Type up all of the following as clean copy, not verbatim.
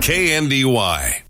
KNDY.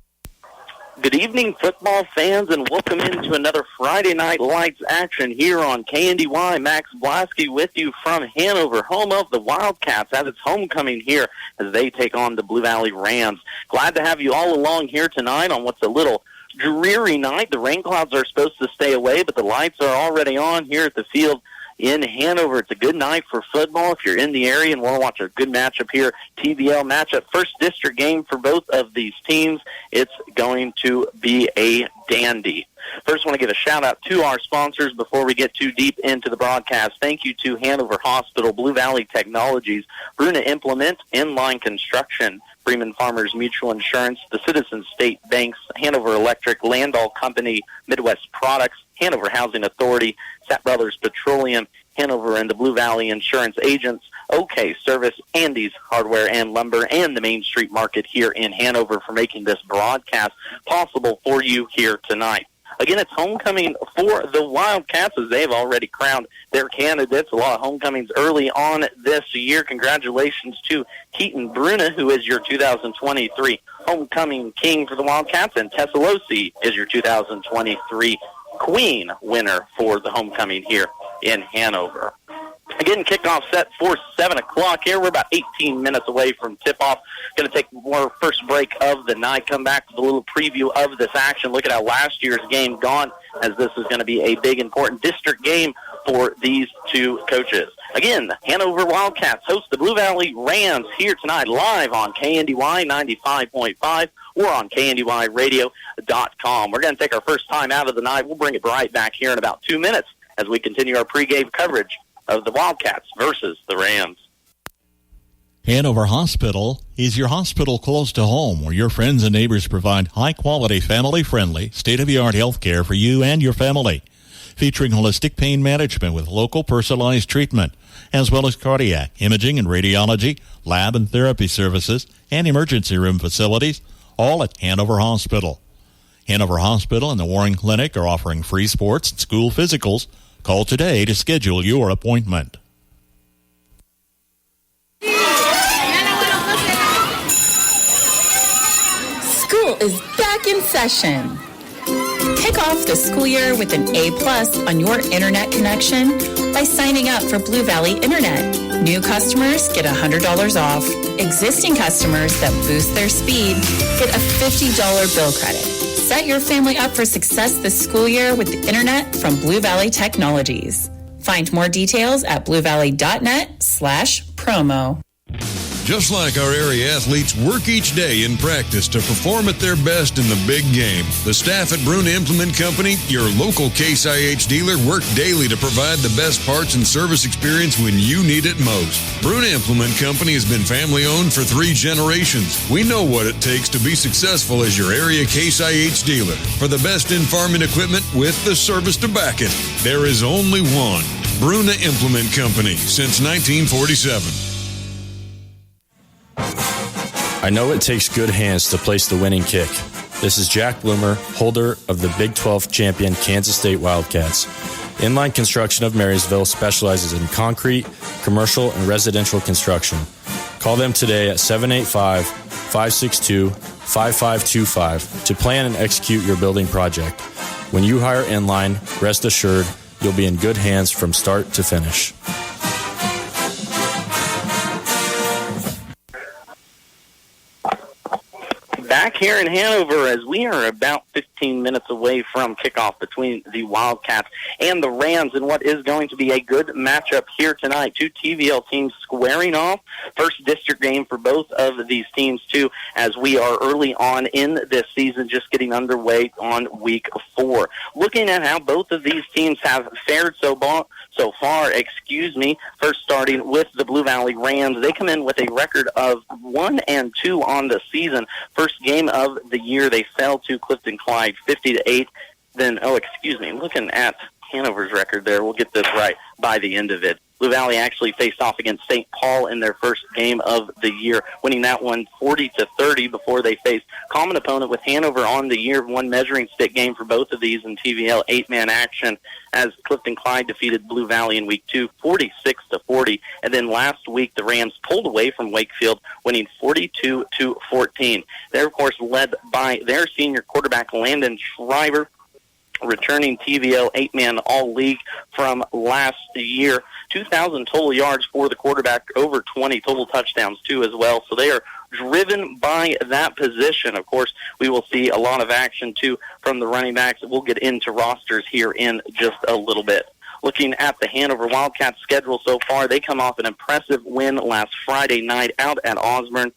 Good evening, football fans, and welcome into another Friday Night Lights action here on KNDY. Max Blasky with you from Hanover, home of the Wildcats, as it's homecoming here as they take on the Blue Valley Rams. Glad to have you all along here tonight on what's a little dreary night. The rain clouds are supposed to stay away, but the lights are already on here at the field in Hanover. It's a good night for football if you're in the area and want to watch a good matchup here. TVL matchup, first district game for both of these teams. It's going to be a dandy. First, I want to give a shout-out to our sponsors before we get too deep into the broadcast. Thank you to Hanover Hospital, Blue Valley Technologies, Bruna Implement, Inline Construction, Freeman Farmers Mutual Insurance, the Citizens State Banks, Hanover Electric, Landall Company, Midwest Products, Hanover Housing Authority, Sapp Brothers Petroleum, Hanover and the Blue Valley Insurance Agents, OK Service, Andy's Hardware and Lumber, and the Main Street Market here in Hanover for making this broadcast possible for you here tonight. Again, it's homecoming for the Wildcats as they've already crowned their candidates. A lot of homecomings early on this year. Congratulations to Keaton Bruna, who is your 2023 homecoming king for the Wildcats, and Tessalosi is your 2023 queen winner for the homecoming here in Hanover. Again, kickoff set for 7 o'clock here. We're about 18 minutes away from tip-off. Going to take our first break of the night, come back with a little preview of this action. Look at how last year's game gone, as this is going to be a big, important district game for these two coaches. Again, the Hanover Wildcats host the Blue Valley Rams here tonight live on KNDY 95.5 or on KNDYradio.com. We're going to take our first time out of the night. We'll bring it right back here in about 2 minutes as we continue our pregame coverage of the Wildcats versus the Rams. Hanover Hospital is your hospital close to home, where your friends and neighbors provide high-quality, family-friendly, state-of-the-art health care for you and your family, featuring holistic pain management with local personalized treatment, as well as cardiac, imaging and radiology, lab and therapy services, and emergency room facilities, all at Hanover Hospital. Hanover Hospital and the Warren Clinic are offering free sports and school physicals. Call today to schedule your appointment. School is back in session. Kick off the school year with an A+ on your internet connection by signing up for Blue Valley Internet. New customers get $100 off. Existing customers that boost their speed get a $50 bill credit. Set your family up for success this school year with the internet from Blue Valley Technologies. Find more details at bluevalley.net/promo. Just like our area athletes work each day in practice to perform at their best in the big game, the staff at Bruna Implement Company, your local Case IH dealer, work daily to provide the best parts and service experience when you need it most. Bruna Implement Company has been family-owned for 3 generations. We know what it takes to be successful as your area Case IH dealer. For the best in farming equipment with the service to back it, there is only one. Bruna Implement Company, since 1947. I know it takes good hands to place the winning kick. This is Jack Bloomer, holder of the Big 12 champion Kansas State Wildcats. Inline Construction of Marysville specializes in concrete, commercial, and residential construction. Call them today at 785-562-5525 to plan and execute your building project. When you hire Inline, rest assured you'll be in good hands from start to finish. Back here in Hanover, as we are about 15 minutes away from kickoff between the Wildcats and the Rams in what is going to be a good matchup here tonight. 2 TVL teams squaring off. First district game for both of these teams, too, as we are early on in this season, just getting underway on week 4. Looking at how both of these teams have fared so far, first starting with the Blue Valley Rams. They come in with a record of 1-2 on the season. First game of the year, they fell to Clifton Clyde 50-8. Then, looking at Hanover's record there, we'll get this right by the end of it. Blue Valley actually faced off against St. Paul in their first game of the year, winning that one 40-30 before they faced common opponent with Hanover on the year. One measuring stick game for both of these in TVL 8-man action as Clifton Clyde defeated Blue Valley in week 2, 46-40. And then last week, the Rams pulled away from Wakefield, winning 42-14. They're, of course, led by their senior quarterback, Landon Shriver, returning TVL 8-man All-League from last year. 2,000 total yards for the quarterback, over 20 total touchdowns, too, as well. So they are driven by that position. Of course, we will see a lot of action, too, from the running backs. We'll get into rosters here in just a little bit. Looking at the Hanover Wildcats schedule so far, they come off an impressive win last Friday night out at Osborne.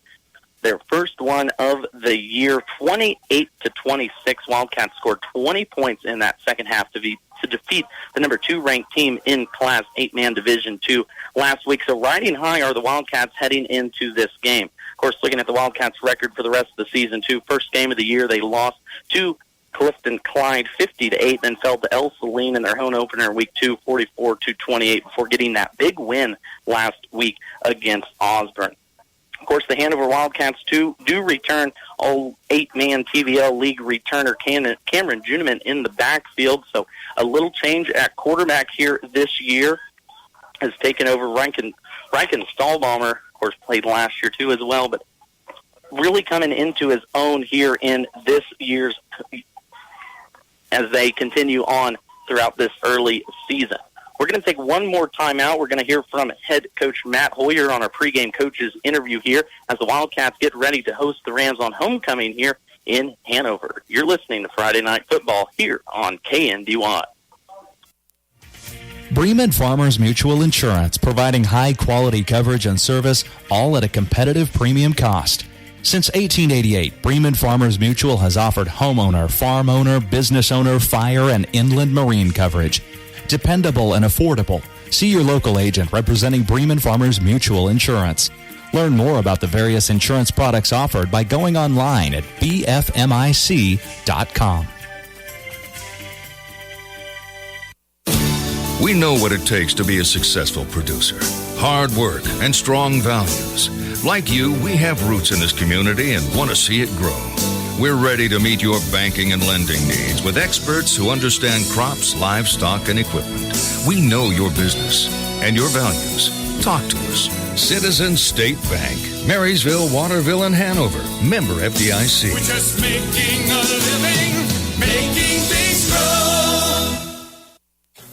Their first one of the year, 28-26. Wildcats scored 20 points in that second half to defeat the number 2 ranked team in Class 8-man Division II last week. So riding high are the Wildcats heading into this game. Of course, looking at the Wildcats' record for the rest of the season, too. First game of the year, they lost to Clifton Clyde 50-8, then fell to El Saline in their home opener in week 2, 44-28, before getting that big win last week against Osborne. Of course, the Hanover Wildcats, too, do return all 8-man TVL League returner Cameron Juneman in the backfield. So a little change at quarterback here this year has taken over. Riken Stahlbaumer, of course, played last year, too, as well, but really coming into his own here in this year's as they continue on throughout this early season. We're going to take one more time out. We're going to hear from head coach Matt Hoyer on our pregame coaches interview here as the Wildcats get ready to host the Rams on homecoming here in Hanover. You're listening to Friday Night Football here on KNDY. Bremen Farmers Mutual Insurance, providing high-quality coverage and service, all at a competitive premium cost. Since 1888, Bremen Farmers Mutual has offered homeowner, farm owner, business owner, fire, and inland marine coverage. Dependable and affordable. See your local agent representing Bremen Farmers Mutual Insurance. Learn more about the various insurance products offered by going online at bfmic.com. We know what it takes to be a successful producer. Hard work and strong values. Like you, we have roots in this community and want to see it grow. We're ready to meet your banking and lending needs with experts who understand crops, livestock, and equipment. We know your business and your values. Talk to us. Citizens State Bank, Marysville, Waterville, and Hanover. Member FDIC. We're just making a living, making things grow.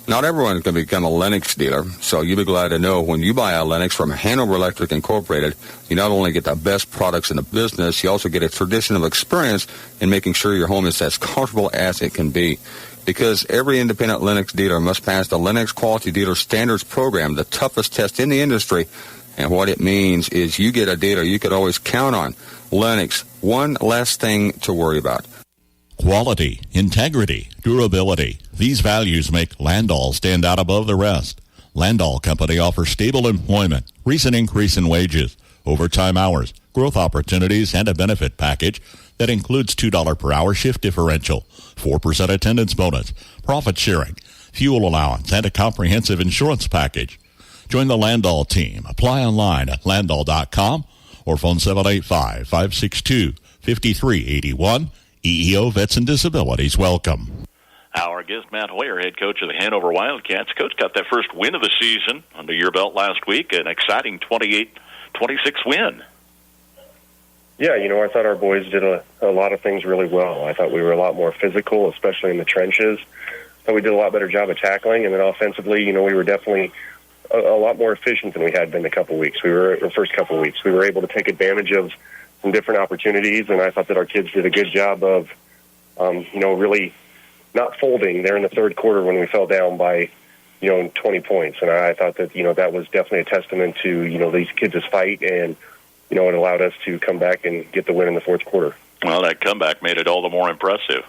Not everyone can become a Lennox dealer, so you'll be glad to know when you buy a Lennox from Hanover Electric Incorporated, you not only get the best products in the business, you also get a traditional experience in making sure your home is as comfortable as it can be. Because every independent Lennox dealer must pass the Lennox Quality Dealer Standards Program, the toughest test in the industry. And what it means is you get a dealer you could always count on. Lennox, one less thing to worry about. Quality, integrity, durability. These values make Landall stand out above the rest. Landall Company offers stable employment, recent increase in wages, overtime hours, growth opportunities, and a benefit package that includes $2 per hour shift differential, 4% attendance bonus, profit sharing, fuel allowance, and a comprehensive insurance package. Join the Landall team. Apply online at landall.com or phone 785-562-5381. EEO Vets and Disabilities, welcome. Our guest, Matt Hoyer, head coach of the Hanover Wildcats. Coach got that first win of the season under your belt last week, an exciting 28-26 win. Yeah, I thought our boys did a lot of things really well. I thought we were a lot more physical, especially in the trenches. I thought we did a lot better job of tackling, and then offensively, we were definitely a lot more efficient than we had been the first couple of weeks. We were able to take advantage of some different opportunities, and I thought that our kids did a good job of, really not folding there in the third quarter when we fell down by, 20 points. And I thought that, that was definitely a testament to, these kids' fight, and, it allowed us to come back and get the win in the fourth quarter. Well, that comeback made it all the more impressive.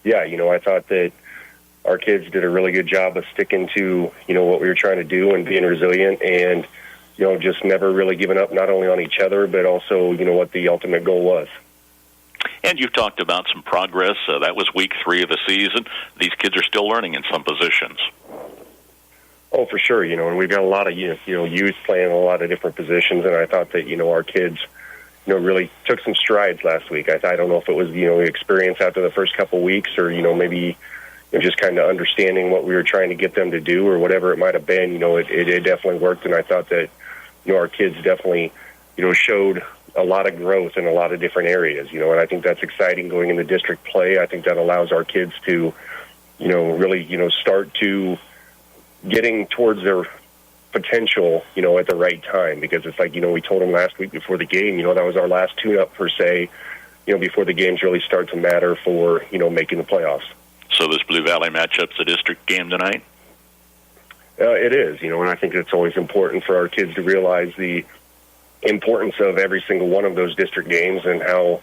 Yeah, I thought that our kids did a really good job of sticking to, what we were trying to do and being resilient and, just never really giving up, not only on each other, but also, what the ultimate goal was. And you've talked about some progress. That was week 3 of the season. These kids are still learning in some positions. Oh, for sure. And we've got a lot of youth playing a lot of different positions, and I thought that our kids really took some strides last week. I don't know if it was experience after the first couple of weeks, or maybe just kind of understanding what we were trying to get them to do, or whatever it might have been. It definitely worked, and I thought that our kids definitely showed a lot of growth in a lot of different areas. And I think that's exciting going into district play. I think that allows our kids to really start to getting towards their potential, at the right time, because it's like, we told them last week before the game, that was our last tune-up per se, before the games really start to matter for, making the playoffs. So this Blue Valley matchup's a district game tonight? It is, and I think it's always important for our kids to realize the importance of every single one of those district games, and how,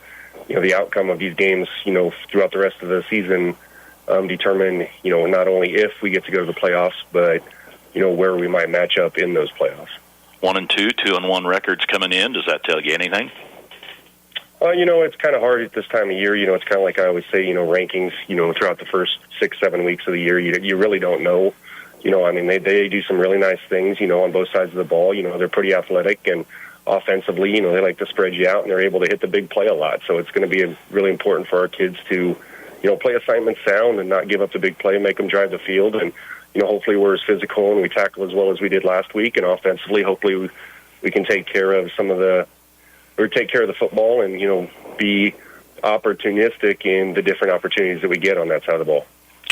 the outcome of these games, throughout the rest of the season determine, not only if we get to go to the playoffs, but, where we might match up in those playoffs. 1-2, 2-1 records coming in. Does that tell you anything? It's kind of hard at this time of year. It's kind of like I always say, rankings, throughout the first 6-7 weeks of the year, you really don't know. They do some really nice things, on both sides of the ball. They're pretty athletic, and offensively, they like to spread you out, and they're able to hit the big play a lot. So it's going to be really important for our kids to play assignment sound and not give up the big play, make them drive the field. And, hopefully we're as physical and we tackle as well as we did last week. And offensively, hopefully we can take care of take care of the football and, be opportunistic in the different opportunities that we get on that side of the ball.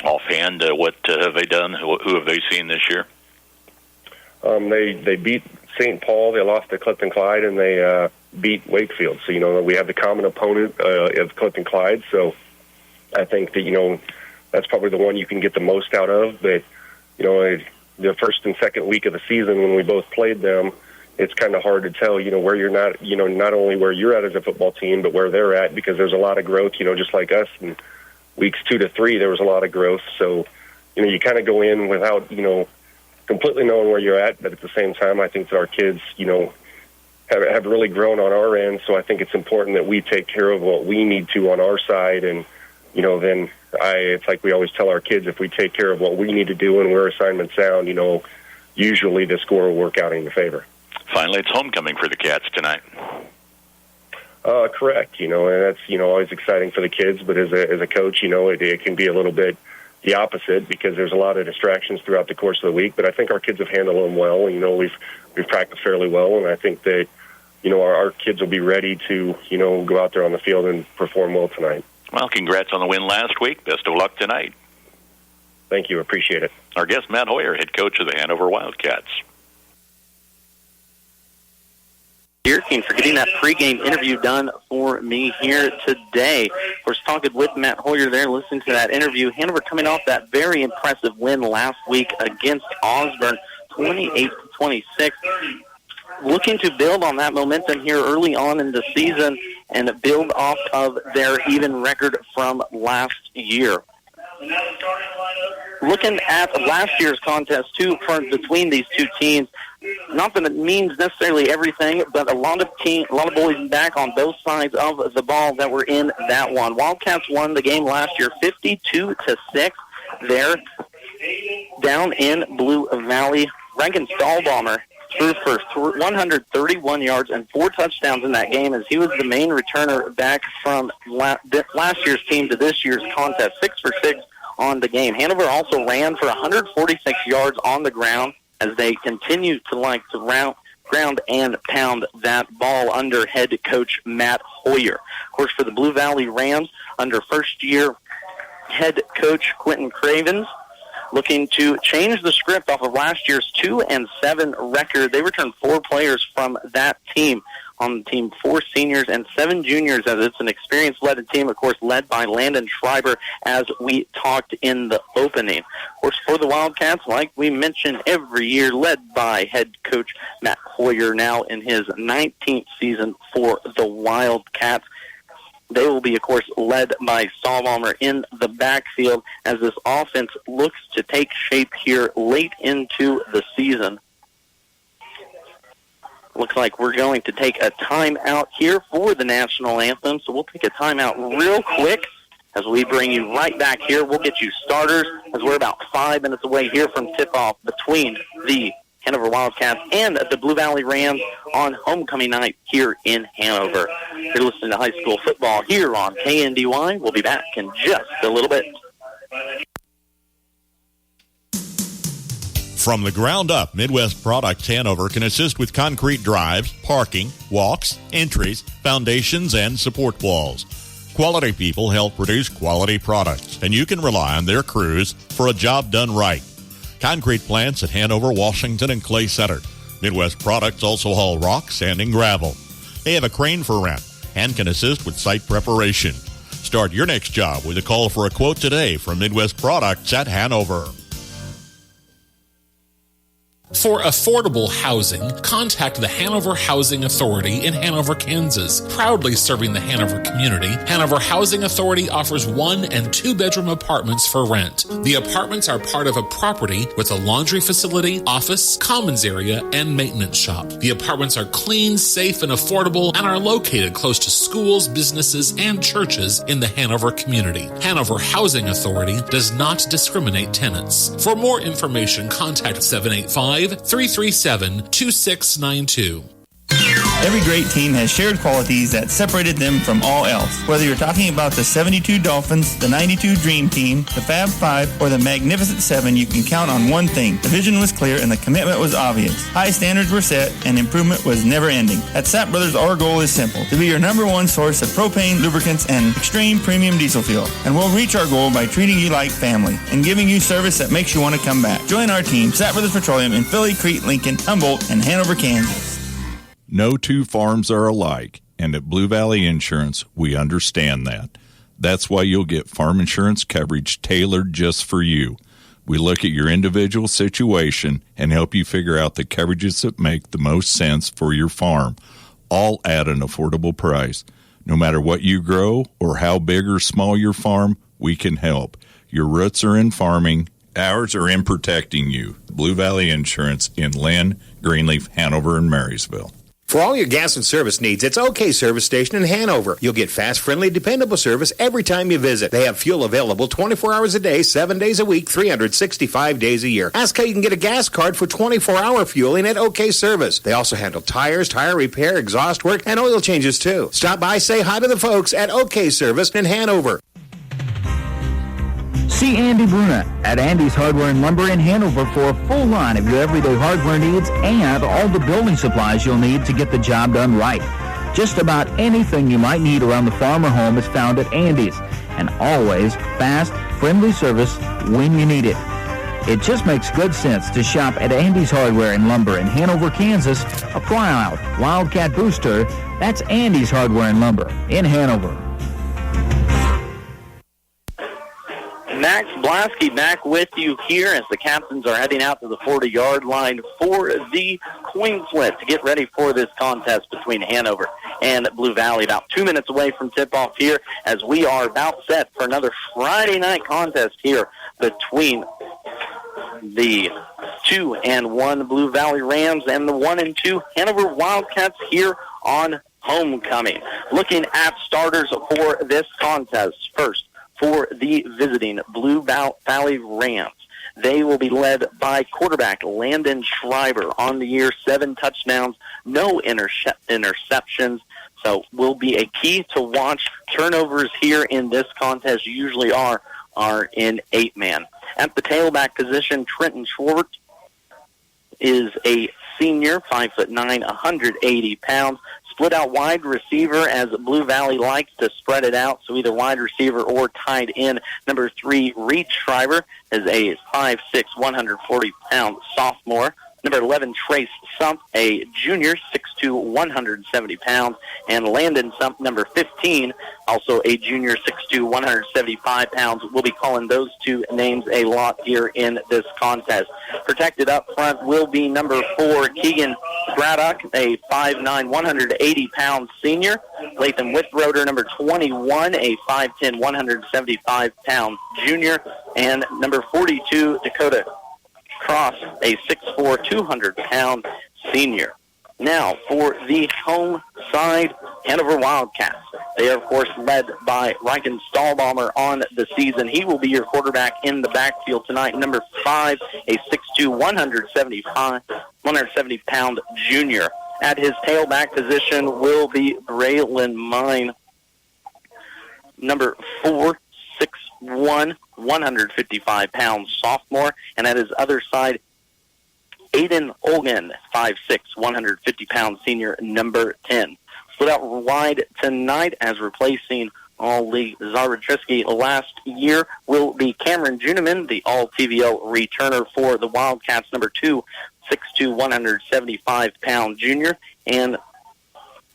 Offhand, what have they done? Who have they seen this year? They beat St. Paul. They lost to Clifton Clyde, and they beat Wakefield. So, we have the common opponent of Clifton Clyde. So I think that, that's probably the one you can get the most out of. But, the first and second week of the season when we both played them, it's kind of hard to tell, where you're not, not only where you're at as a football team, but where they're at, because there's a lot of growth, just like us. In weeks 2 to 3, there was a lot of growth. So, you kind of go in without, completely knowing where you're at. But at the same time, I think that our kids, have really grown on our end. So I think it's important that we take care of what we need to on our side. And, then it's like we always tell our kids, if we take care of what we need to do and we're assignment sound, usually the score will work out in your favor. Finally, it's homecoming for the Cats tonight. Correct. And that's, always exciting for the kids. But as a coach, it can be a little bit the opposite, because there's a lot of distractions throughout the course of the week. But I think our kids have handled them well. We've practiced fairly well. And I think that, our kids will be ready to, go out there on the field and perform well tonight. Well, congrats on the win last week. Best of luck tonight. Thank you. Appreciate it. Our guest, Matt Hoyer, head coach of the Hanover Wildcats. Thank for getting that pregame interview done for me here today. Of course, talking with Matt Hoyer there, listening to that interview. Hanover coming off that very impressive win last week against Osborne, 28-26. Looking to build on that momentum here early on in the season and build off of their even record from last year. Looking at last year's contest, too, between these two teams, not that it means necessarily everything, but a lot of boys back on both sides of the ball that were in that one. Wildcats won the game last year 52-6. There, down in Blue Valley, Reagan Stahlbaumer threw for 131 yards and 4 touchdowns in that game, as he was the main returner back from last year's team to this year's contest, 6 for 6 on the game. Hanover also ran for 146 yards on the ground, as they continue to like to ground and pound that ball under head coach Matt Hoyer. Of course, for the Blue Valley Rams, under first-year head coach Quentin Cravens, looking to change the script off of last year's 2-7 record. They returned 4 players from that team. On the team, 4 seniors and 7 juniors, as it's an experience-led team, of course, led by Landon Schreiber, as we talked in the opening. Of course, for the Wildcats, like we mentioned every year, led by head coach Matt Hoyer, now in his 19th season for the Wildcats. They will be, of course, led by Stahlbaumer in the backfield, as this offense looks to take shape here late into the season. Looks like we're going to take a timeout here for the national anthem, so we'll take a timeout real quick as we bring you right back here. We'll get you starters as we're about 5 minutes away here from tip-off between the Hanover Wildcats and the Blue Valley Rams on homecoming night here in Hanover. You're listening to high school football here on KNDY. We'll be back in just a little bit. From the ground up, Midwest Products Hanover can assist with concrete drives, parking, walks, entries, foundations, and support walls. Quality people help produce quality products, and you can rely on their crews for a job done right. Concrete plants at Hanover, Washington, and Clay Center. Midwest Products also haul rock, sand, and gravel. They have a crane for rent and can assist with site preparation. Start your next job with a call for a quote today from Midwest Products at Hanover. For affordable housing, contact the Hanover Housing Authority in Hanover, Kansas. Proudly serving the Hanover community, Hanover Housing Authority offers 1- and 2-bedroom apartments for rent. The apartments are part of a property with a laundry facility, office, commons area, and maintenance shop. The apartments are clean, safe, and affordable and are located close to schools, businesses, and churches in the Hanover community. Hanover Housing Authority does not discriminate tenants. For more information, contact 785-337-2692. Every great team has shared qualities that separated them from all else. Whether you're talking about the 72 Dolphins, the 92 Dream Team, the Fab Five, or the Magnificent Seven, you can count on one thing. The vision was clear and the commitment was obvious. High standards were set and improvement was never ending. At Sapp Brothers, our goal is simple: to be your number one source of propane, lubricants, and extreme premium diesel fuel. And we'll reach our goal by treating you like family and giving you service that makes you want to come back. Join our team, Sapp Brothers Petroleum, in Philly, Crete, Lincoln, Humboldt, and Hanover, Kansas. No two farms are alike, and at Blue Valley Insurance, we understand that. That's why you'll get farm insurance coverage tailored just for you. We look at your individual situation and help you figure out the coverages that make the most sense for your farm, all at an affordable price. No matter what you grow or how big or small your farm, we can help. Your roots are in farming. Ours are in protecting you. Blue Valley Insurance in Lynn, Greenleaf, Hanover, and Marysville. For all your gas and service needs, it's OK Service Station in Hanover. You'll get fast, friendly, dependable service every time you visit. They have fuel available 24 hours a day, 7 days a week, 365 days a year. Ask how you can get a gas card for 24-hour fueling at OK Service. They also handle tires, tire repair, exhaust work, and oil changes too. Stop by, say hi to the folks at OK Service in Hanover. See Andy Bruna at Andy's Hardware and Lumber in Hanover for a full line of your everyday hardware needs and all the building supplies you'll need to get the job done right. Just about anything you might need around the farm or home is found at Andy's, and always fast, friendly service when you need it. It just makes good sense to shop at Andy's Hardware and Lumber in Hanover, Kansas, a proud Wildcat booster. That's Andy's Hardware and Lumber in Hanover. Max Blasky back with you here as the captains are heading out to the 40-yard line for the coin flip to get ready for this contest between Hanover and Blue Valley. About 2 minutes away from tip-off here as we are about set for another Friday night contest here between the 2-1 Blue Valley Rams and the 1-2 Hanover Wildcats here on homecoming. Looking at starters for this contest first. For the visiting Blue Valley Rams, they will be led by quarterback Landon Schreiber on the year, 7 touchdowns, no interceptions. So will be a key to watch. Turnovers here in this contest usually are in 8-man. At the tailback position, Trenton Schwartz is a senior, 5'9", 180 pounds. Split out wide receiver as Blue Valley likes to spread it out, so either wide receiver or tight end. Number 3, Reed Schreiber is a 5'6", 140-pound sophomore. Number 11, Trace Sump, a junior, 6'2", 170 pounds. And Landon Sump, number 15, also a junior, 6'2", 175 pounds. We'll be calling those two names a lot here in this contest. Protected up front will be number 4, Keegan Braddock, a 5'9", 180-pound senior. Latham Withroder, number 21, a 5'10", 175-pound junior. And number 42, Dakota Cross, a 6'4", 200-pound senior. Now, for the home side, Hanover Wildcats. They are, of course, led by Riken Stahlbaumer on the season. He will be your quarterback in the backfield tonight. Number 5, a 6'2", 170-pound junior. At his tailback position will be Braylon Mine. Number 4, 6'1", 155-pound sophomore. And at his other side, Aiden Olgan, 5'6", 150-pound senior, number 10. Split out wide tonight as replacing All-League Zarodrisky last year will be Cameron Juniman, the All-TVO returner for the Wildcats, number 2, 6'2", 175-pound junior, and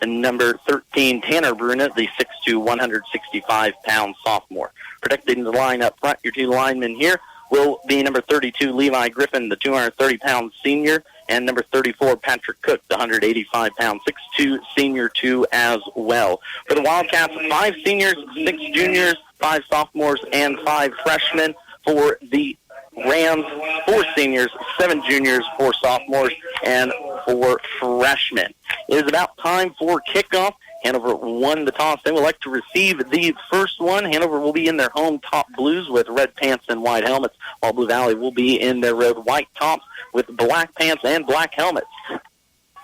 number 13, Tanner Bruna, the 6'2", 165-pound sophomore. Protecting the line up front, your two linemen here will be number 32, Levi Griffin, the 230-pound senior, and number 34, Patrick Cook, the 185-pound, 6'2", senior 2 as well. For the Wildcats, 5 seniors, 6 juniors, 5 sophomores, and 5 freshmen. For the Rams, 4 seniors, 7 juniors, 4 sophomores, and 4 freshmen. It is about time for kickoff. Hanover won the toss. They would like to receive the first one. Hanover will be in their home top blues with red pants and white helmets, while Blue Valley will be in their road white tops with black pants and black helmets.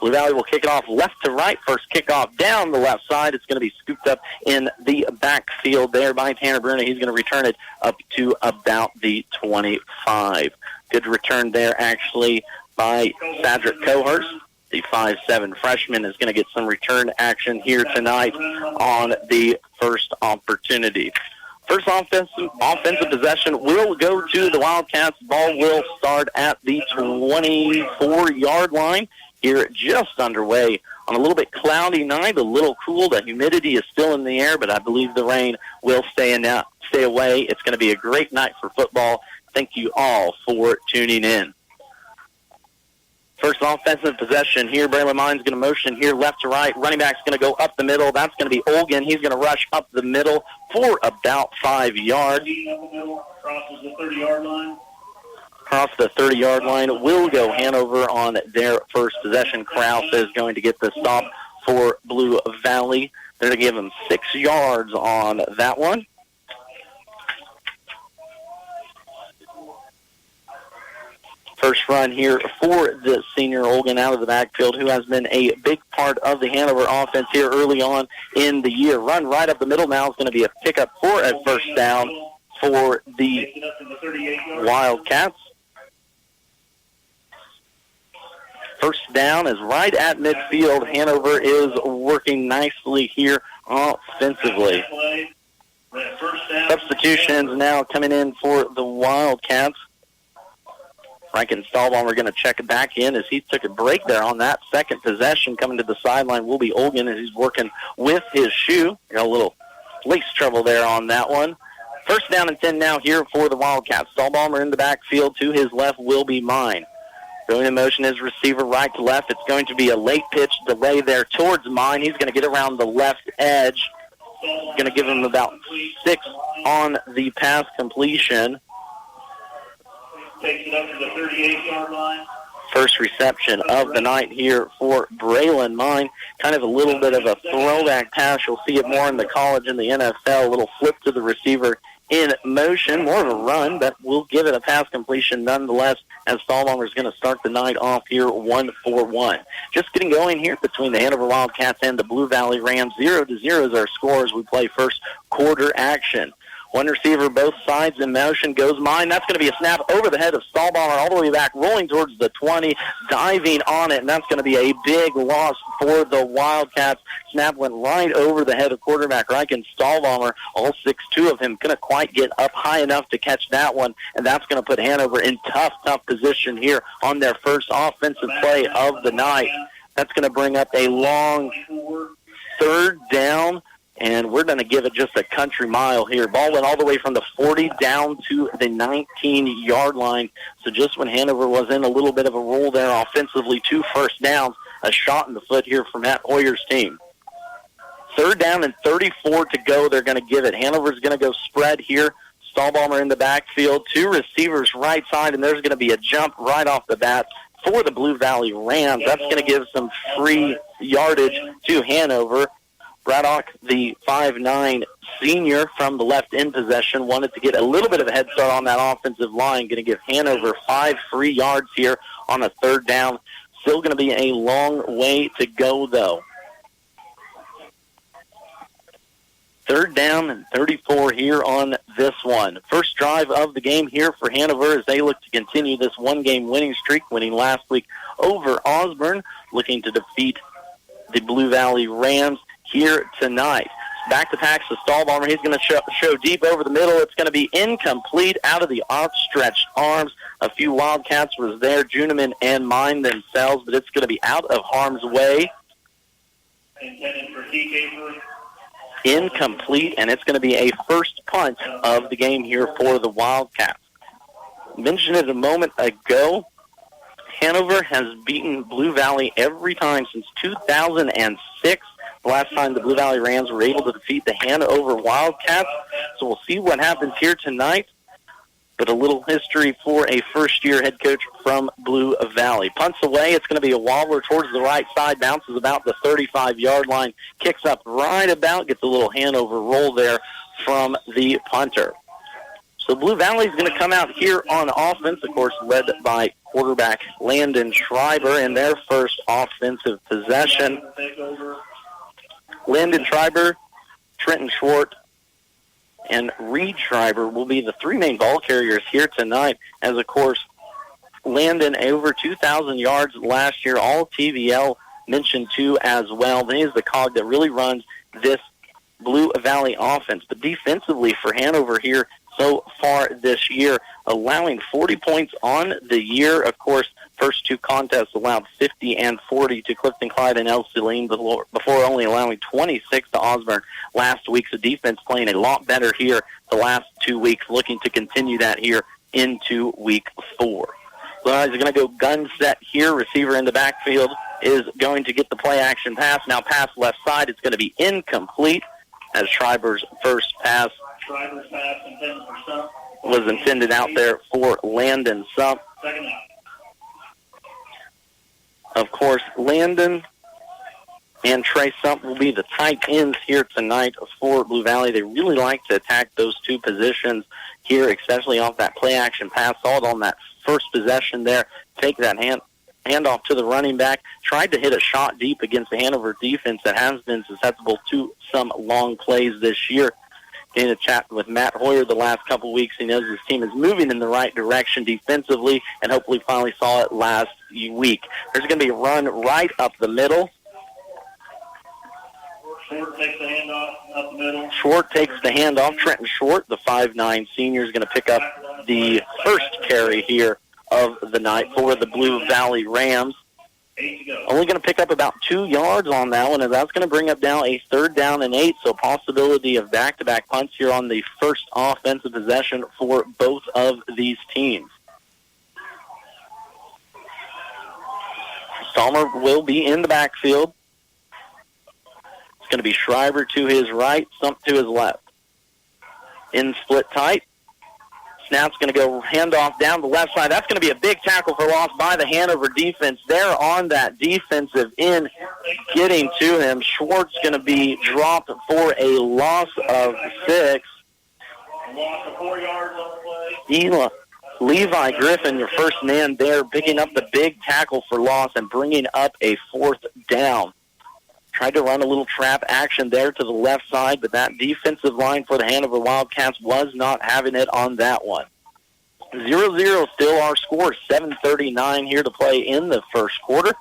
Blue Valley will kick it off left to right. First kickoff down the left side. It's going to be scooped up in the backfield there by Tanner Bruna. He's going to return it up to about the 25. Good return there, actually, by Cedric Cohurst. The 5'7" freshman is going to get some return action here tonight on the first opportunity. First offensive possession will go to the Wildcats. Ball will start at the 24-yard line. Here just underway on a little bit cloudy night, a little cool. The humidity is still in the air, but I believe the rain will stay away. It's going to be a great night for football. Thank you all for tuning in. First offensive possession here. Braylon Mine's going to motion here left to right. Running back's going to go up the middle. That's going to be Olgan. He's going to rush up the middle for about 5 yards. Crosses the 30-yard line. Across the 30-yard line will go Hanover on their first possession. Krause is going to get the stop for Blue Valley. They're going to give him 6 yards on that one. First run here for the senior Olgan out of the backfield, who has been a big part of the Hanover offense here early on in the year. Run right up the middle now is going to be a pickup for a first down for the Wildcats. First down is right at midfield. Hanover is working nicely here offensively. Substitutions now coming in for the Wildcats. Franken Stahlbaum are going to check it back in as he took a break there on that second possession. Coming to the sideline will be Olgan as he's working with his shoe. Got a little lace trouble there on that one. First down and 10 now here for the Wildcats. Stahlbaum in the backfield. To his left will be Mine. Going in motion is receiver right to left. It's going to be a late pitch delay there towards Mine. He's going to get around the left edge. Going to give him about 6 on the pass completion. Takes it up to the 38-yard line. First reception of the night here for Braylon Mine. Kind of a little bit of a throwback pass. You'll see it more in the college and the NFL. A little flip to the receiver in motion. More of a run, but we'll give it a pass completion nonetheless, as Stahlbaum is going to start the night off here 1-4-1. Just getting going here between the Hanover Wildcats and the Blue Valley Rams. 0-0 is our score as we play first quarter action. One receiver, both sides in motion, goes Mine. That's going to be a snap over the head of Stahlbaumer all the way back, rolling towards the 20, diving on it, and that's going to be a big loss for the Wildcats. Snap went right over the head of quarterback Riken Stahlbaumer. All 6'2" of him couldn't quite get up high enough to catch that one, and that's going to put Hanover in tough position here on their first offensive play of the night. That's going to bring up a long third down. And we're going to give it just a country mile here. Ball went all the way from the 40 down to the 19-yard line. So just when Hanover was in a little bit of a roll there offensively, 2 first downs, a shot in the foot here from Matt Hoyer's team. Third down and 34 to go. They're going to give it. Hanover's going to go spread here. Stahlbaumer in the backfield. 2 receivers right side, and there's going to be a jump right off the bat. for the Blue Valley Rams. That's going to give some free yardage to Hanover. Braddock, the 5'9" senior from the left end possession, wanted to get a little bit of a head start on that offensive line. Going to give Hanover 5 free yards here on a third down. Still going to be a long way to go, though. Third down and 34 here on this one. First drive of the game here for Hanover as they look to continue this one-game winning streak, winning last week over Osborne, looking to defeat the Blue Valley Rams here tonight. Back to Pax, the Stahlbomber. He's going to show deep over the middle. It's going to be incomplete out of the outstretched arms. A few Wildcats was there, Juniman and Mine themselves, but it's going to be out of harm's way. Intended for TK. Incomplete, and it's going to be a first punt of the game here for the Wildcats. Mentioned it a moment ago, Hanover has beaten Blue Valley every time since 2006. The last time the Blue Valley Rams were able to defeat the Hanover Wildcats. So we'll see what happens here tonight. But a little history for a first-year head coach from Blue Valley. Punts away. It's going to be a wobbler towards the right side. Bounces about the 35-yard line. Kicks up right about. Gets a little Hanover roll there from the punter. So Blue Valley is going to come out here on offense, of course, led by quarterback Landon Schreiber in their first offensive possession. Landon Schreiber, Trenton Schwartz, and Reed Schreiber will be the three main ball carriers here tonight, as, of course, Landon over 2,000 yards last year, all TVL mentioned too as well. He is the cog that really runs this Blue Valley offense. But defensively for Hanover here so far this year, allowing 40 points on the year. Of course, first two contests allowed 50 and 40 to Clifton Clyde and El Saline before only allowing 26 to Osborne last week. So defense playing a lot better here the last 2 weeks, looking to continue that here into week 4. So he's going to go gun set here. Receiver in the backfield is going to get the play action pass. Now pass left side. It's going to be incomplete as Schreiber's first pass was intended out there for Landon Sump. Of course, Landon and Trey Sump will be the tight ends here tonight for Blue Valley. They really like to attack those two positions here, especially off that play-action pass. Saw it on that first possession there. Take that handoff to the running back. Tried to hit a shot deep against the Hanover defense that has been susceptible to some long plays this year. In a chat with Matt Hoyer the last couple weeks, he knows his team is moving in the right direction defensively, and hopefully finally saw it last week. There's going to be a run right up the middle. Short takes the handoff up the middle. Short takes the handoff. Trenton Short, the 5'9" senior, is going to pick up the first carry here of the night for the Blue Valley Rams. Only going to pick up about 2 yards on that one, and that's going to bring up now a 3rd down and 8, so possibility of back-to-back punts here on the first offensive possession for both of these teams. Stalmer will be in the backfield. It's going to be Schreiber to his right, Sump to his left. In split tight. Snap's going to go handoff down the left side. That's going to be a big tackle for loss by the Hanover defense. They're on that defensive end getting to him. Schwartz going to be dropped for a loss of 6. Loss of 4 yards on the play. Levi Griffin, your first man there, picking up the big tackle for loss and bringing up a 4th down. Tried to run a little trap action there to the left side, but that defensive line for the Hanover Wildcats was not having it on that one. 0-0 still our score. 7:39 here to play in the first quarter.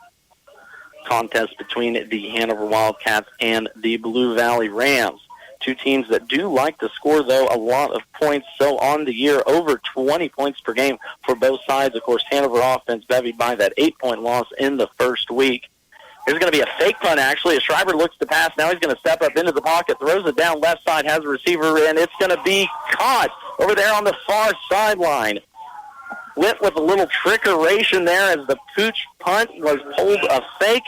Contest between the Hanover Wildcats and the Blue Valley Rams. Two teams that do like to score, though, a lot of points. So on the year, over 20 points per game for both sides. Of course, Hanover offense bevied by that 8-point loss in the first week. There's going to be a fake punt, actually, as Schreiber looks to pass. Now he's going to step up into the pocket, throws it down left side, has a receiver, and it's going to be caught over there on the far sideline. Went with a little trickeration there as the pooch punt was pulled a fake.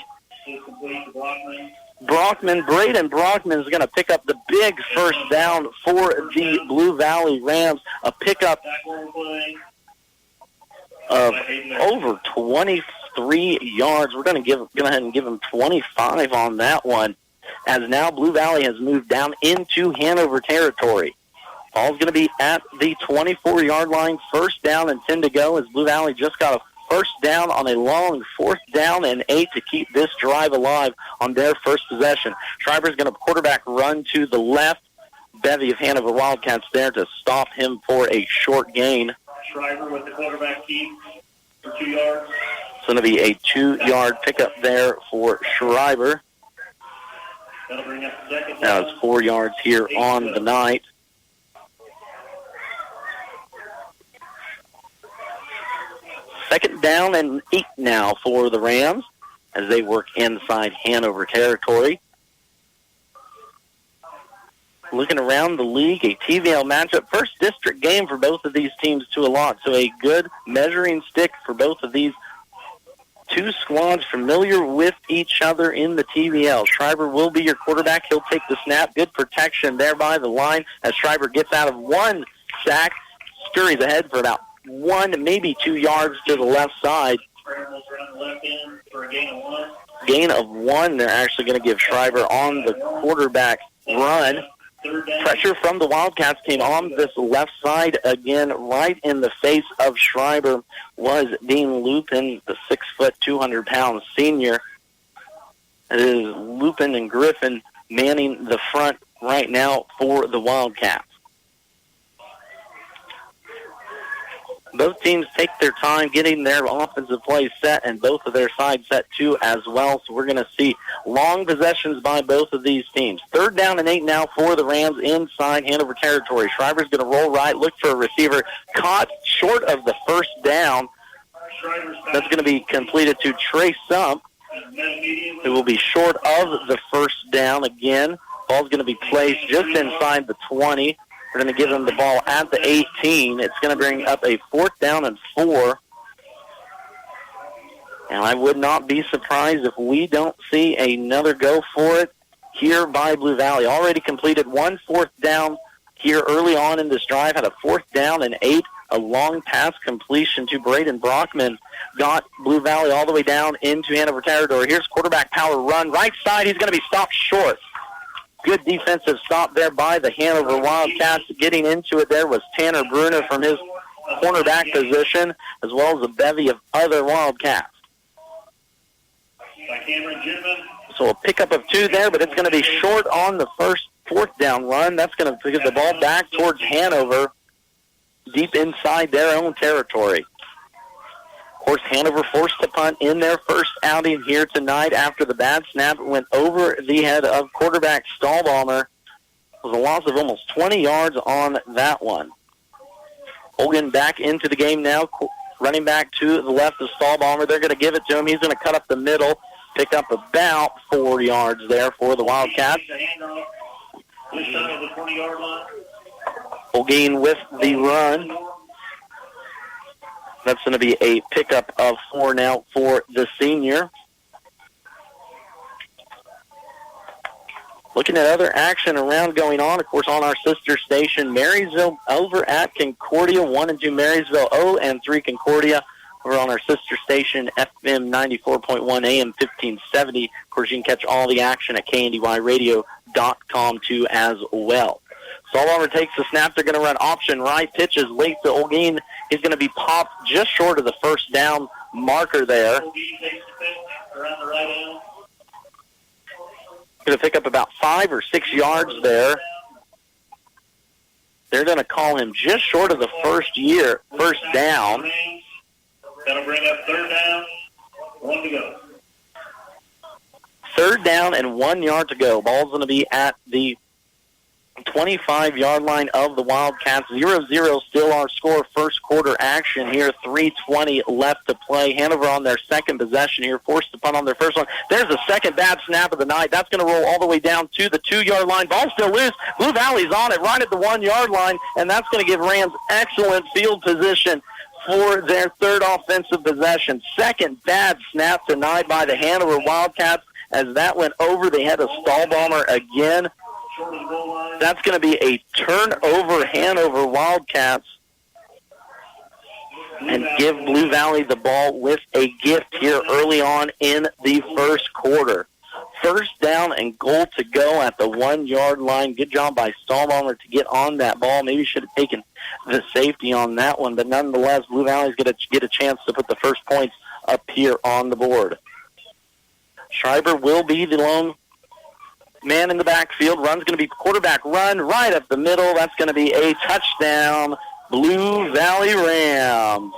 Braden Brockman is going to pick up the big first down for the Blue Valley Rams. A pickup of over 25 3 yards. We're going to go ahead and give him 25 on that one, as now Blue Valley has moved down into Hanover territory. Ball's going to be at the 24-yard line. First down and 10 to go, as Blue Valley just got a first down on a long 4th down and 8 to keep this drive alive on their first possession. Schreiber's going to quarterback run to the left. Bevy of Hanover Wildcats there to stop him for a short gain. Schreiber with the quarterback keep for 2 yards. It's going to be a 2-yard pickup there for Schreiber. That'll bring up the second down. Now it's 4 yards here on the night. Second down and 8 now for the Rams as they work inside Hanover territory. Looking around the league, a TVL matchup, first district game for both of these teams to a lot. So a good measuring stick for both of these two squads familiar with each other in the TVL. Schreiber will be your quarterback. He'll take the snap. Good protection there by the line as Schreiber gets out of one sack, scurries ahead for about 1, maybe 2 yards to the left side. Scrambles around the left end for a gain of 1. Gain of 1. They're actually going to give Schreiber on the quarterback run. Pressure from the Wildcats came on this left side again, right in the face of Schreiber was Dean Lupin, the 6', 200-pound senior. It is Lupin and Griffin manning the front right now for the Wildcats. Both teams take their time getting their offensive plays set, and both of their sides set too as well. So we're going to see long possessions by both of these teams. 3rd down and 8 now for the Rams inside Hanover territory. Schreiber's going to roll right, look for a receiver. Caught short of the first down. That's going to be completed to Trey Sump, who will be short of the first down again. Ball's going to be placed just inside the 20. We're going to give him the ball at the 18. It's going to bring up a 4th down and 4. And I would not be surprised if we don't see another go for it here by Blue Valley. Already completed 1 4th down here early on in this drive. Had a 4th down and 8. A long pass completion to Braden Brockman got Blue Valley all the way down into Hanover territory. Here's quarterback power run. Right side, he's going to be stopped short. Good defensive stop there by the Hanover Wildcats. Getting into it there was Tanner Bruner from his cornerback position, as well as a bevy of other Wildcats. So a pickup of 2 there, but it's going to be short on the first 4th down run. That's going to get the ball back towards Hanover, deep inside their own territory. Of course, Hanover forced to punt in their first outing here tonight after the bad snap went over the head of quarterback Stahlbaumer. It was a loss of almost 20 yards on that one. Hogan back into the game now, running back to the left of Stahlbaumer. They're going to give it to him. He's going to cut up the middle, pick up about 4 yards there for the Wildcats. Hogan with the run. That's going to be a pickup of 4 now for the senior. Looking at other action around going on, of course, on our sister station, Marysville over at Concordia, 1 and 2 Marysville, 0 and 3 Concordia. Over on our sister station, FM 94.1 AM 1570. Of course, you can catch all the action at KNDYradio.com too as well. Stahlbaumer takes the snap. They're going to run option right. Pitches late to Olguin. He's going to be popped just short of the first down marker there. Going to pick up about 5 or 6 yards there. They're going to call him just short of the first down. That'll bring up 3rd down, 1 to go. 3rd down and 1 yard to go. Ball's going to be at the 25-yard line of the Wildcats. 0-0 still our score. First quarter action here. 3:20 left to play. Hanover on their second possession here. Forced to punt on their first one. There's the second bad snap of the night. That's going to roll all the way down to the 2-yard line. Ball still loose. Blue Valley's on it right at the 1-yard line, and that's going to give Rams excellent field position for their third offensive possession. Second bad snap tonight by the Hanover Wildcats as that went over the head of Stahlbaumer again. That's going to be a turnover Hanover Wildcats. and give Blue Valley the ball with a gift here early on in the first quarter. First down and goal to go at the 1-yard line. Good job by Stahlbaum to get on that ball. Maybe should have taken the safety on that one, but nonetheless, Blue Valley's going to get a chance to put the first points up here on the board. Schreiber will be the lone man in the backfield. Run's going to be quarterback run right up the middle. That's going to be a touchdown, Blue Valley Rams.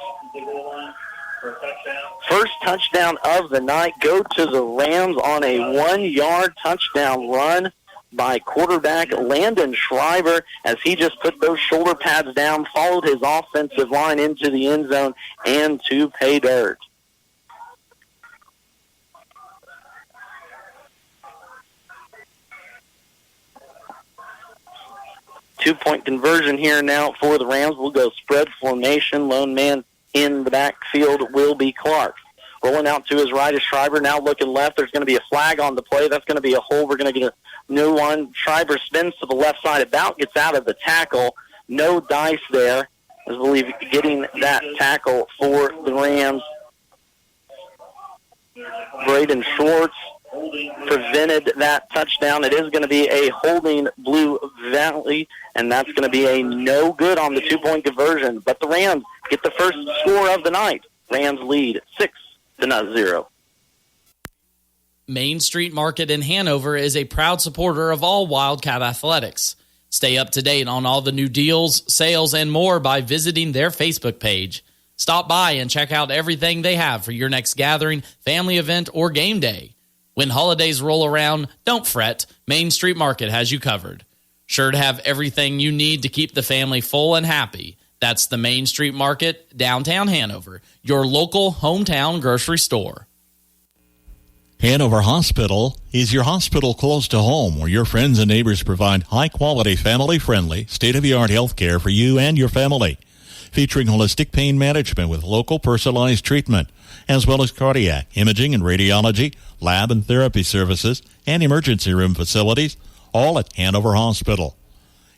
First touchdown of the night go to the Rams on a 1-yard touchdown run by quarterback Landon Schreiber as he just put those shoulder pads down, followed his offensive line into the end zone and to pay dirt. Two-point conversion here now for the Rams. We'll go spread formation. Lone man in the backfield will be Clark. Rolling out to his right is Schreiber. Now looking left. There's going to be a flag on the play. That's going to be a hold. We're going to get a new one. Schreiber spins to the left side. About gets out of the tackle. No dice there. I believe getting that tackle for the Rams. Braden Schwartz prevented that touchdown. It is going to be a holding Blue Valley, and that's going to be a no good on the two-point conversion. But the Rams get the first score of the night. Rams lead 6-0. Main Street Market in Hanover is a proud supporter of all Wildcat athletics. Stay up to date on all the new deals, sales, and more by visiting their Facebook page. Stop by and check out everything they have for your next gathering, family event, or game day. When holidays roll around, don't fret. Main Street Market has you covered. Sure to have everything you need to keep the family full and happy. That's the Main Street Market, downtown Hanover, your local hometown grocery store. Hanover Hospital is your hospital close to home where your friends and neighbors provide high-quality, family-friendly, state-of-the-art health care for you and your family. Featuring holistic pain management with local personalized treatment, as well as cardiac, imaging and radiology, lab and therapy services, and emergency room facilities, all at Hanover Hospital.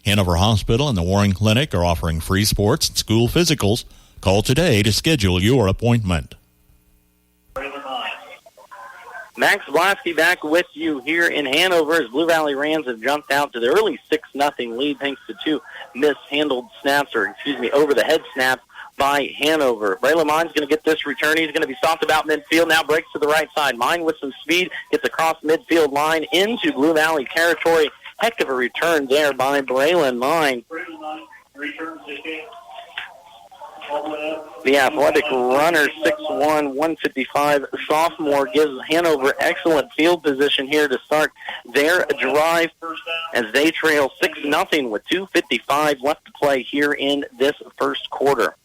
Hanover Hospital and the Warren Clinic are offering free sports and school physicals. Call today to schedule your appointment. Max Blasky back with you here in Hanover as Blue Valley Rams have jumped out to the early 6-0 lead thanks to two mishandled snaps, over-the-head snaps by Hanover. Braylon Mine's going to get this return. He's going to be stopped about midfield. Now breaks to the right side. Mine with some speed gets across midfield line into Blue Valley territory. Heck of a return there by Braylon Mine. The athletic runner, 6'1", 155 sophomore, gives Hanover excellent field position here to start their drive as they trail 6-0 with 2:55 left to play here in this first quarter.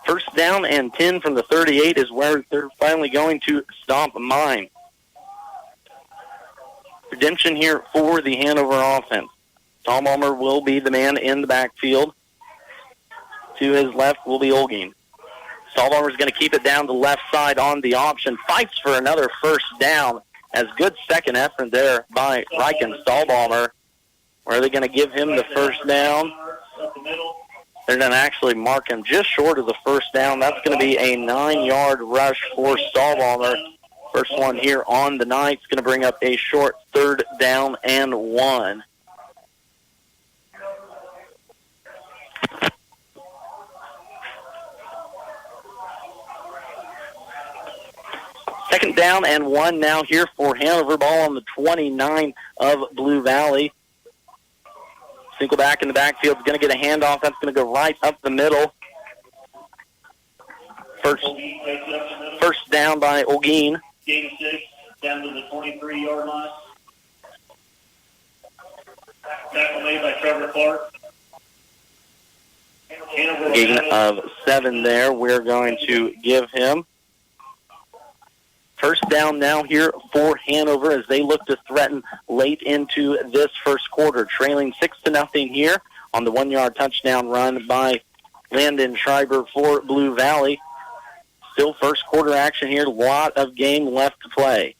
First down and 10 from the 38 is where they're finally going to stop Mine. Redemption here for the Hanover offense. Tom Ulmer will be the man in the backfield. To his left will be Olgin. Stahlbaumer's going to keep it down the left side on the option. Fights for another first down. As good second effort there by Reichen Stahlbaumer. Where are they going to give him the first down? They're going to actually mark him just short of the first down. That's going to be a 9-yard rush for Stahlbaumer. First one here on the night. It's going to bring up a short 3rd down and 1. Second down and 1 now here for Hanover. Ball on the 29 of Blue Valley. Single back in the backfield is going to get a handoff. That's going to go right up the middle. First down by Olgin. Gain 6, down to the 23-yard line. Tackle made by Trevor Clark. Gain of 7 there. We're going to give him. First down now here for Hanover as they look to threaten late into this first quarter. Trailing 6-0 here on the 1-yard touchdown run by Landon Schreiber for Blue Valley. Still first quarter action here. A lot of game left to play.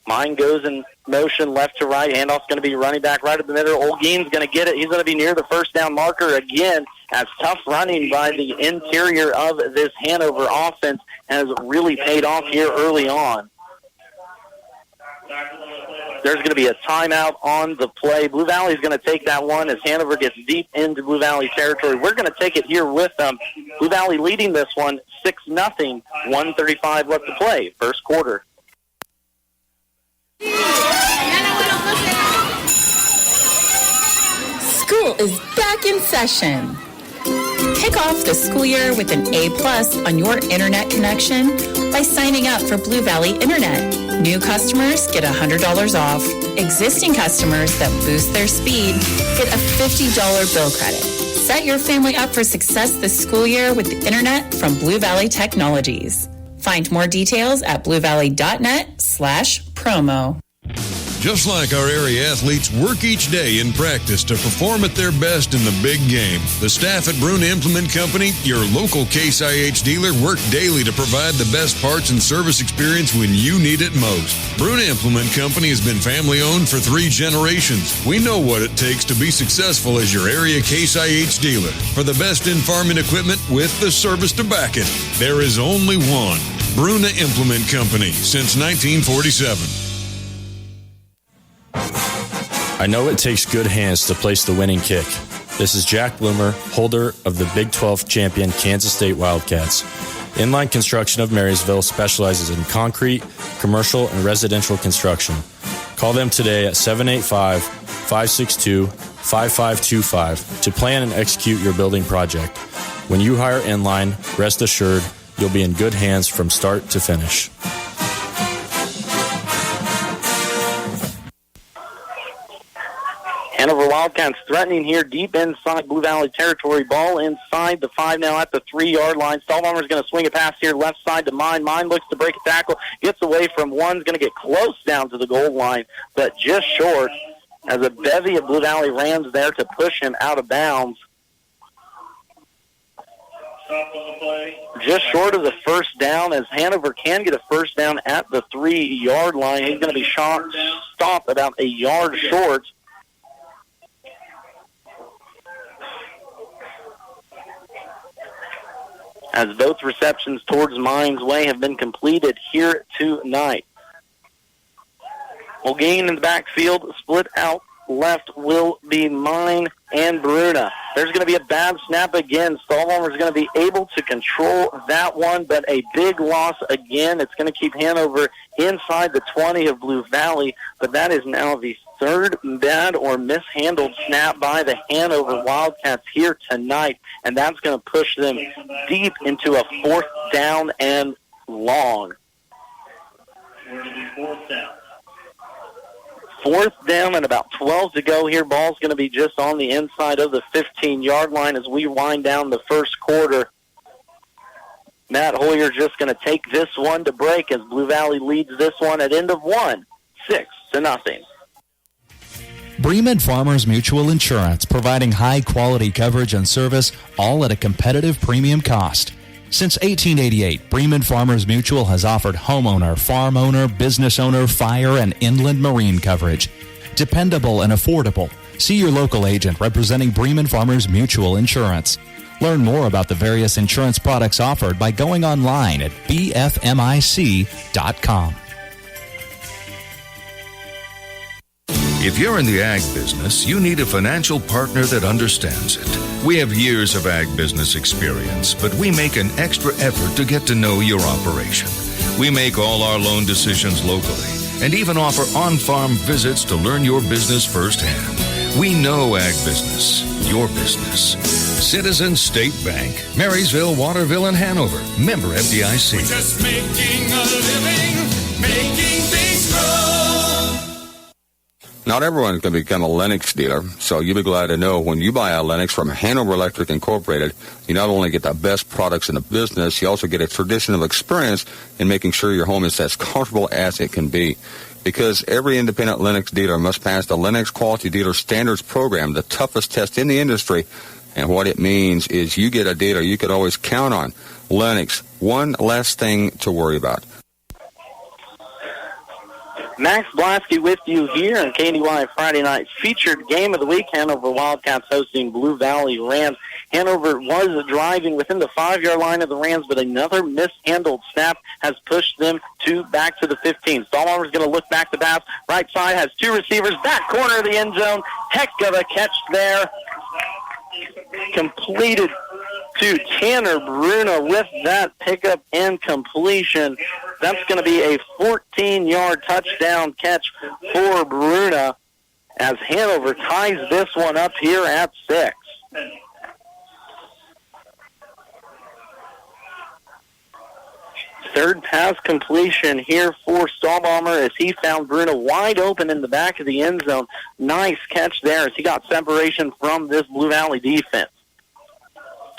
Mine goes in motion left to right. Handoff's going to be running back right at the middle. Olgin's going to get it. He's going to be near the first down marker again. as tough running by the interior of this Hanover offense has really paid off here early on. There's going to be a timeout on the play. Blue Valley's going to take that one as Hanover gets deep into Blue Valley territory. We're going to take it here with them. Blue Valley leading this one 6-0, 1:35 left to play, first quarter. School is back in session. Kick off the school year with an A+ on your internet connection by signing up for Blue Valley Internet. New customers get $100 off. Existing customers that boost their speed get a $50 bill credit. Set your family up for success this school year with the internet from Blue Valley Technologies. Find more details at bluevalley.net/promo. Just like our area athletes work each day in practice to perform at their best in the big game, the staff at Bruna Implement Company, your local Case IH dealer, work daily to provide the best parts and service experience when you need it most. Bruna Implement Company has been family-owned for 3 generations. We know what it takes to be successful as your area Case IH dealer. For the best in farming equipment with the service to back it, there is only one. Bruna Implement Company, since 1947. I know it takes good hands to place the winning kick. This is Jack Bloomer, holder of the Big 12 champion Kansas State Wildcats. Inline Construction of Marysville specializes in concrete, commercial, and residential construction. Call them today at 785-562-5525 to plan and execute your building project. When you hire Inline, rest assured you'll be in good hands from start to finish. Hanover Wildcats threatening here deep inside Blue Valley territory. Ball inside the 5 now at the 3-yard line. Stahlbaumer's going to swing a pass here left side to Mine. Mine looks to break a tackle. Gets away from one. Going to get close down to the goal line, but just short as a bevy of Blue Valley Rams there to push him out of bounds. Just short of the first down as Hanover can get a first down at the 3-yard line. He's going to be stopped about a yard short. As both receptions towards Mine's way have been completed here tonight. Will gain in the backfield, split out left will be Mine and Bruna. There's going to be a bad snap again. Stahlbaumer's going to be able to control that one, but a big loss again. It's going to keep Hanover inside the 20 of Blue Valley, but that is now the third bad or mishandled snap by the Hanover Wildcats here tonight, and that's going to push them deep into a 4th down and long. 4th down and about 12 to go here. Ball's going to be just on the inside of the 15-yard line as we wind down the first quarter. Matt Hoyer just going to take this one to break as Blue Valley leads this one at end of 1, 6-0. Bremen Farmers Mutual Insurance, providing high-quality coverage and service, all at a competitive premium cost. Since 1888, Bremen Farmers Mutual has offered homeowner, farm owner, business owner, fire, and inland marine coverage. Dependable and affordable. See your local agent representing Bremen Farmers Mutual Insurance. Learn more about the various insurance products offered by going online at bfmic.com. If you're in the ag business, you need a financial partner that understands it. We have years of ag business experience, but we make an extra effort to get to know your operation. We make all our loan decisions locally and even offer on-farm visits to learn your business firsthand. We know ag business, your business. Citizens State Bank, Marysville, Waterville, and Hanover. Member FDIC. We're just making a living, making things grow. Not everyone can become a Lennox dealer, so you'll be glad to know when you buy a Lennox from Hanover Electric Incorporated, you not only get the best products in the business, you also get a tradition of experience in making sure your home is as comfortable as it can be. Because every independent Lennox dealer must pass the Lennox Quality Dealer Standards Program, the toughest test in the industry. And what it means is you get a dealer you could always count on. Lennox, one less thing to worry about. Max Blasky with you here on KNDY Friday night featured game of the week. Hanover Wildcats hosting Blue Valley Rams. Hanover was driving within the 5-yard line of the Rams, but another mishandled snap has pushed them back to the 15. Stallhammer's going to look back to pass. Right side has two receivers. Back corner of the end zone. Heck of a catch there. Completed to Tanner Bruna with that pickup and completion. That's going to be a 14-yard touchdown catch for Bruna as Hanover ties this one up here at 6. Third pass completion here for Stahlbaumer as he found Bruna wide open in the back of the end zone. Nice catch there as he got separation from this Blue Valley defense.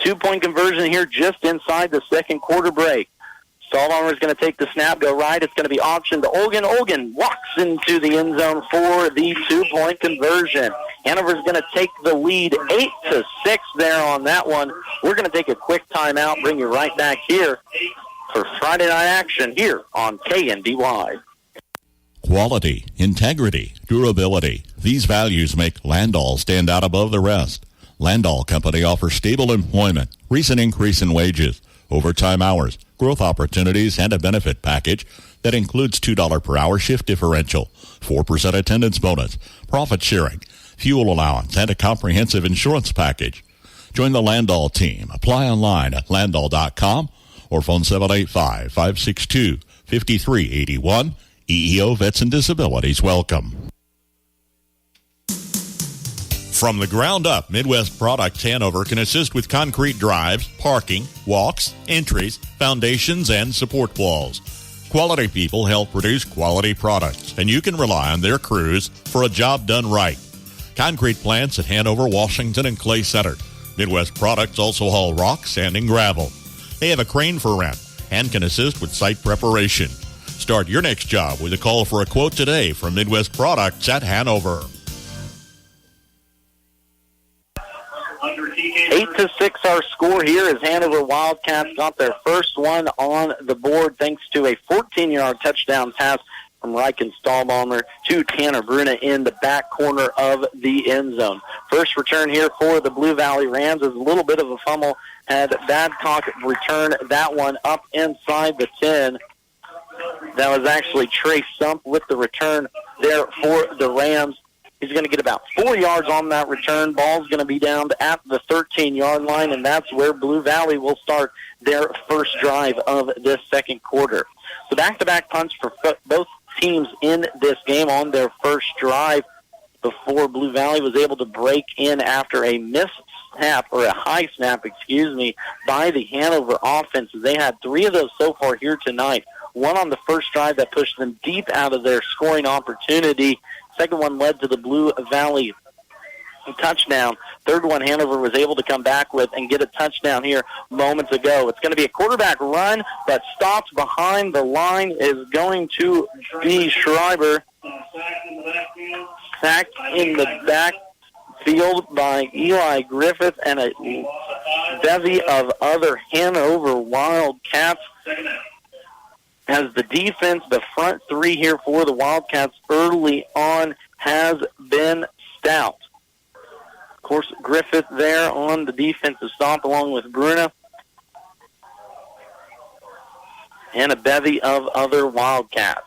2-point conversion here just inside the second quarter break. Stahlbaumer is going to take the snap, go right. It's going to be auctioned to Olgan. Olgan walks into the end zone for the 2-point conversion. Hanover's going to take the lead 8-6 there on that one. We're going to take a quick timeout, bring you right back here for Friday night action here on KNDY. Quality, integrity, durability. These values make Landall stand out above the rest. Landall Company offers stable employment, recent increase in wages, overtime hours, growth opportunities, and a benefit package that includes $2 per hour shift differential, 4% attendance bonus, profit sharing, fuel allowance, and a comprehensive insurance package. Join the Landall team. Apply online at landall.com or phone 785-562-5381. EEO Vets and Disabilities welcome. From the ground up, Midwest Products Hanover can assist with concrete drives, parking, walks, entries, foundations, and support walls. Quality people help produce quality products, and you can rely on their crews for a job done right. Concrete plants at Hanover, Washington, and Clay Center. Midwest Products also haul rock, sand, and gravel. They have a crane for rent and can assist with site preparation. Start your next job with a call for a quote today from Midwest Products at Hanover. 8-6 our score here as Hanover Wildcats got their first one on the board thanks to a 14-yard touchdown pass from Ryken Stahlbaumer to Tanner Bruna in the back corner of the end zone. First return here for the Blue Valley Rams is a little bit of a fumble. Had Badcock return that one up inside the 10. That was actually Trey Stump with the return there for the Rams. He's going to get about 4 yards on that return. Ball's going to be down at the 13-yard line, and that's where Blue Valley will start their first drive of this second quarter. So back-to-back punts for both teams in this game on their first drive before Blue Valley was able to break in after a missed snap, or a high snap, by the Hanover offense. They had 3 of those so far here tonight. One on the first drive that pushed them deep out of their scoring opportunity. Second one led to the Blue Valley touchdown. Third one Hanover was able to come back with and get a touchdown here moments ago. It's going to be a quarterback run, but stopped behind the line is going to be Schreiber. Sacked in the backfield by Eli Griffith and a bevy of other Hanover Wildcats. As the defense, the front 3 here for the Wildcats early on has been stout. Of course, Griffith there on the defensive stop along with Bruna. And a bevy of other Wildcats.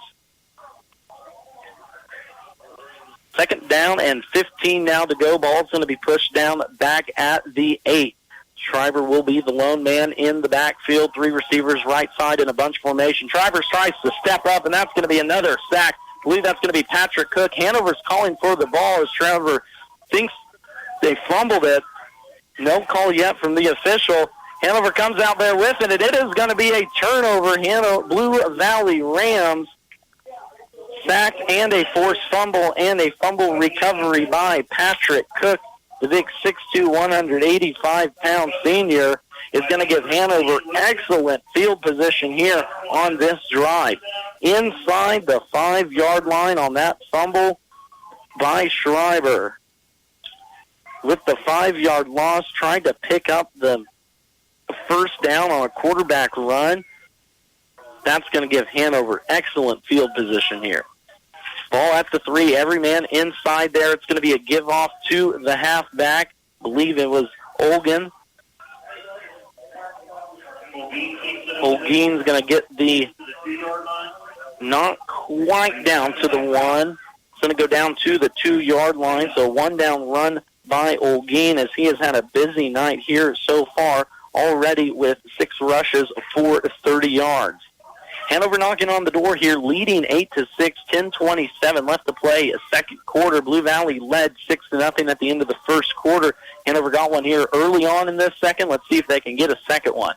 Second down and 15 now to go. Ball's going to be pushed down back at the 8. Schreiber will be the lone man in the backfield. 3 receivers right side in a bunch formation. Schreiber tries to step up, and that's going to be another sack. I believe that's going to be Patrick Cook. Hanover's calling for the ball as Schreiber thinks they fumbled it. No call yet from the official. Hanover comes out there with it, and it is going to be a turnover. Blue Valley Rams sack and a forced fumble and a fumble recovery by Patrick Cook. The big 6'2", 185-pound senior is going to give Hanover excellent field position here on this drive. Inside the 5-yard line on that fumble by Schreiber. With the 5-yard loss, trying to pick up the first down on a quarterback run. That's going to give Hanover excellent field position here. Ball at the 3. Every man inside there. It's going to be a give-off to the halfback. I believe it was Olgan. Olguin's going to get the not quite down to the 1. It's going to go down to the 2-yard line. So 1 down run by Olguin as he has had a busy night here so far, already with 6 rushes for 30 yards. Hanover knocking on the door here, leading 8-6, 10:27 left to play. A second quarter. Blue Valley led 6-0 at the end of the first quarter. Hanover got one here early on in this second. Let's see if they can get a second one.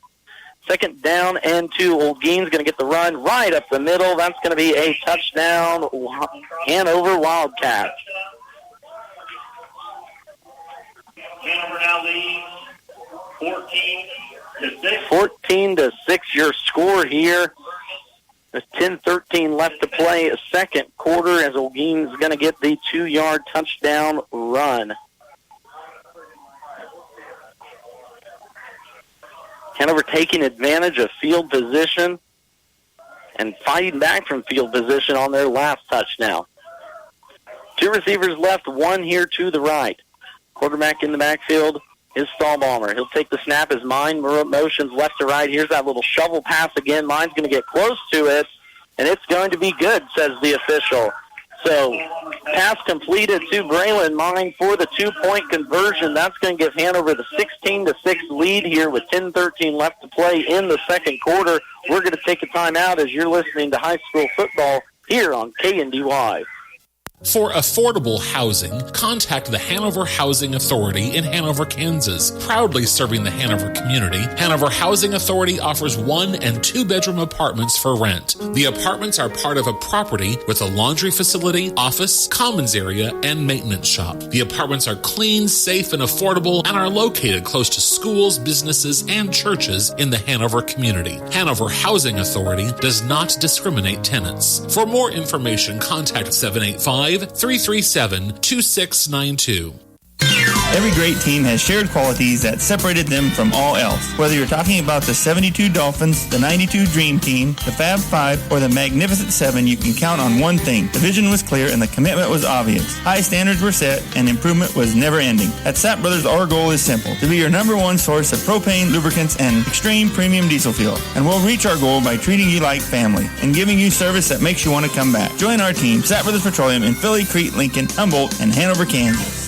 Second down and 2. Olguin's going to get the run right up the middle. That's going to be a touchdown, Hanover Wildcats. Hanover now leads 14-6. 14-6 your score here. There's 10:13 left to play. A second quarter as Olguin's going to get the 2-yard touchdown run. Hanover taking advantage of field position and fighting back from field position on their last touchdown. 2 receivers left, 1 here to the right. Quarterback in the backfield is Stahlbaumer. He'll take the snap as Mine motions left to right. Here's that little shovel pass again. Mine's going to get close to it, and it's going to be good, says the official. So, pass completed to Braylon Mine for the 2-point conversion. That's going to give Hanover the 16-6 lead here with 10:13 left to play in the second quarter. We're going to take a timeout as you're listening to high school football here on KNDY. For affordable housing, contact the Hanover Housing Authority in Hanover, Kansas. Proudly serving the Hanover community, Hanover Housing Authority offers 1- and 2-bedroom apartments for rent. The apartments are part of a property with a laundry facility, office, commons area, and maintenance shop. The apartments are clean, safe, and affordable and are located close to schools, businesses, and churches in the Hanover community. Hanover Housing Authority does not discriminate tenants. For more information, contact 785-337-2692. Every great team has shared qualities that separated them from all else. Whether you're talking about the 72 Dolphins, the 92 Dream Team, the Fab Five, or the Magnificent Seven, you can count on one thing. The vision was clear and the commitment was obvious. High standards were set and improvement was never ending. At Sapp Brothers, our goal is simple: to be your number one source of propane, lubricants, and extreme premium diesel fuel. And we'll reach our goal by treating you like family and giving you service that makes you want to come back. Join our team, Sapp Brothers Petroleum, in Philly, Crete, Lincoln, Humboldt, and Hanover, Kansas.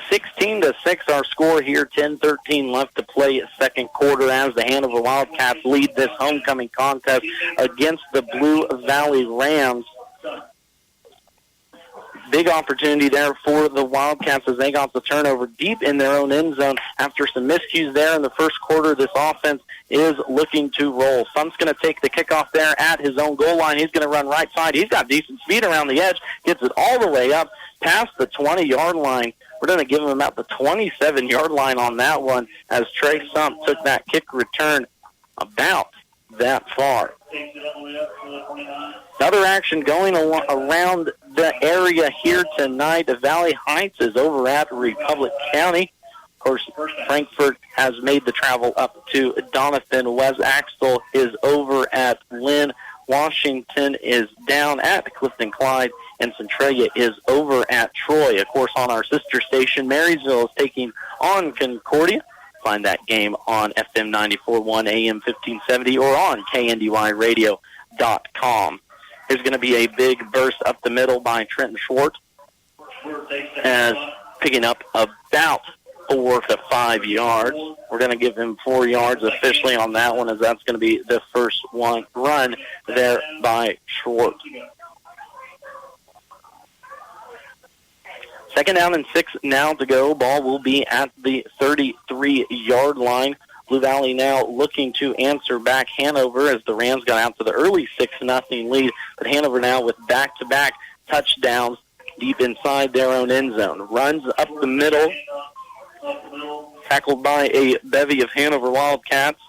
16-6 our score here, 10:13 left to play second quarter as the Hanover Wildcats lead this homecoming contest against the Blue Valley Rams. Big opportunity there for the Wildcats as they got the turnover deep in their own end zone after some miscues there in the first quarter. This offense is looking to roll. Sun's going to take the kickoff there at his own goal line. He's going to run right side. He's got decent speed around the edge, gets it all the way up past the 20-yard line. We're going to give him about the 27-yard line on that one as Trey Sump took that kick return about that far. Other action going around the area here tonight. The Valley Heights is over at Republic County. Of course, Frankfort has made the travel up to Doniphan. Wes Axtell is over at Lynn. Washington is down at Clifton Clyde, and Centralia is over at Troy. Of course, on our sister station, Marysville is taking on Concordia. Find that game on FM 94.1 AM 1570 or on KNDYradio.com. There's going to be a big burst up the middle by Trenton Schwartz as picking up about 4 to 5 yards. We're going to give him 4 yards officially on that one, as that's going to be the first one run there by Schwartz. Second down and 6 now to go. Ball will be at the 33-yard line. Blue Valley now looking to answer back Hanover as the Rams got out to the early 6-0 lead. But Hanover now with back-to-back touchdowns deep inside their own end zone. Runs up the middle. Tackled by a bevy of Hanover Wildcats.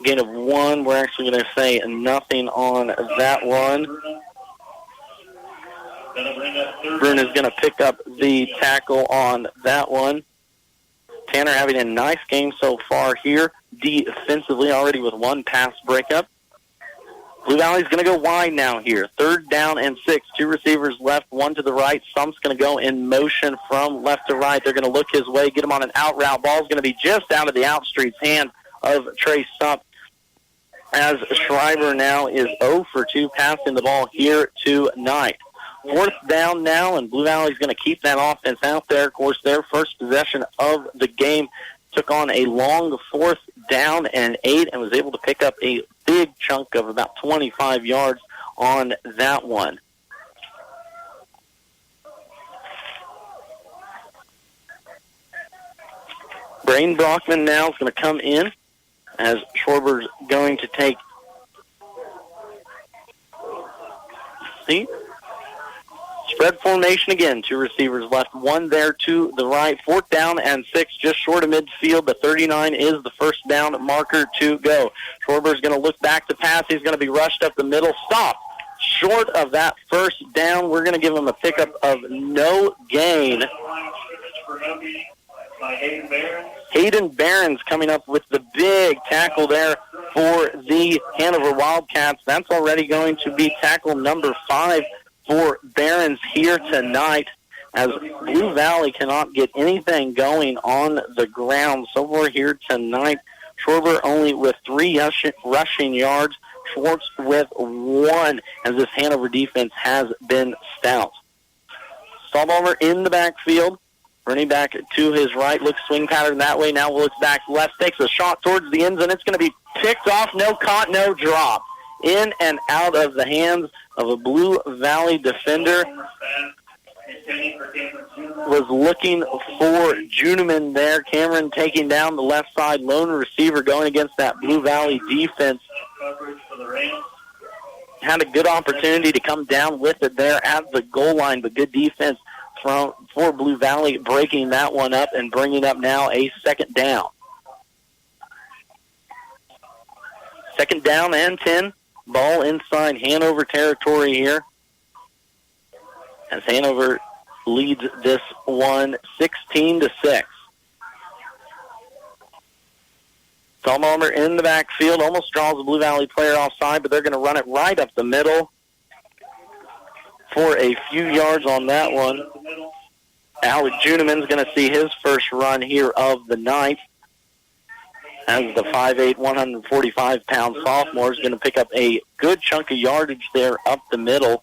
Gain of 1. We're actually going to say nothing on that one. Bruin is going to pick up the tackle on that one. Tanner having a nice game so far here, defensively already with 1 pass breakup. Blue Valley's going to go wide now here. 3rd down and 6. 2 receivers left, 1 to the right. Stump's going to go in motion from left to right. They're going to look his way, get him on an out route. Ball's going to be just out of the out street's hand of Trey Stump, as Schreiber now is 0 for 2 passing the ball here tonight. 4th down now, and Blue Valley's going to keep that offense out there. Of course, their first possession of the game took on a long 4th down and 8 and was able to pick up a big chunk of about 25 yards on that one. Brain Brockman now is going to come in as Schwarber's going to take spread formation again. 2 receivers left, 1 there to the right. 4th down and 6, just short of midfield. The 39 is the first down marker to go. Schwarber's going to look back to pass. He's going to be rushed up the middle. Stop short of that first down. We're going to give him a pickup of no gain. Hayden Barron's coming up with the big tackle there for the Hanover Wildcats. That's already going to be tackle number 5 for Barron's here tonight, as Blue Valley cannot get anything going on the ground. So far here tonight, Schwarber only with 3 rushing yards, Schwartz with 1, as this Hanover defense has been stout. Stahlbaumer in the backfield. Running back to his right, looks swing pattern that way, now looks back left, takes a shot towards the end zone. It's going to be picked off, no caught, no drop. In and out of the hands of a Blue Valley defender. Was looking for Juneman there. Cameron taking down the left side, lone receiver going against that Blue Valley defense. Had a good opportunity to come down with it there at the goal line, but good defense for Blue Valley, breaking that one up and bringing up now a 2nd down. 2nd down and 10. Ball inside Hanover territory here, as Hanover leads this one 16-6. Stahlbaumer in the backfield, almost draws a Blue Valley player offside, but they're going to run it right up the middle for a few yards on that one. Alec Juneman's going to see his first run here of the night, as the 5'8", 145-pound sophomore is going to pick up a good chunk of yardage there up the middle.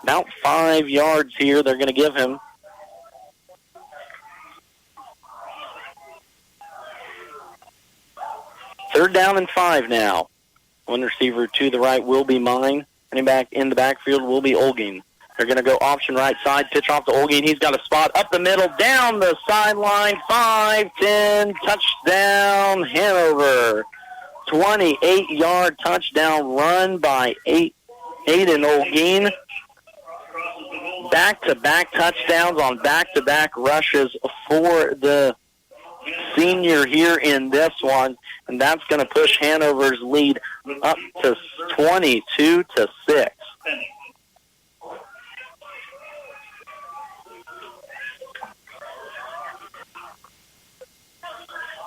About 5 yards here they're going to give him. Third down and 5 now. One receiver to the right will be Mine. Running back in the backfield will be Olgin. They're going to go option right side, pitch off to Olgin. He's got a spot up the middle, down the sideline, 5-10, touchdown Hanover. 28-yard touchdown run by Aiden Olgin. Back-to-back touchdowns on back-to-back rushes for the senior here in this one, and that's going to push Hanover's lead up to 22-6.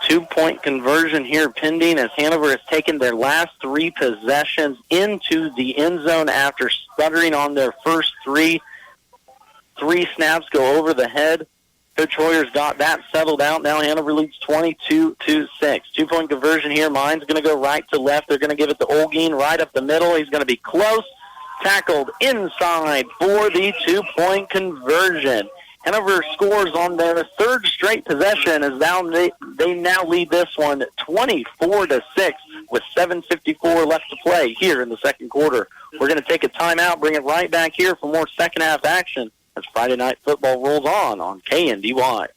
Two-point conversion here pending, as Hanover has taken their last 3 possessions into the end zone after sputtering on their first 3. 3 snaps go over the head. Coach Hoyer's got that settled out. Now Hanover leads 22-6. Two-point conversion here. Mine's going to go right to left. They're going to give it to Olgin right up the middle. He's going to be close. Tackled inside for the two-point conversion. Hanover scores on their 3rd straight possession, as they now lead this one 24-6 with 7:54 left to play here in the second quarter. We're going to take a timeout, bring it right back here for more second-half action as Friday Night Football rolls on KNDY.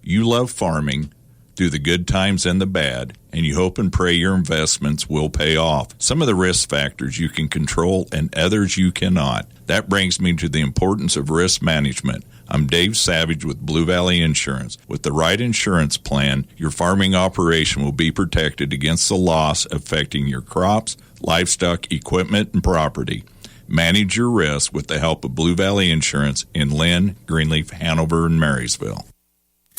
You love farming through the good times and the bad, and you hope and pray your investments will pay off. Some of the risk factors you can control and others you cannot. That brings me to the importance of risk management. I'm Dave Savage with Blue Valley Insurance. With the right insurance plan, your farming operation will be protected against the loss affecting your crops, livestock, equipment, and property. Manage your risk with the help of Blue Valley Insurance in Lynn, Greenleaf, Hanover, and Marysville.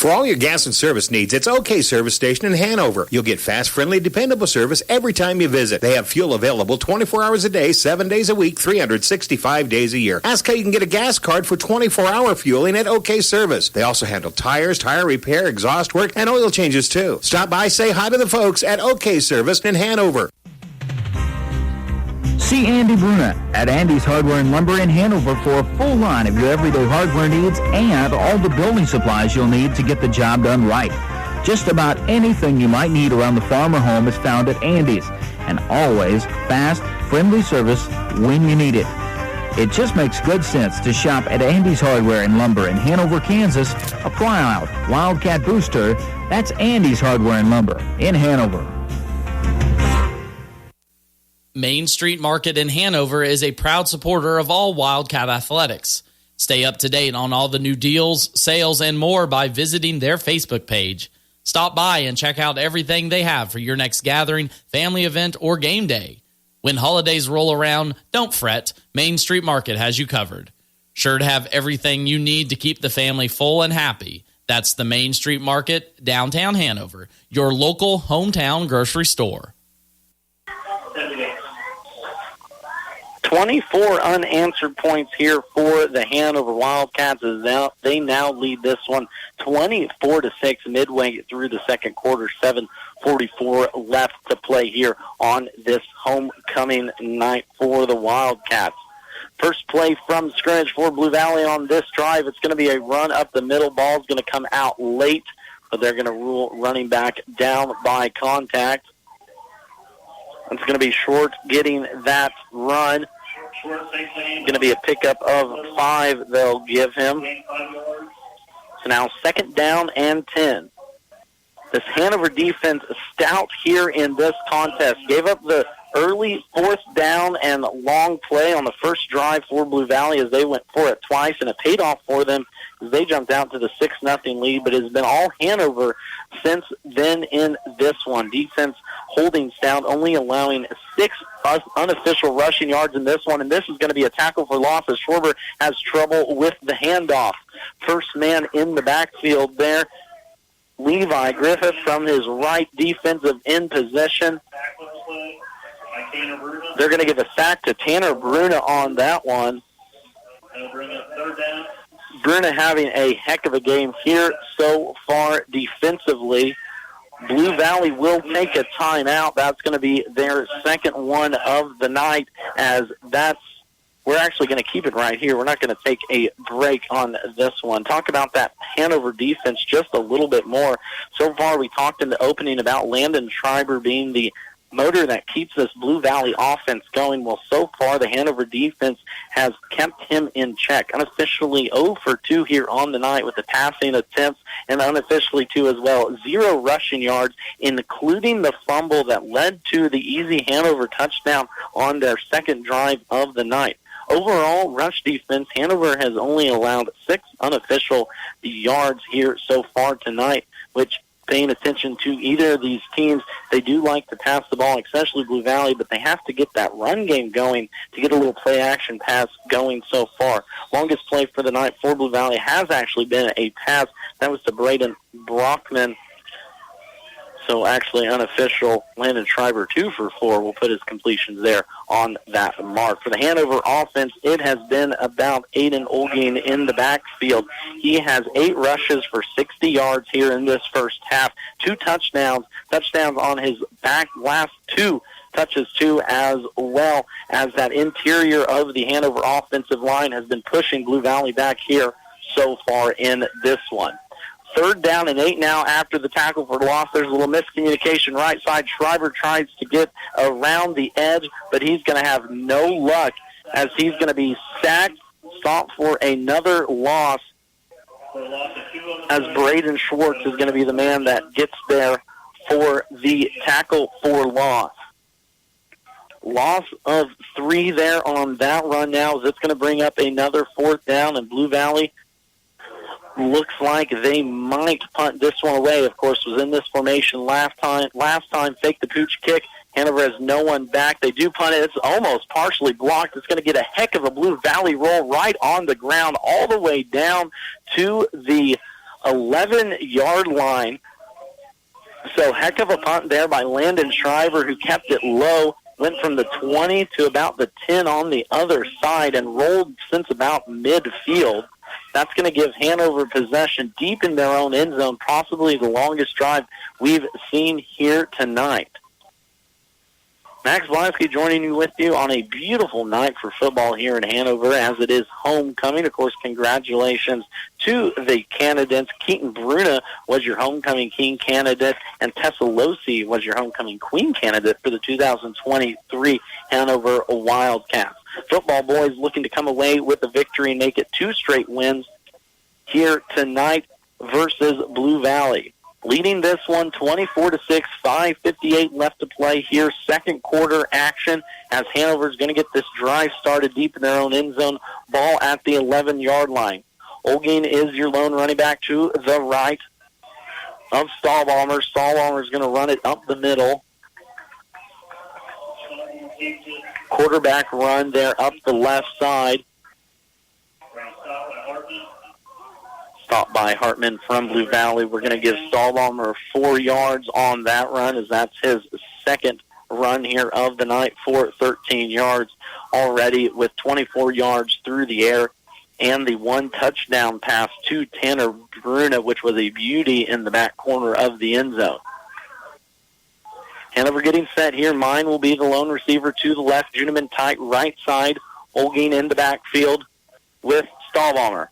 For all your gas and service needs, it's OK Service Station in Hanover. You'll get fast, friendly, dependable service every time you visit. They have fuel available 24 hours a day, 7 days a week, 365 days a year. Ask how you can get a gas card for 24-hour fueling at OK Service. They also handle tires, tire repair, exhaust work, and oil changes too. Stop by, say hi to the folks at OK Service in Hanover. See Andy Bruna at Andy's Hardware and Lumber in Hanover for a full line of your everyday hardware needs and all the building supplies you'll need to get the job done right. Just about anything you might need around the farm or home is found at Andy's, and always fast, friendly service when you need it. It just makes good sense to shop at Andy's Hardware and Lumber in Hanover, Kansas, a Plyout Wildcat booster. That's Andy's Hardware and Lumber in Hanover. Main Street Market in Hanover is a proud supporter of all Wildcat athletics. Stay up to date on all the new deals, sales, and more by visiting their Facebook page. Stop by and check out everything they have for your next gathering, family event, or game day. When holidays roll around, don't fret. Main Street Market has you covered. Sure to have everything you need to keep the family full and happy. That's the Main Street Market, downtown Hanover, your local hometown grocery store. 24 unanswered points here for the Hanover Wildcats as they now lead this one 24-6 midway through the second quarter. 7:44 left to play here on this homecoming night for the Wildcats. First play from scrimmage for Blue Valley on this drive. It's going to be a run up the middle. Ball's going to come out late, but they're going to rule running back down by contact. It's going to be short getting that run. Going to be a pickup of 5 they'll give him. So now second down and 10. This Hanover defense stout here in this contest. Gave up the early fourth down and long play on the first drive for Blue Valley as they went for it twice, and it paid off for them as they jumped out to the 6-0 lead, but it has been all Hanover since then in this one. Defense holding sound, only allowing 6 unofficial rushing yards in this one, and this is going to be a tackle for loss as Schwarber has trouble with the handoff. First man in the backfield there, Levi Griffith from his right defensive end possession. They're going to give a sack to Tanner Bruna on that one. Bruna having a heck of a game here so far defensively. Blue Valley will take a timeout. That's going to be their second one of the night, as we're actually going to keep it right here. We're not going to take a break on this one. Talk about that Hanover defense just a little bit more. So far, we talked in the opening about Landon Schreiber being the motor that keeps this Blue Valley offense going. Well, so far, the Hanover defense has kept him in check. Unofficially 0 for 2 here on the night with the passing attempts, and unofficially 2 as well. 0 rushing yards, including the fumble that led to the easy Hanover touchdown on their second drive of the night. Overall, rush defense, Hanover has only allowed 6 unofficial yards here so far tonight, which, paying attention to either of these teams, they do like to pass the ball, especially Blue Valley, but they have to get that run game going to get a little play-action pass going so far. Longest play for the night for Blue Valley has actually been a pass. That was to Braden Brockman. So actually unofficial, Landon Schreiber 2 for 4 will put his completions there on that mark. For the Hanover offense, it has been about Aiden Olgin in the backfield. He has 8 rushes for 60 yards here in this first half. 2 touchdowns on his back last 2 touches too, as well as that interior of the Hanover offensive line has been pushing Blue Valley back here so far in this one. 3rd down and 8 now after the tackle for loss. There's a little miscommunication right side. Schreiber tries to get around the edge, but he's going to have no luck as he's going to be sacked, stopped for another loss, as Braden Schwartz is going to be the man that gets there for the tackle for loss. Loss of 3 there on that run now, as it's going to bring up another 4th down, and Blue Valley looks like they might punt this one away. Of course, was in this formation last time. Fake the pooch kick. Hanover has no one back. They do punt it. It's almost partially blocked. It's going to get a heck of a Blue Valley roll right on the ground all the way down to the 11-yard line. So heck of a punt there by Landon Shriver, who kept it low, went from the 20 to about the 10 on the other side and rolled since about midfield. That's going to give Hanover possession deep in their own end zone, possibly the longest drive we've seen here tonight. Max Blasky joining you with you on a beautiful night for football here in Hanover as it is homecoming. Of course, congratulations to the candidates. Keaton Bruna was your homecoming king candidate, and Tessa Losi was your homecoming queen candidate for the 2023 Hanover Wildcats. Football boys looking to come away with a victory and make it 2 straight wins here tonight versus Blue Valley. Leading this one 24-6, 5:58 left to play here. Second quarter action as Hanover's going to get this drive started deep in their own end zone. Ball at the 11-yard line. Olguin is your lone running back to the right of Stahlbaumer. Stahlbaumer's going to run it up the middle. Quarterback run there up the left side. Stopped by Hartman from Blue Valley. We're going to give Stahlbaumer 4 yards on that run, as that's his second run here of the night for 13 yards already, with 24 yards through the air and the 1 touchdown pass to Tanner Bruna, which was a beauty in the back corner of the end zone. Hanover getting set here. Mine will be the lone receiver to the left. Juniman tight right side. Olguin in the backfield with Stahlbaumer.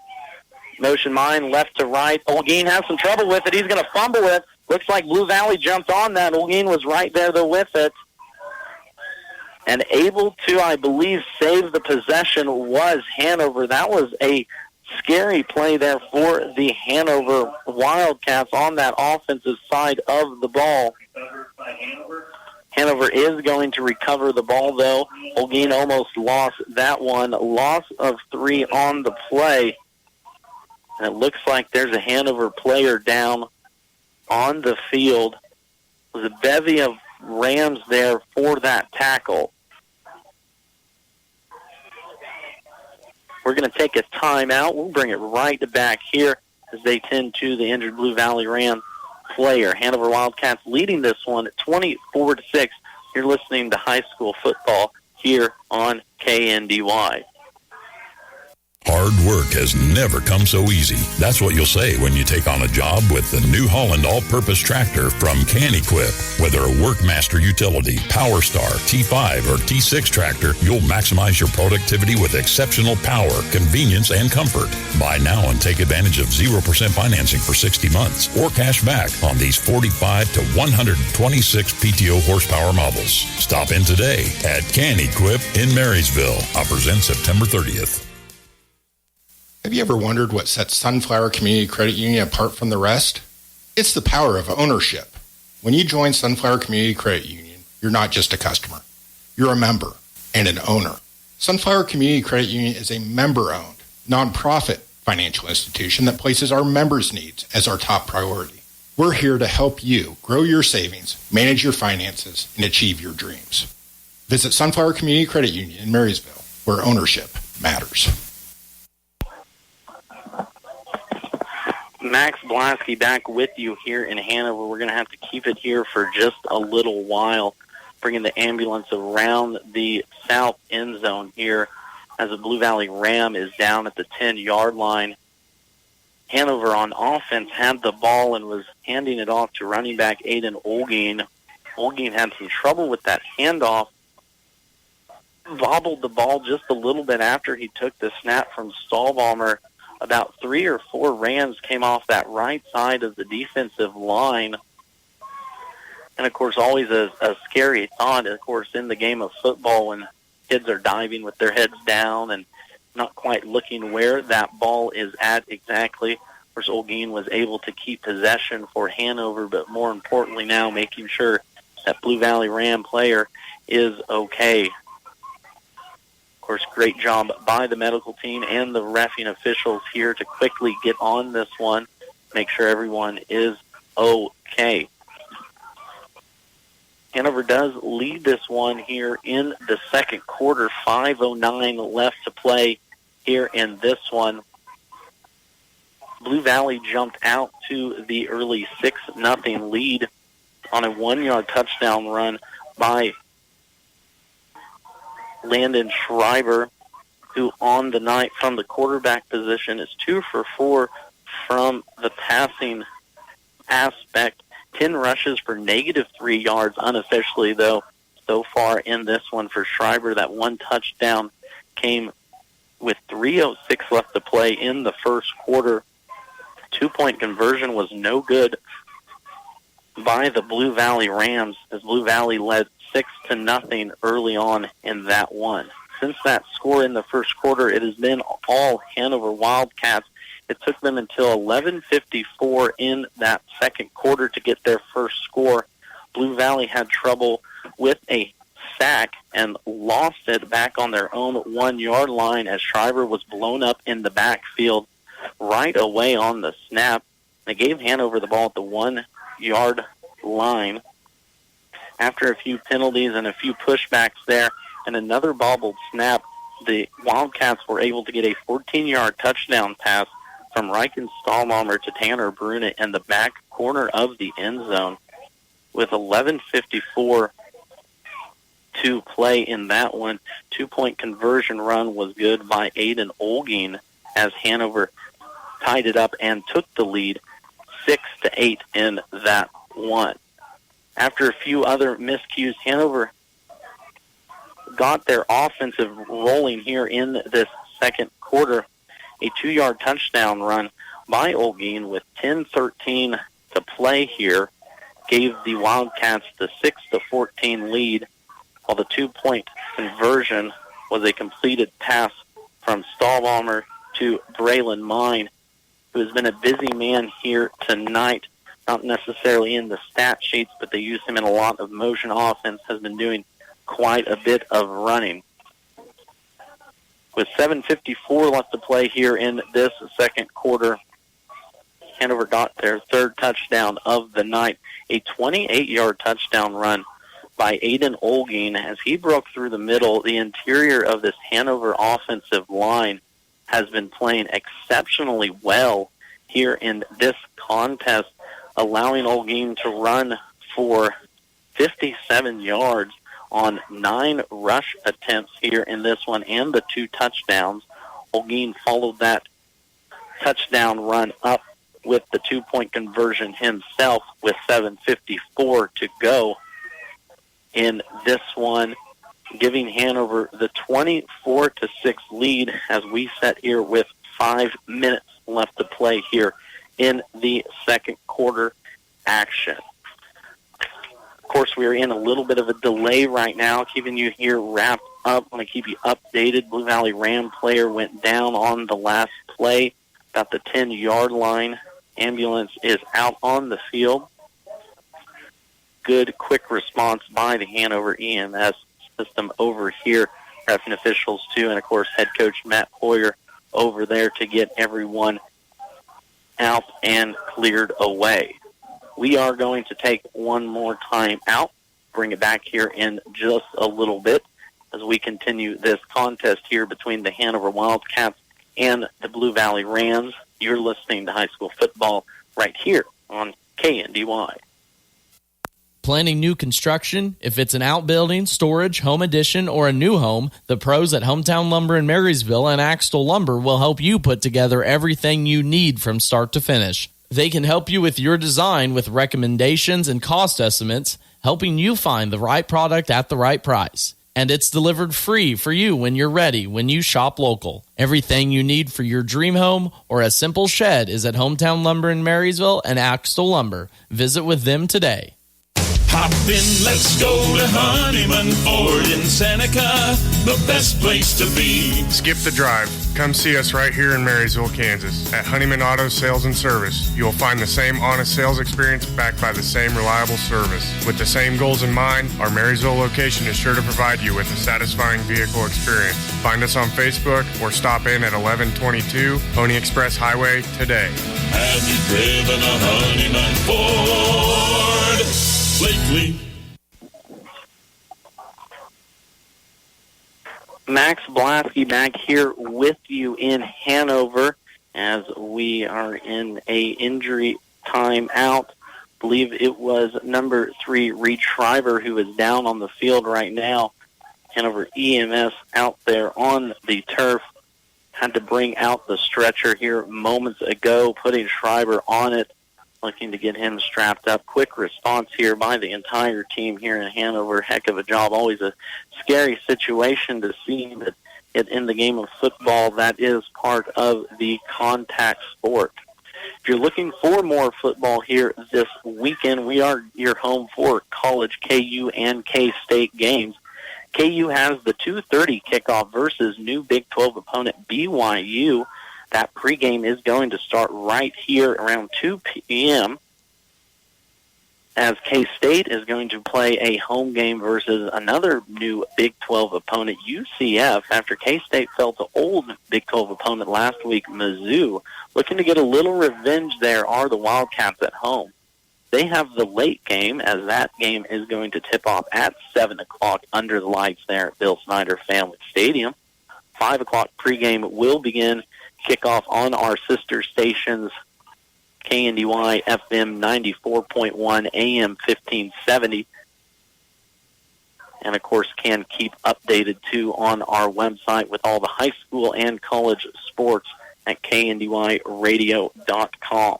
Motion Mine left to right. Olguin has some trouble with it. He's going to fumble it. Looks like Blue Valley jumped on that. Olguin was right there, though, with it. And able to, I believe, save the possession was Hanover. That was a scary play there for the Hanover Wildcats on that offensive side of the ball. Hanover is going to recover the ball, though. Olguin almost lost that one. Loss of 3 on the play. And it looks like there's a Hanover player down on the field. There's a bevy of Rams there for that tackle. We're going to take a timeout. We'll bring it right back here as they tend to the injured Blue Valley Ram player. Hanover Wildcats leading this one at 24-6. You're listening to high school football here on KNDY. Hard work has never come so easy. That's what you'll say when you take on a job with the New Holland All-Purpose Tractor from KNDY. Whether a Workmaster Utility, Power Star, T5, or T6 tractor, you'll maximize your productivity with exceptional power, convenience, and comfort. Buy now and take advantage of 0% financing for 60 months or cash back on these 45 to 126 PTO horsepower models. Stop in today at KNDY in Marysville. Offers end September 30th. Have you ever wondered what sets Sunflower Community Credit Union apart from the rest? It's the power of ownership. When you join Sunflower Community Credit Union, you're not just a customer. You're a member and an owner. Sunflower Community Credit Union is a member-owned, nonprofit financial institution that places our members' needs as our top priority. We're here to help you grow your savings, manage your finances, and achieve your dreams. Visit Sunflower Community Credit Union in Marysville, where ownership matters. Max Blasky back with you here in Hanover. We're going to have to keep it here for just a little while, bringing the ambulance around the south end zone here as the Blue Valley Ram is down at the 10-yard line. Hanover on offense had the ball and was handing it off to running back Aiden Olguin. Olguin had some trouble with that handoff, bobbled the ball just a little bit after he took the snap from Stahlbaumer. About 3 or 4 Rams came off that right side of the defensive line. And, of course, always a scary thought, of course, in the game of football when kids are diving with their heads down and not quite looking where that ball is at exactly. Of course, Olguin was able to keep possession for Hanover, but more importantly now making sure that Blue Valley Ram player is okay. Of course, great job by the medical team and the reffing officials here to quickly get on this one, make sure everyone is okay. Hanover does lead this one here in the second quarter. 5:09 left to play here in this one. Blue Valley jumped out to the early 6-0 lead on a 1-yard touchdown run by Landon Schreiber, who on the night from the quarterback position is 2 for 4 from the passing aspect. 10 rushes for -3 yards unofficially, though, so far in this one for Schreiber. That one touchdown came with 3:06 left to play in the first quarter. 2-point conversion was no good by the Blue Valley Rams, as Blue Valley led 6-0 early on in that one. Since that score in the first quarter, it has been all Hanover Wildcats. It took them until 11:54 in that second quarter to get their first score. Blue Valley had trouble with a sack and lost it back on their own 1-yard line as Schreiber was blown up in the backfield right away on the snap. They gave Hanover the ball at the 1-yard line. After a few penalties and a few pushbacks there and another bobbled snap, the Wildcats were able to get a 14-yard touchdown pass from Riken Stahlmalmer to Tanner Bruna in the back corner of the end zone. With 11:54 to play in that one, 2-point conversion run was good by Aiden Olgeen as Hanover tied it up and took the lead 6-8 in that one. After a few other miscues, Hanover got their offensive rolling here in this second quarter. A 2-yard touchdown run by Olgeen with 10:13 to play here gave the Wildcats the 6-14 lead, while the 2-point conversion was a completed pass from Stahlbalmer to Braylon Mine, who has been a busy man here tonight, not necessarily in the stat sheets, but they use him in a lot of motion offense, has been doing quite a bit of running. With 7:54 left to play here in this second quarter, Hanover got their third touchdown of the night, a 28-yard touchdown run by Aiden Olgeen as he broke through the middle. The interior of this Hanover offensive line has been playing exceptionally well here in this contest, allowing Olgeen to run for 57 yards on 9 rush attempts here in this one and the 2 touchdowns. Olgeen followed that touchdown run up with the 2-point conversion himself with 7:54 to go in this one, giving Hanover the 24-6 lead as we sit here with 5 minutes left to play here in the second quarter action. Of course, we are in a little bit of a delay right now, keeping you here wrapped up. I want to keep you updated. Blue Valley Ram player went down on the last play, about the 10-yard line. Ambulance is out on the field. Good, quick response by the Hanover EMS system over here. Reffing officials, too, and, of course, head coach Matt Hoyer over there to get everyone out and cleared away. We are going to take one more time out, bring it back here in just a little bit as we continue this contest here between the Hanover Wildcats and the Blue Valley Rams. You're listening to high school football right here on KNDY. Planning new construction? If it's an outbuilding, storage, home addition, or a new home, the pros at Hometown Lumber in Marysville and Axtell Lumber will help you put together everything you need from start to finish. They can help you with your design with recommendations and cost estimates, helping you find the right product at the right price. And it's delivered free for you when you're ready when you shop local. Everything you need for your dream home or a simple shed is at Hometown Lumber in Marysville and Axtell Lumber. Visit with them today. Hop in, let's go to Honeyman Ford in Seneca, the best place to be. Skip the drive. Come see us right here in Marysville, Kansas. At Honeyman Auto Sales and Service, you will find the same honest sales experience backed by the same reliable service. With the same goals in mind, our Marysville location is sure to provide you with a satisfying vehicle experience. Find us on Facebook or stop in at 1122 Pony Express Highway today. Have you driven a Honeyman Ford lately? Max Blasky back here with you in Hanover. as we are in a injury timeout. I believe it was number 3, Reed Schreiber, who is down on the field right now. Hanover EMS out there on the turf. Had to bring out the stretcher here moments ago, putting Schreiber on it, looking to get him strapped up. Quick response here by the entire team here in Hanover. Heck of a job. Always a scary situation to see, but in the game of football, that is part of the contact sport. If you're looking for more football here this weekend, we are your home for college KU and K-State games. KU has the 2:30 kickoff versus new Big 12 opponent BYU. That pregame is going to start right here around 2 p.m. as K-State is going to play a home game versus another new Big 12 opponent, UCF, after K-State fell to old Big 12 opponent last week, Mizzou. Looking to get a little revenge there are the Wildcats at home. They have the late game, as that game is going to tip off at 7 o'clock under the lights there at Bill Snyder Family Stadium. 5 o'clock pregame will begin. Kickoff on our sister stations, KNDY FM 94.1, AM 1570. And, of course, can keep updated, too, on our website with all the high school and college sports at kndyradio.com.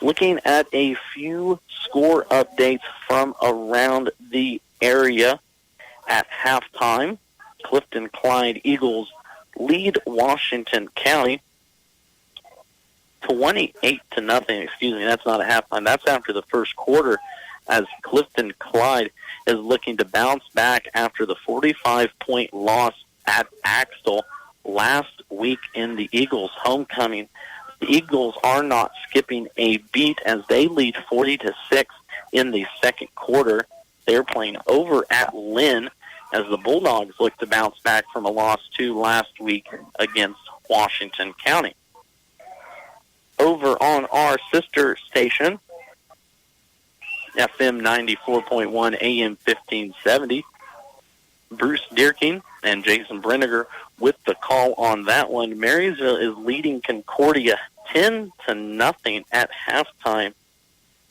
Looking at a few score updates from around the area at halftime, Clifton Clyde Eagles lead Washington County 28-0. Excuse me, that's not a halftime. That's after the first quarter, as Clifton Clyde is looking to bounce back after the 45-point loss at Axtell last week in the Eagles' homecoming. The Eagles are not skipping a beat as they lead 40-6 in the second quarter. They're playing over at Lynn as the Bulldogs look to bounce back from a loss to last week against Washington County. Over on our sister station, FM 94.1, AM 1570, Bruce Dierking and Jason Brenniger with the call on that one. Marysville is leading Concordia 10-0 at halftime.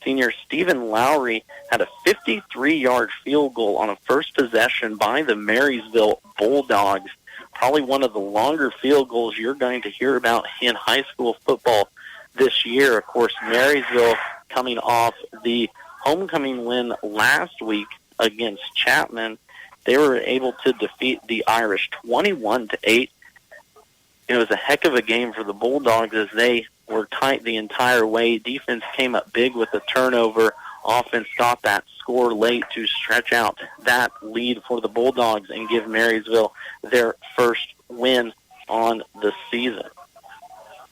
Senior Stephen Lowry had a 53-yard field goal on a first possession by the Marysville Bulldogs. Probably one of the longer field goals you're going to hear about in high school football this year. Of course, Marysville coming off the homecoming win last week against Chapman. They were able to defeat the Irish 21-8. It was a heck of a game for the Bulldogs as they were tight the entire way. Defense came up big with a turnover. Offense got that score late to stretch out that lead for the Bulldogs and give Marysville their first win on the season.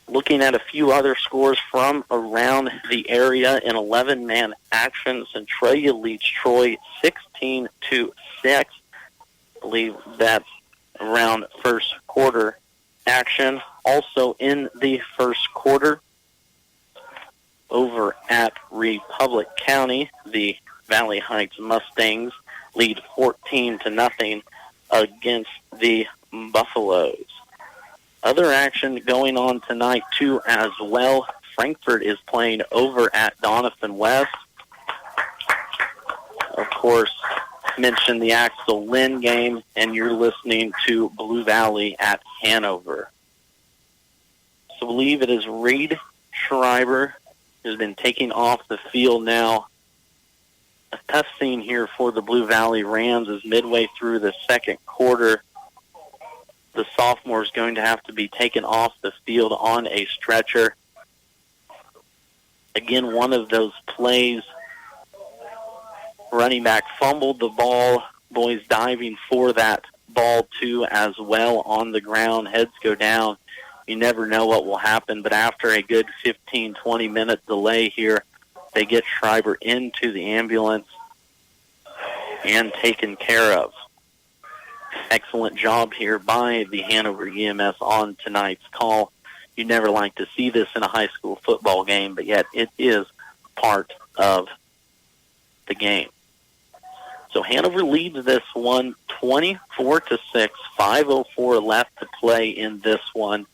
Looking at a few other scores from around the area in 11-man action, Centralia leads Troy 16-6. I believe that's around first quarter action. Also in the first quarter, over at Republic County, the Valley Heights Mustangs lead 14-0 against the Buffaloes. Other action going on tonight, too, as well. Frankfort is playing over at Doniphan West. Of course, mentioned the Axel Lynn game, and you're listening to Blue Valley at Hanover. So I believe it is Reed Schreiber who's been taking off the field now. A tough scene here for the Blue Valley Rams as midway through the second quarter, the sophomore is going to have to be taken off the field on a stretcher. Again, one of those plays, running back fumbled the ball, boys diving for that ball too as well on the ground, heads go down. You never know what will happen, but after a good 15, 20-minute delay here, they get Schreiber into the ambulance and taken care of. Excellent job here by the Hanover EMS on tonight's call. You never like to see this in a high school football game, but yet it is part of the game. So Hanover leads this one 24-6, 5:04 left to play in this one.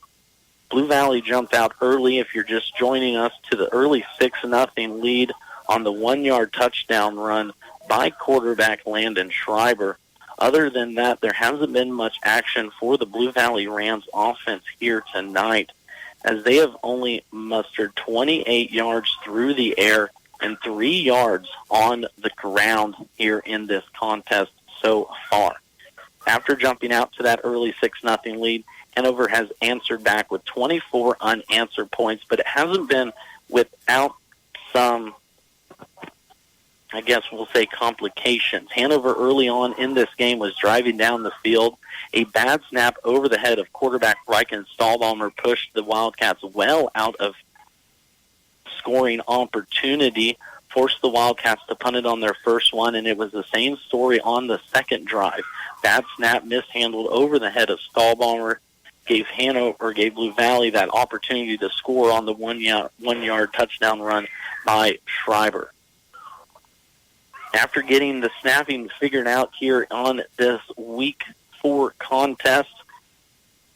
Blue Valley jumped out early, if you're just joining us, to the early 6-0 lead on the 1-yard touchdown run by quarterback Landon Schreiber. Other than that, there hasn't been much action for the Blue Valley Rams offense here tonight, as they have only mustered 28 yards through the air and 3 yards on the ground here in this contest so far. After jumping out to that early 6-0 lead, Hanover has answered back with 24 unanswered points, but it hasn't been without some, I guess we'll say, complications. Hanover early on in this game was driving down the field. A bad snap over the head of quarterback Riken Stahlbaumer pushed the Wildcats well out of scoring opportunity, forced the Wildcats to punt it on their first one, and it was the same story on the second drive. Bad snap mishandled over the head of Stahlbaumer gave Blue Valley that opportunity to score on the 1-yard touchdown run by Schreiber. After getting the snapping figured out here on this Week 4 contest,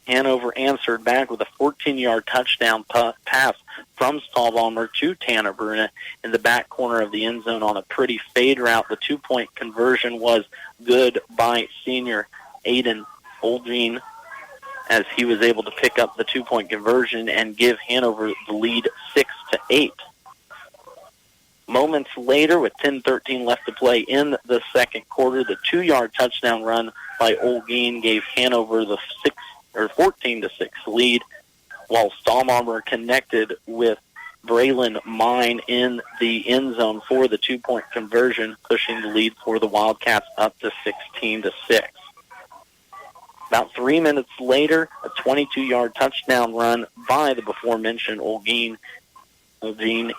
Hanover answered back with a 14-yard touchdown pass from Stahlbaumer to Tanner Bruna in the back corner of the end zone on a pretty fade route. The 2-point conversion was good by senior Aiden Olgeen, as he was able to pick up the 2-point conversion and give Hanover the lead 6-8. Moments later, with 10:13 left to play in the second quarter, the 2-yard touchdown run by Olgeen gave Hanover the 14-6 lead, while Stahlbaumer connected with Braylon Mine in the end zone for the 2-point conversion, pushing the lead for the Wildcats up to 16-6. About 3 minutes later, a 22-yard touchdown run by the before-mentioned Olgeen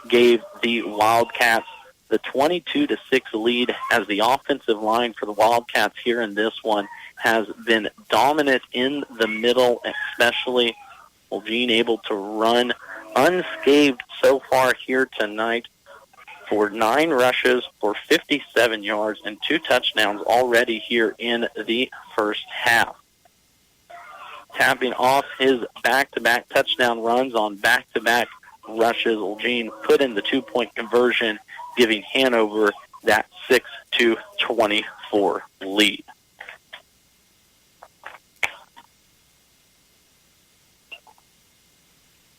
gave the Wildcats the 22-6 lead, as the offensive line for the Wildcats here in this one has been dominant in the middle, especially Olgeen able to run unscathed so far here tonight for 9 rushes for 57 yards and 2 touchdowns already here in the first half. Tapping off his back-to-back touchdown runs on back-to-back rushes, Olgeen put in the 2-point conversion, giving Hanover that 6-24 lead.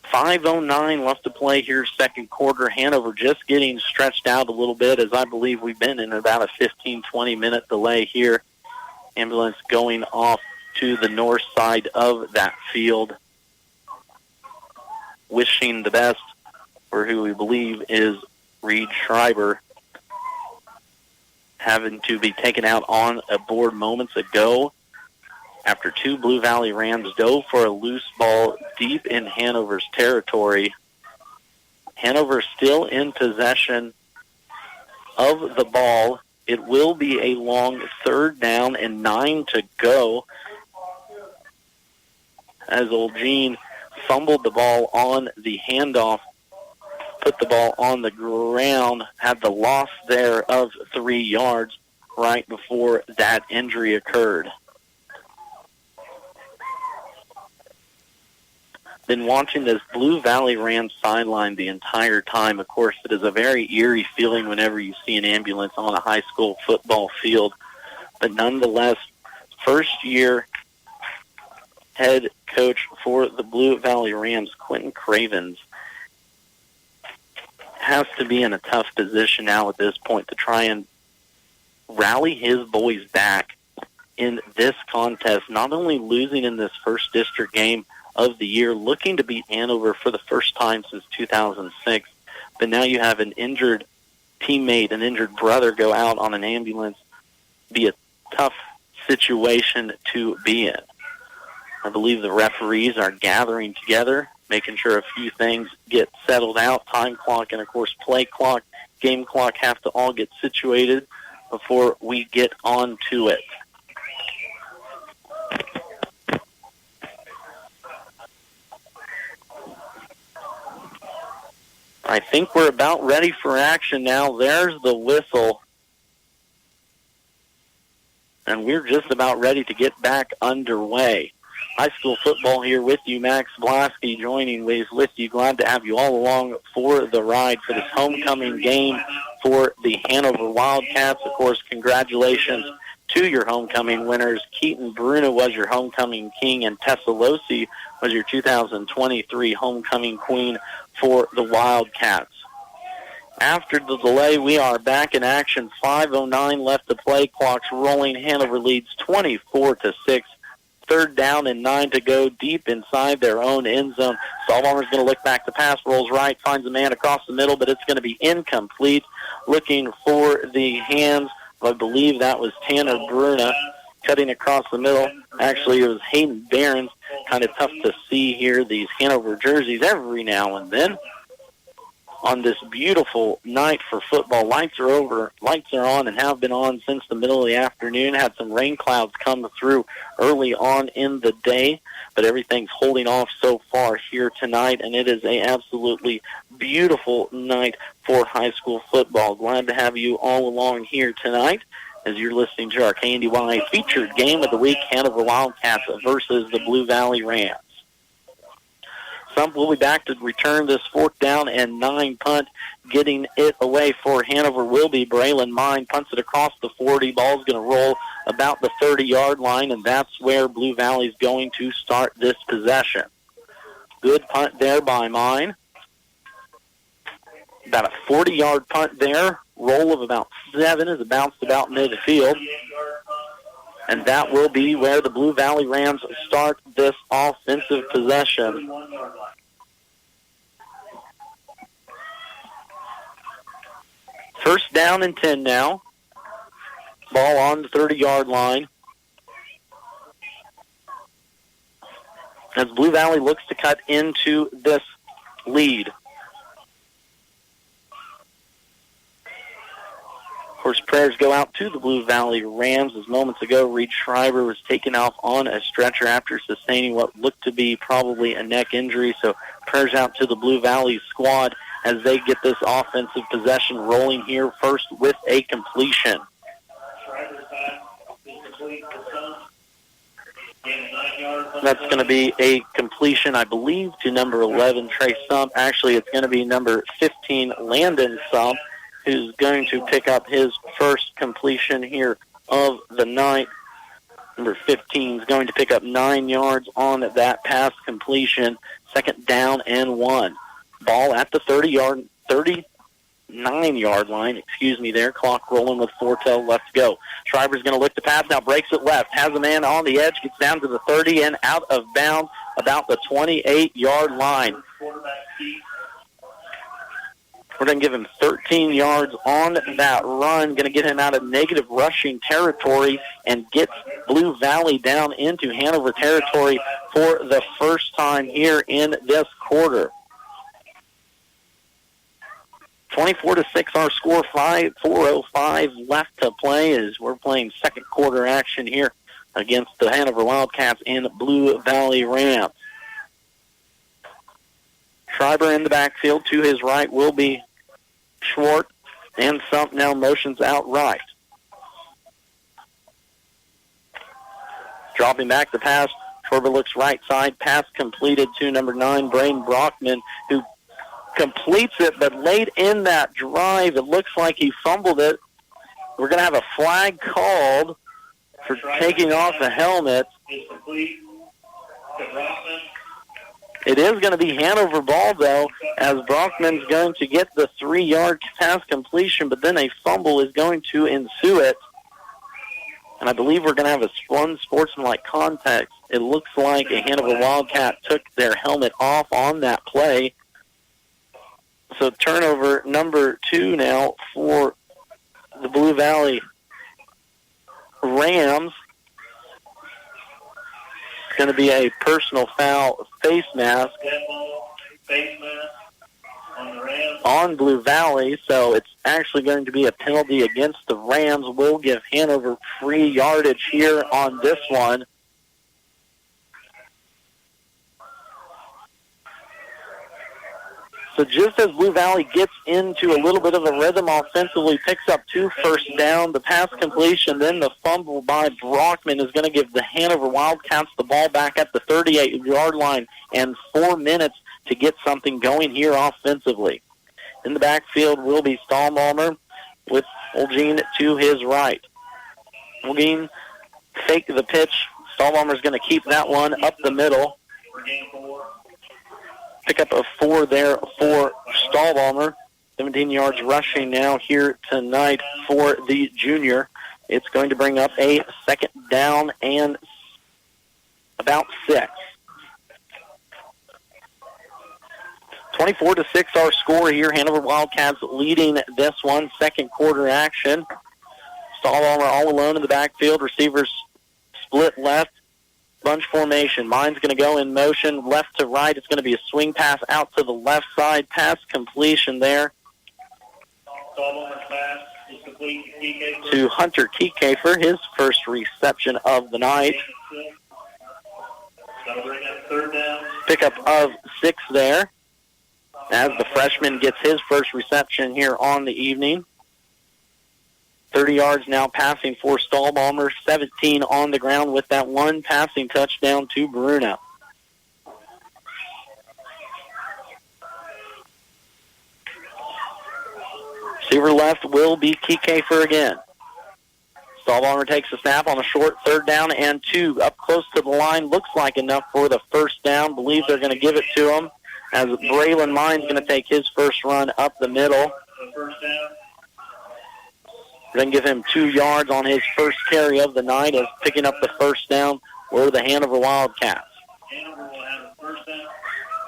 .509 left to play here, second quarter. Hanover just getting stretched out a little bit, as I believe we've been in about a 15-20 minute delay here. Ambulance going off to the north side of that field, wishing the best for who we believe is Reed Schreiber, having to be taken out on a board moments ago after 2 Blue Valley Rams dove for a loose ball deep in Hanover's territory. Hanover still in possession of the ball. It will be a long 3rd down and 9 to go, as Olgeen fumbled the ball on the handoff, put the ball on the ground, had the loss there of 3 yards right before that injury occurred. Been watching this Blue Valley Rams sideline the entire time. Of course, it is a very eerie feeling whenever you see an ambulance on a high school football field. But nonetheless, first-year head coach for the Blue Valley Rams, Quentin Cravens, has to be in a tough position now at this point to try and rally his boys back in this contest, not only losing in this first district game of the year, looking to beat Hanover for the first time since 2006, but now you have an injured teammate, an injured brother go out on an ambulance. Be a tough situation to be in. I believe the referees are gathering together, making sure a few things get settled out. Time clock and, of course, play clock, game clock have to all get situated before we get on to it. I think we're about ready for action now. There's the whistle. And we're just about ready to get back underway. high school football here with you. Max Blasky joining with you. Glad to have you all along for the ride for this homecoming game for the Hanover Wildcats. Of course, congratulations to your homecoming winners. Keaton Bruna was your homecoming king, and Tessa Losi was your 2023 homecoming queen for the Wildcats. After the delay, we are back in action. 5:09 left to play. Clock's rolling. Hanover leads 24-6. 3rd down and 9 to go, deep inside their own end zone. Stallbalmer's going to look back. The pass rolls right, finds a man across the middle, but it's going to be incomplete. Looking for the hands, I believe that was Tanner Bruna cutting across the middle. Actually, it was Hayden Behrens. Kind of tough to see here, these Hanover jerseys every now and then. On this beautiful night for football, lights are on and have been on since the middle of the afternoon. Had some rain clouds come through early on in the day, but everything's holding off so far here tonight, and it is a absolutely beautiful night for high school football. Glad to have you all along here tonight as you're listening to our KNDY featured game of the week, Hanover Wildcats versus the Blue Valley Rams. We'll be back to return this 4th down and 9 punt. Getting it away for Hanover will be Braylon Mine. Punts it across the 40. Ball's going to roll about the 30-yard line, and that's where Blue Valley's going to start this possession. Good punt there by Mine. About a 40-yard punt there. Roll of about 7 as it bounced about midfield. And that will be where the Blue Valley Rams start this offensive possession. First down and 10 now. Ball on the 30-yard line. As Blue Valley looks to cut into this lead. Of course, prayers go out to the Blue Valley Rams. As moments ago, Reed Schreiber was taken off on a stretcher after sustaining what looked to be probably a neck injury. So prayers out to the Blue Valley squad as they get this offensive possession rolling here first with a completion. That's going to be a completion, I believe, to number 11, Trey Sump. Actually, it's going to be number 15, Landon Sump, who's going to pick up his first completion here of the night. Number 15 is going to pick up 9 yards on that pass completion. 2nd down and 1. Ball at the 39-yard line, there. Clock rolling with 4:12 left to go. Schreiber's going to look to pass now, breaks it left, has a man on the edge, gets down to the 30 and out of bounds about the 28-yard line. We're going to give him 13 yards on that run. Going to get him out of negative rushing territory and get Blue Valley down into Hanover territory for the first time here in this quarter. 24-6 our score, 4:05 left to play as we're playing second quarter action here against the Hanover Wildcats and Blue Valley Rams. Schreiber in the backfield. To his right will be Schwartz, and Sump now motions out right. Dropping back the pass, Schreiber looks right side. Pass completed to number 9, Braden Brockman, who completes it, but late in that drive, it looks like he fumbled it. We're going to have a flag called for taking off the helmet. It is going to be Hanover ball, though, as Brockman's going to get the 3-yard pass completion, but then a fumble is going to ensue it. And I believe we're going to have a unsportsmanlike contact. It looks like a Hanover Wildcat took their helmet off on that play. So turnover number 2 now for the Blue Valley Rams. It's going to be a personal foul face mask on Blue Valley, so it's actually going to be a penalty against the Rams. We'll give Hanover free yardage here on this one. So just as Blue Valley gets into a little bit of a rhythm offensively, picks up 2 first down, the pass completion, then the fumble by Brockman is going to give the Hanover Wildcats the ball back at the 38-yard line and 4 minutes to get something going here offensively. In the backfield will be Stahlbalmer with Olgeen to his right. Olgeen fake the pitch. Stahlbalmer's going to keep that one up the middle. Pick up a 4 there for Stahlbalmer. 17 yards rushing now here tonight for the junior. It's going to bring up a second down and about 6. 24-6 our score here. Hanover Wildcats leading this one. Second quarter action. Stahlbalmer all alone in the backfield. Receivers split left. Bunch formation. Mine's going to go in motion left to right. It's going to be a swing pass out to the left side. Pass completion there to Hunter Kiekefer, his first reception of the night. Pickup of 6 there as the freshman gets his first reception here on the evening. 30 yards now passing for Stahlbalmer, 17 on the ground with that 1 passing touchdown to Bruno. Receiver left will be Kiekefer again. Stahlbalmer takes a snap on a short 3rd down and 2. Up close to the line, looks like enough for the first down. Believe they're going to give it to him as Braylon Mine's going to take his first run up the middle. Then give him 2 yards on his first carry of the night as picking up the first down were the Hanover Wildcats.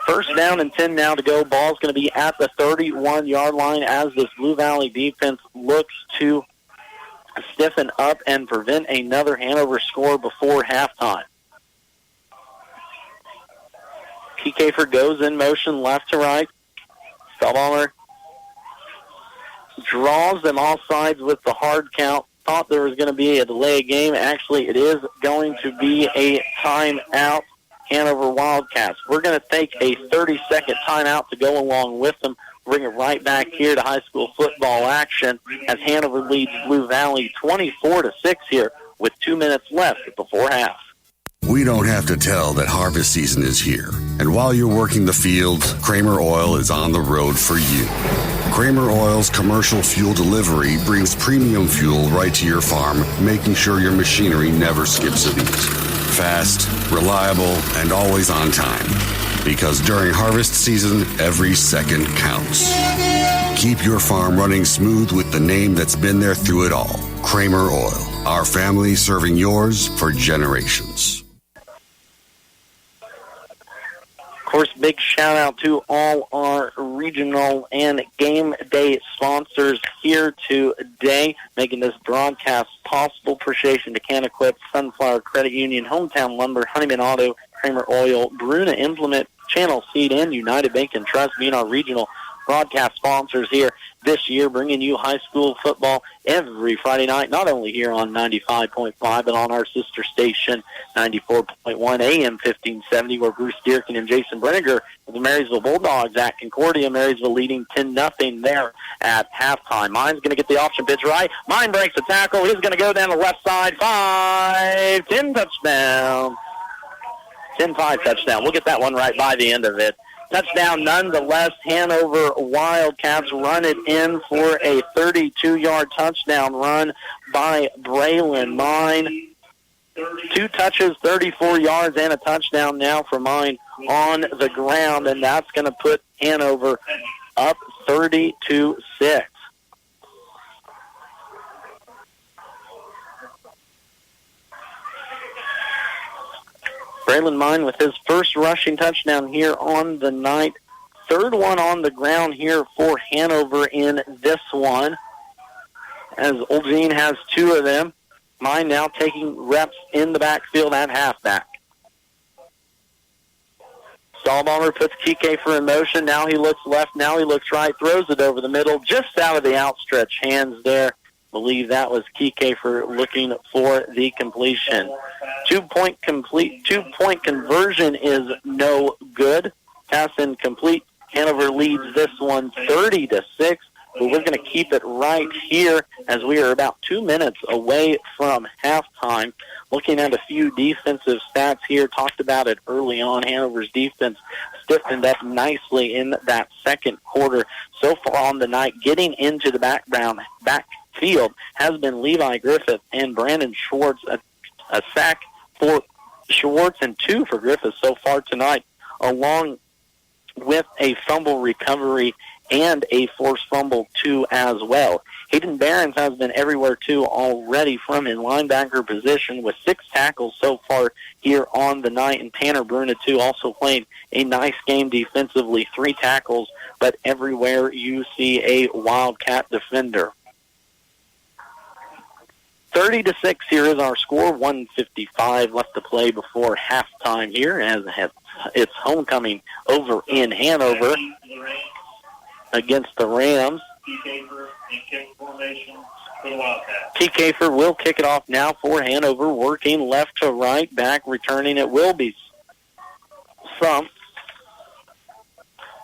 First down and 10 now to go. Ball's going to be at the 31-yard line as this Blue Valley defense looks to stiffen up and prevent another Hanover score before halftime. Kiekefer goes in motion left to right. Stahlbalmer draws them all sides with the hard count. Thought there was going to be a delay game. Actually, it is going to be a timeout. Hanover Wildcats. We're going to take a 30-second timeout to go along with them. Bring it right back here to high school football action as Hanover leads Blue Valley 24-6 here with 2 minutes left before half. We don't have to tell that harvest season is here. And while you're working the fields, Kramer Oil is on the road for you. Kramer Oil's commercial fuel delivery brings premium fuel right to your farm, making sure your machinery never skips a beat. Fast, reliable, and always on time. Because during harvest season, every second counts. Keep your farm running smooth with the name that's been there through it all. Kramer Oil. Our family serving yours for generations. Of course, big shout out to all our regional and game day sponsors here today, making this broadcast possible. Appreciation to KNDY, Sunflower Credit Union, Hometown Lumber, Honeyman Auto, Kramer Oil, Bruna Implement, Channel Seed, and United Bank and Trust being our regional broadcast sponsors here this year, bringing you high school football every Friday night, not only here on 95.5, but on our sister station, 94.1 AM 1570, where Bruce Dierkin and Jason Brenniger of the Marysville Bulldogs at Concordia. Marysville leading 10-0 there at halftime. Mine's going to get the option pitch right. Mine breaks the tackle. He's going to go down the left side. 5-10 touchdown. 10-5 touchdown. We'll get that one right by the end of it. Touchdown nonetheless. Hanover Wildcats run it in for a 32-yard touchdown run by Braylon Mine. 2 touches, 34 yards, and a touchdown now for Mine on the ground, and that's going to put Hanover up 30-6. Braylon Mine with his first rushing touchdown here on the night. 3rd one on the ground here for Hanover in this one, as Olgeen has 2 of them. Mine now taking reps in the backfield at halfback. Stahlbalmer puts Kiekefer in motion. Now he looks left. Now he looks right. Throws it over the middle, just out of the outstretched hands there. Believe that was Kiekefer looking for the completion. 2-point conversion is no good. Pass incomplete. Hanover leads this one 30-6, but we're going to keep it right here as we are about 2 minutes away from halftime. Looking at a few defensive stats here, talked about it early on. Hanover's defense stiffened up nicely in that second quarter. So far on the night, getting into the backfield has been Levi Griffith and Brandon Schwartz. A sack for Schwartz and 2 for Griffith so far tonight, along with a fumble recovery and a forced fumble, too, as well. Hayden Behrens has been everywhere, too, already from his linebacker position with 6 tackles so far here on the night. And Tanner Bruna, too, also playing a nice game defensively, 3 tackles, but everywhere you see a Wildcat defender. 30-6 here is our score. 1:55 left to play before halftime here as it's homecoming over in Hanover against the Rams. T. Kafer will kick it off now for Hanover, working left to right, back returning it will be Sump.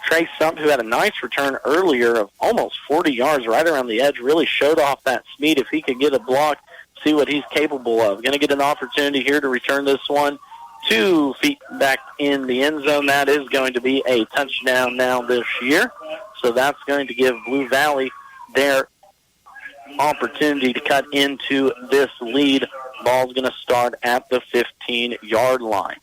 Trey Sump, who had a nice return earlier of almost 40 yards right around the edge, really showed off that speed. If he could get a block, see what he's capable of. Going to get an opportunity here to return this one 2 feet back in the end zone. That is going to be a touchdown now this year. So that's going to give Blue Valley their opportunity to cut into this lead. Ball's going to start at the 15-yard line.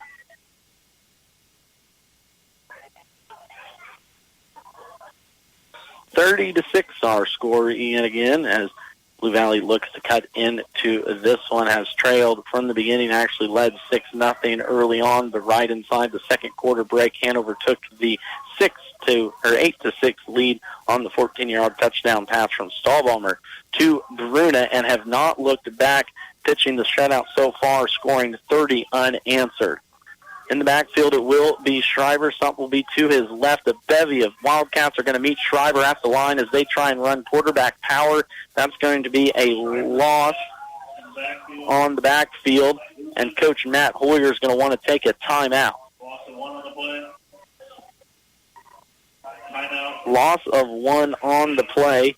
$30-6 our score, Ian, again, as Blue Valley looks to cut into this one. Has trailed from the beginning, actually led 6-0 early on, but right inside the second quarter break, Hanover took the 8-6 lead on the 14-yard touchdown pass from Stahlbaumer to Bruna and have not looked back, pitching the shutout so far, scoring 30 unanswered. In the backfield, it will be Schreiber. Something will be to his left. A bevy of Wildcats are going to meet Schreiber at the line as they try and run quarterback power. That's going to be a loss on the backfield, and Coach Matt Hoyer is going to want to take a timeout. Loss of 1 on the play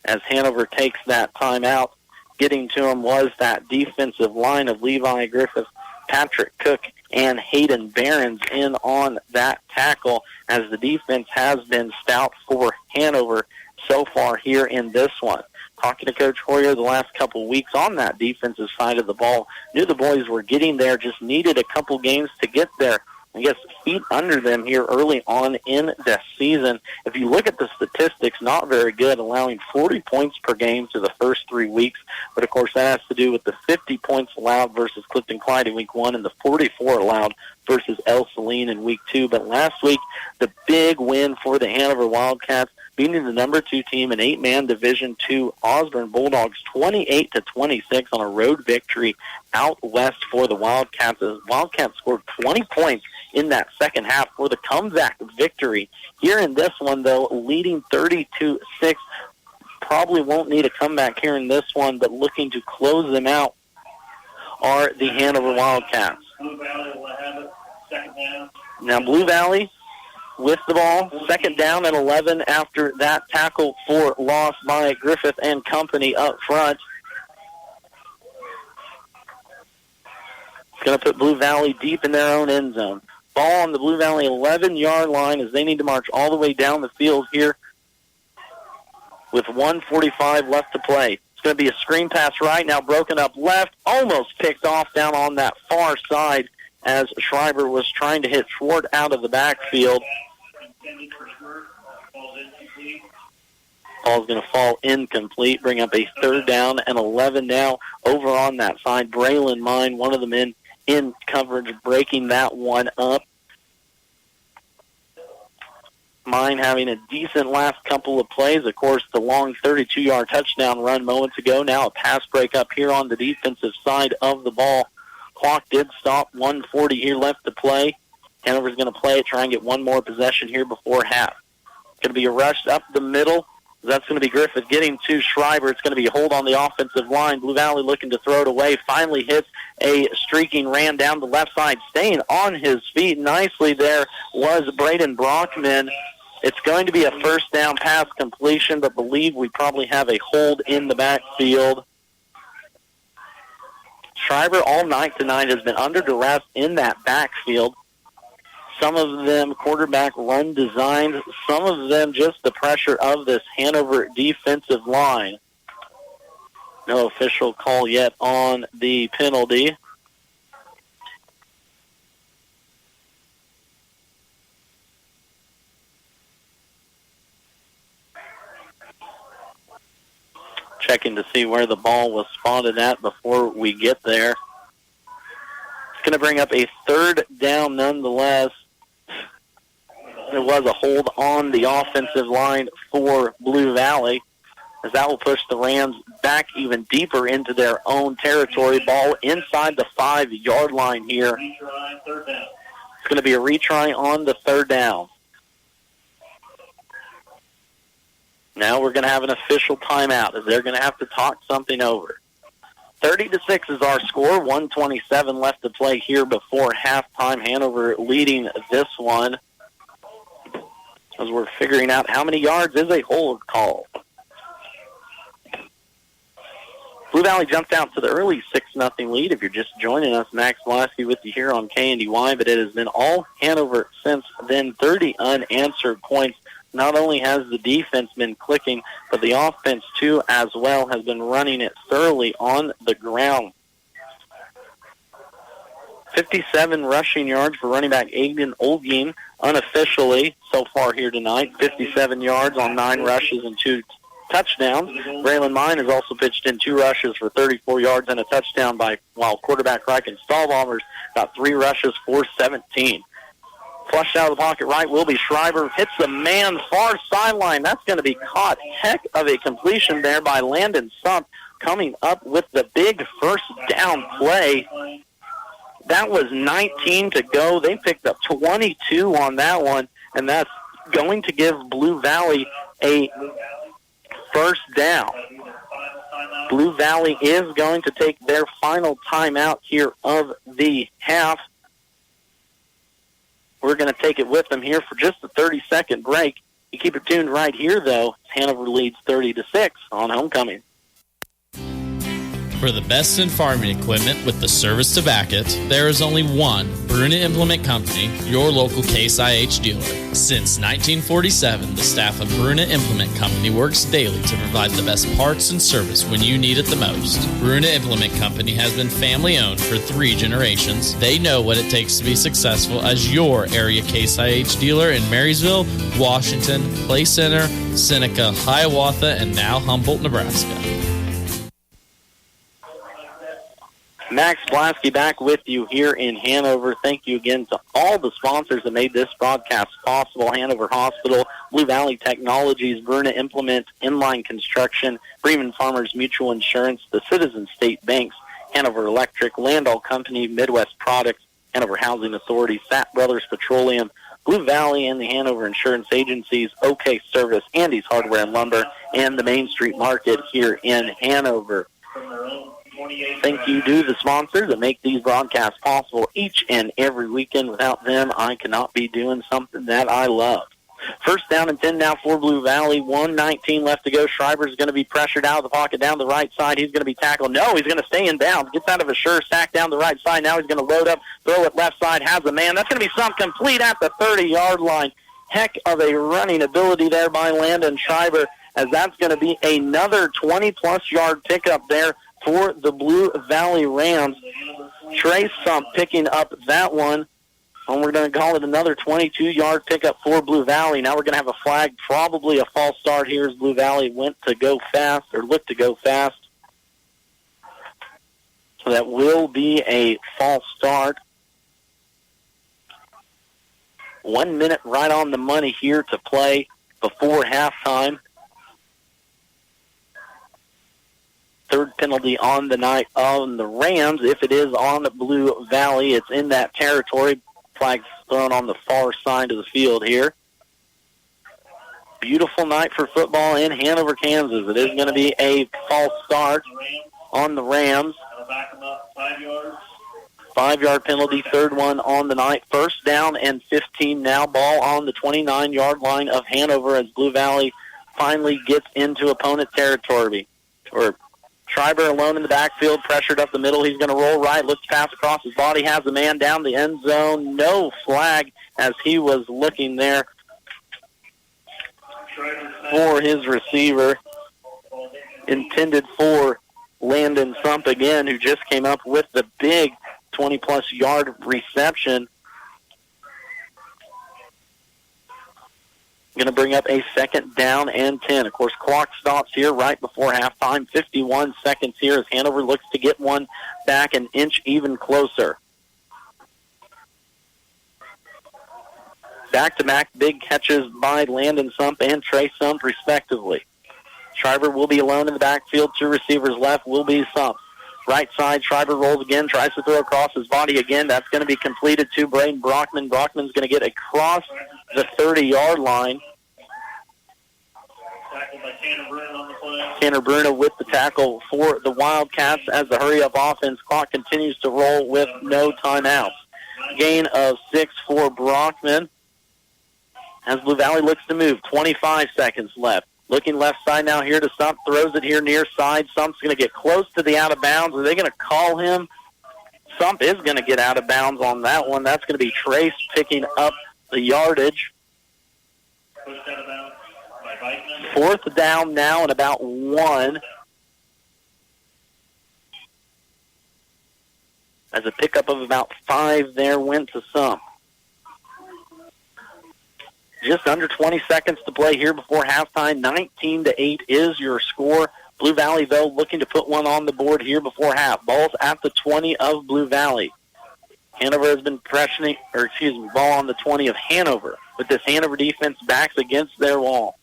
as Hanover takes that timeout. Getting to him was that defensive line of Levi Griffith, Patrick Cook, and Hayden Behrens in on that tackle, as the defense has been stout for Hanover so far here in this one. Talking to Coach Hoyer the last couple of weeks on that defensive side of the ball, knew the boys were getting there, just needed a couple games to get there. I guess feet under them here early on in the season. If you look at the statistics, not very good, allowing 40 points per game through the first 3 weeks. But, of course, that has to do with the 50 points allowed versus Clifton Clyde in Week 1 and the 44 allowed versus El Saline in Week 2. But last week, the big win for the Hanover Wildcats, beating the number 2 team in 8-man Division II Osborne Bulldogs 28-26 on a road victory out west for the Wildcats. The Wildcats scored 20 points in that second half for the comeback victory. Here in this one, though, leading 30-6. Probably won't need a comeback here in this one, but looking to close them out are the Hanover Wildcats. Now, Blue Valley with the ball, second down and 11 after that tackle for loss by Griffith and company up front. It's going to put Blue Valley deep in their own end zone. Ball on the Blue Valley 11-yard line as they need to march all the way down the field here with 1:45 left to play. It's going to be a screen pass right now, broken up left, almost picked off down on that far side as Schreiber was trying to hit Schwartz out of the backfield. Ball's going to fall incomplete, bring up a third down and 11 now over on that side. Braylon Mine, one of the men in coverage, breaking that one up. Mine having a decent last couple of plays. Of course, the long 32-yard touchdown run moments ago. Now a pass break up here on the defensive side of the ball. Clock did stop. 1:40 here left to play. Hanover's going to play it, try and get one more possession here before half. It's going to be a rush up the middle. That's going to be Griffith getting to Schreiber. It's going to be a hold on the offensive line. Blue Valley looking to throw it away. Finally hits a streaking ran down the left side. Staying on his feet nicely there was Braden Brockman It's going to be a first down pass completion, but believe we probably have a hold in the backfield. Schreiber all night tonight has been under duress in that backfield. Some of them quarterback run designed, some of them just the pressure of this Hanover defensive line. No official call yet on the penalty. Checking to see where the ball was spotted at before we get there. It's going to bring up a third down nonetheless. There was a hold on the offensive line for Blue Valley, as that will push the Rams back even deeper into their own territory. Ball inside the 5-yard line here. It's going to be a retry on the third down. Now we're going to have an official timeout, as they're going to have to talk something over. 30-6 is our score. 1:27 left to play here before halftime. Hanover leading this one, as we're figuring out how many yards is a hold call. Blue Valley jumped out to the early 6-0 lead. If you're just joining us, Max Blasky with you here on KNDY, but it has been all Hanover since then. 30 unanswered points. Not only has the defense been clicking, but the offense, too, as well, has been running it thoroughly on the ground. 57 rushing yards for running back Aiden Olgin, unofficially so far here tonight. 57 yards on 9 rushes and 2 touchdowns. Braylon Mine has also pitched in 2 rushes for 34 yards and a touchdown, while quarterback Reichen Stahlbaumers got 3 rushes for 17. Flushed out of the pocket right will be Schreiber. Hits the man far sideline. That's going to be caught. Heck of a completion there by Landon Sump, coming up with the big first down play. That was 19 to go. They picked up 22 on that one, and that's going to give Blue Valley a first down. Blue Valley is going to take their final timeout here of the half. We're going to take it with them here for just a 30-second break. You keep it tuned right here, though. Hanover leads 30-6 on homecoming. For the best in farming equipment with the service to back it, there is only one Bruna Implement Company, your local Case IH dealer. Since 1947, the staff of Bruna Implement Company works daily to provide the best parts and service when you need it the most. Bruna Implement Company has been family-owned for 3 generations. They know what it takes to be successful as your area Case IH dealer in Marysville, Washington, Clay Center, Seneca, Hiawatha, and now Humboldt, Nebraska. Max Blasky back with you here in Hanover. Thank you again to all the sponsors that made this broadcast possible. Hanover Hospital, Blue Valley Technologies, Bruna Implement, Inline Construction, Bremen Farmers Mutual Insurance, the Citizen State Banks, Hanover Electric, Landall Company, Midwest Products, Hanover Housing Authority, Sapp Brothers Petroleum, Blue Valley and the Hanover Insurance Agencies, OK Service, Andy's Hardware and Lumber, and the Main Street Market here in Hanover. Thank you to the sponsors that make these broadcasts possible each and every weekend. Without them, I cannot be doing something that I love. First down and 10 now for Blue Valley. 1:19 left to go. Schreiber's going to be pressured out of the pocket down the right side. He's going to be tackled. No, he's going to stay in bounds. Gets out of a sure sack down the right side. Now he's going to load up, throw it left side, has a man. That's going to be some complete at the 30-yard line. Heck of a running ability there by Landon Schreiber, as that's going to be another 20-plus yard pickup there for the Blue Valley Rams. Trey Sump picking up that one, and we're going to call it another 22-yard pickup for Blue Valley. Now we're going to have a flag, probably a false start here as Blue Valley looked to go fast. So that will be a false start. 1 minute right on the money here to play before halftime. Third penalty on the night on the Rams. If it is on Blue Valley, it's in that territory. Flags thrown on the far side of the field here. Beautiful night for football in Hanover, Kansas. It is going to be a false start on the Rams. 5-yard penalty, third one on the night. First down and 15 now. Ball on the 29-yard line of Hanover as Blue Valley finally gets into opponent territory. Schreiber alone in the backfield, pressured up the middle. He's going to roll right, looks pass across his body, has the man down the end zone. No flag as he was looking there for his receiver. Intended for Landon Sump again, who just came up with the big 20-plus yard reception. Going to bring up a second down and 10. Of course, clock stops here right before halftime. 51 seconds here as Hanover looks to get one back an inch even closer. Back-to-back big catches by Landon Sump and Trey Sump, respectively. Schreiber will be alone in the backfield. Two receivers left will be Sump. Right side, Schreiber rolls again, tries to throw across his body again. That's going to be completed to Braden Brockman. Brockman's going to get across the 30-yard line. Tackled by Tanner Bruno on the play. Tanner Bruno with the tackle for the Wildcats as the hurry-up offense clock continues to roll with no timeouts. Gain of 6 for Brockman as Blue Valley looks to move. 25 seconds left. Looking left side now here to Sump. Throws it here near side. Sump's going to get close to the out of bounds. Are they going to call him? Sump is going to get out of bounds on that one. That's going to be Trace picking up the yardage. Pushed out of bounds by Beitman. Fourth down now and about 1. As a pickup of about 5 there went to Sump. Just under 20 seconds to play here before halftime. 19-8 is your score. Blue Valley, though, looking to put one on the board here before half. Ball's at the 20 of Blue Valley. Hanover has been ball on the 20 of Hanover. But this Hanover defense backs against their wall.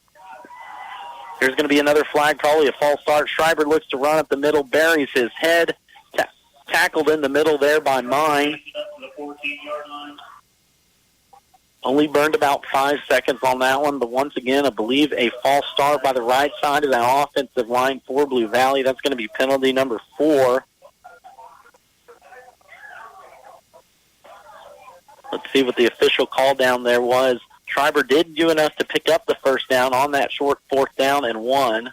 There's going to be another flag, probably a false start. Schreiber looks to run up the middle, buries his head. Tackled in the middle there by Mine. Only burned about 5 seconds on that one, but once again, I believe a false start by the right side of that offensive line for Blue Valley. That's going to be penalty number 4. Let's see what the official call down there was. Schreiber did do enough to pick up the first down on that short 4th down and 1.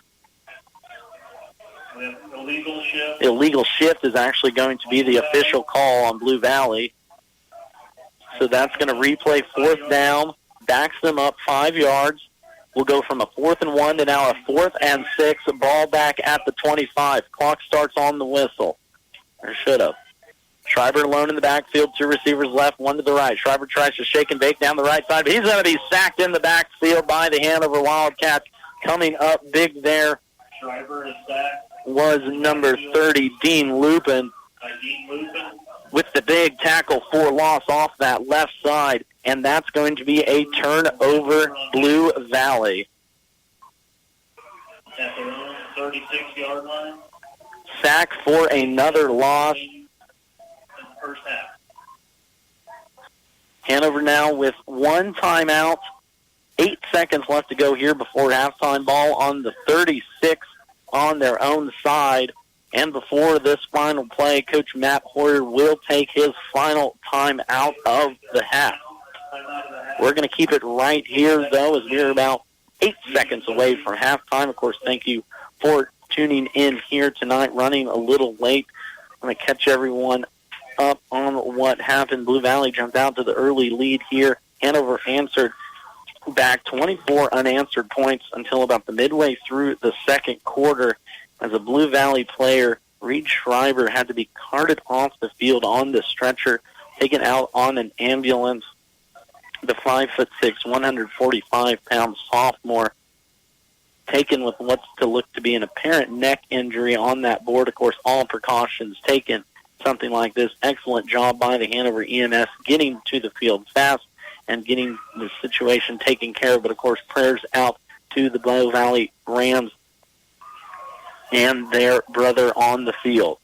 Illegal shift. Illegal shift is actually going to be the official call on Blue Valley. So that's going to replay 4th down, backs them up 5 yards. We'll go from a 4th and 1 to now a 4th and 6. Ball back at the 25. Clock starts on the whistle. Or should have. Schreiber alone in the backfield. 2 receivers left, 1 to the right. Schreiber tries to shake and bake down the right side, but he's going to be sacked in the backfield by the Hanover Wildcats. Coming up big there Schreiber is sacked. Was number 30, Dean Lupin. With the big tackle for loss off that left side, and that's going to be a turnover, Blue Valley. At their own 36-yard line. Sack for another loss. In the first half. Hanover now with 1 timeout. 8 seconds left to go here before halftime. Ball on the 36 on their own side. And before this final play, Coach Matt Hoyer will take his final time out of the half. We're going to keep it right here, though, as we're about 8 seconds away from halftime. Of course, thank you for tuning in here tonight, running a little late. I'm going to catch everyone up on what happened. Blue Valley jumped out to the early lead here. Hanover answered back 24 unanswered points until about the midway through the second quarter. As a Blue Valley player, Reed Schreiber had to be carted off the field on the stretcher, taken out on an ambulance. The 5'6", 145-pound sophomore, taken with what's to look to be an apparent neck injury on that board. Of course, all precautions taken. Something like this, excellent job by the Hanover EMS getting to the field fast and getting the situation taken care of. But, of course, prayers out to the Blue Valley Rams and their brother on the field.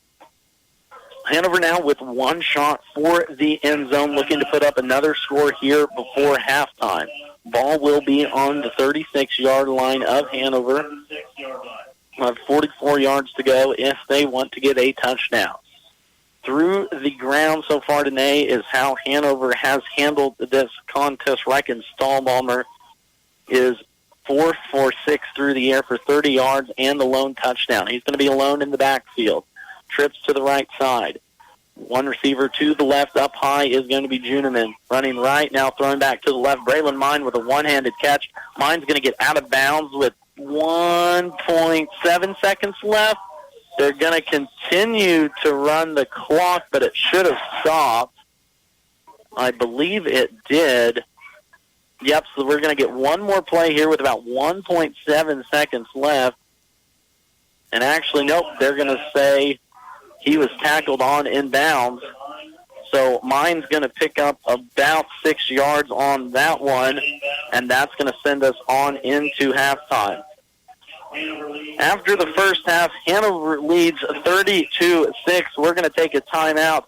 Hanover now with 1 shot for the end zone, looking to put up another score here before halftime. Ball will be on the 36-yard line of Hanover. 44 yards to go if they want to get a touchdown. through the ground so far today is how Hanover has handled this contest. Reichen Stahlbaumer is 4 for 6 through the air for 30 yards and the lone touchdown. He's going to be alone in the backfield. Trips to the right side. One receiver to the left, up high is going to be Juniman. Running right, now throwing back to the left. Braylon Mine with a one-handed catch. Mine's going to get out of bounds with 1.7 seconds left. They're going to continue to run the clock, but it should have stopped. I believe it did. Yep, so we're going to get one more play here with about 1.7 seconds left. And actually, nope, they're going to say he was tackled on inbounds. So Mine's going to pick up about 6 yards on that one, and that's going to send us on into halftime. After the first half, Hanover leads 30-6. We're going to take a timeout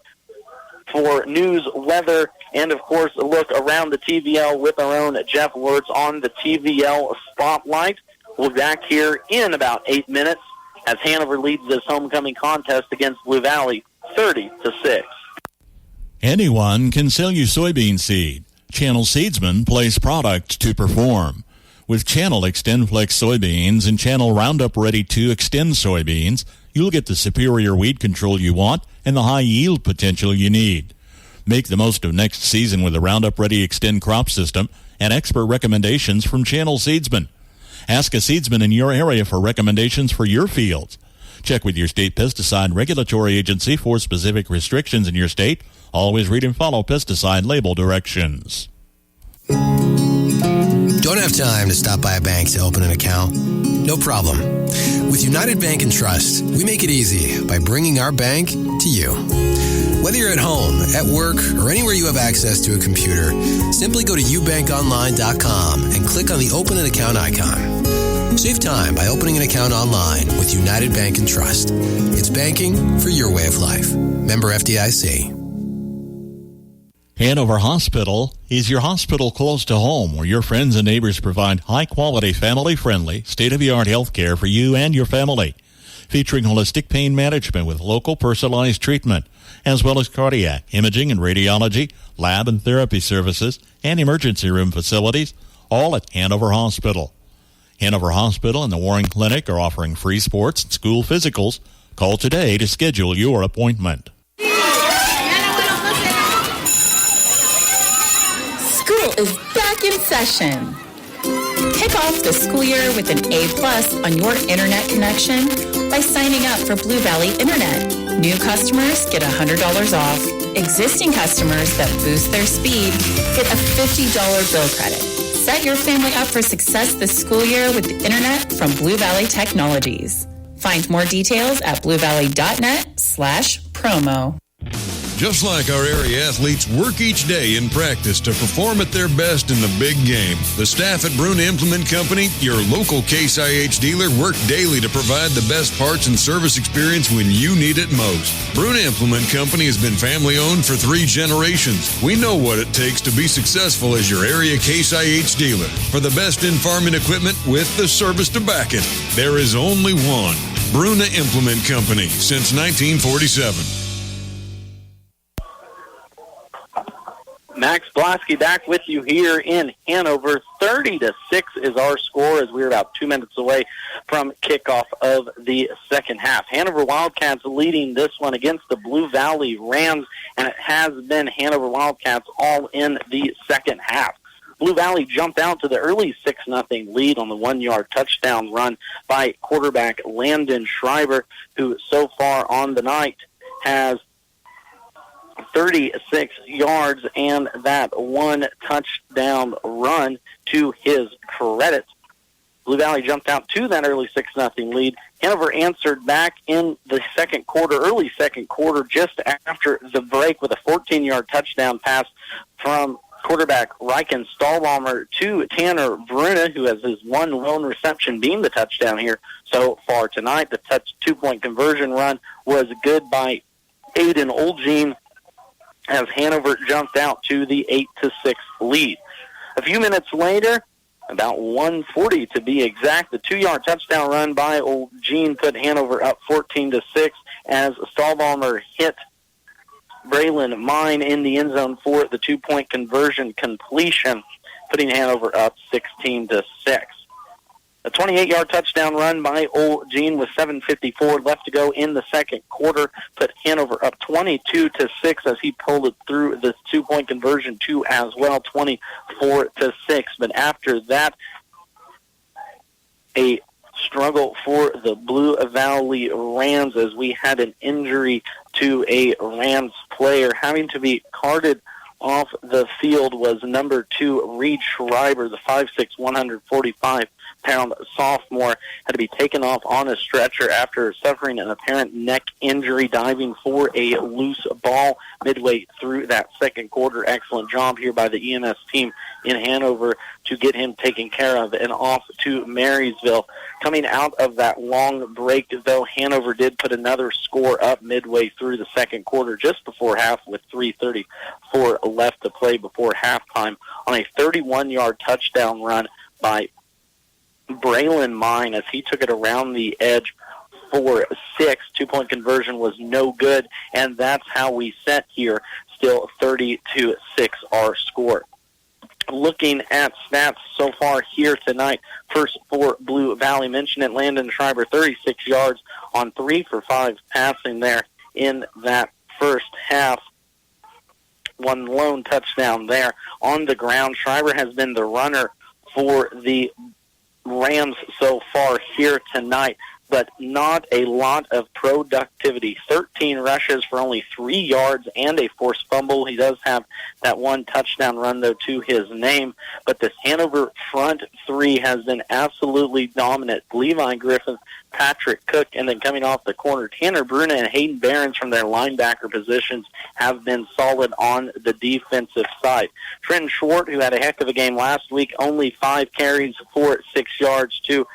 for news, weather, and, of course, a look around the TVL with our own Jeff Wirtz on the TVL Spotlight. We'll be back here in about 8 minutes as Hanover leads this homecoming contest against Blue Valley 30-6. Anyone can sell you soybean seed. Channel Seedsman plays product to perform. With Channel XtendFlex soybeans and Channel Roundup Ready 2 Extend soybeans, you'll get the superior weed control you want and the high yield potential you need. Make the most of next season with the Roundup Ready Extend crop system and expert recommendations from Channel Seedsman. Ask a seedsman in your area for recommendations for your fields. Check with your state pesticide regulatory agency for specific restrictions in your state. Always read and follow pesticide label directions. Don't have time to stop by a bank to open an account? No problem. With United Bank and Trust, we make it easy by bringing our bank to you. Whether you're at home, at work, or anywhere you have access to a computer, simply go to ubankonline.com and click on the Open an Account icon. Save time by opening an account online with United Bank and Trust. It's banking for your way of life. Member FDIC. Hanover Hospital is your hospital close to home where your friends and neighbors provide high-quality, family-friendly, state-of-the-art health care for you and your family. Featuring holistic pain management with local personalized treatment, as well as cardiac, imaging and radiology, lab and therapy services, and emergency room facilities, all at Hanover Hospital. Hanover Hospital and the Warren Clinic are offering free sports and school physicals. Call today to schedule your appointment. School is back in session. Kick off the school year with an A+ on your internet connection by signing up for Blue Valley Internet. New customers get $100 off. Existing customers that boost their speed get a $50 bill credit. Set your family up for success this school year with the internet from Blue Valley Technologies. Find more details at bluevalley.net/promo. Just like our area athletes work each day in practice to perform at their best in the big game, the staff at Bruna Implement Company, your local Case IH dealer, work daily to provide the best parts and service experience when you need it most. Bruna Implement Company has been family-owned for 3 generations. We know what it takes to be successful as your area Case IH dealer. For the best in farming equipment with the service to back it, there is only one. Bruna Implement Company, since 1947. Max Blasky back with you here in Hanover. 30-6 is our score as we're about 2 minutes away from kickoff of the second half. Hanover Wildcats leading this one against the Blue Valley Rams, and it has been Hanover Wildcats all in the second half. Blue Valley jumped out to the early 6-0 lead on the 1-yard touchdown run by quarterback Landon Schreiber, who so far on the night has 36 yards and that 1 touchdown run to his credit. Blue Valley jumped out to that early 6-0 lead. Hanover answered back in the early second quarter, just after the break with a 14-yard touchdown pass from quarterback Reichen Stahlbaumer to Tanner Bruna, who has his one lone reception being the touchdown here so far tonight. The 2-point conversion run was good by Aiden Oljean, as Hanover jumped out to the 8-6 lead. A few minutes later, about 1:40 to be exact, the 2-yard touchdown run by Oljean put Hanover up 14-6 as Stahlbaumer hit Braylon Mine in the end zone for the 2-point conversion completion, putting Hanover up 16-6. A 28-yard touchdown run by Old Gene with 7:54 left to go in the second quarter put Hanover up 22-6 as he pulled it through the 2-point conversion too as well, 24-6. But after that, a struggle for the Blue Valley Rams as we had an injury to a Rams player. Having to be carted off the field was number 2, Reed Schreiber, the 5'6", 145-pound sophomore, had to be taken off on a stretcher after suffering an apparent neck injury diving for a loose ball midway through that second quarter. Excellent job here by the EMS team in Hanover to get him taken care of and off to Marysville. Coming out of that long break, though, Hanover did put another score up midway through the second quarter, just before half, with 3:34 left to play before halftime on a 31-yard touchdown run by Braylon Mine as he took it around the edge for 6. 2-point conversion was no good, and that's how we set here, still 30-6 our score. Looking at stats so far here tonight, first for Blue Valley, mentioned it, Landon Schreiber, 36 yards on 3 for 5 passing there in that first half. One lone touchdown there. On the ground, Schreiber has been the runner for the Rams so far here tonight, but not a lot of productivity. 13 rushes for only 3 yards and a forced fumble. He does have that one touchdown run, though, to his name. But this Hanover front three has been absolutely dominant. Levi Griffin, Patrick Cook, and then coming off the corner, Tanner Bruna and Hayden Behrens from their linebacker positions have been solid on the defensive side. Trenton Schwartz, who had a heck of a game last week, only 5 carries for 6 yards to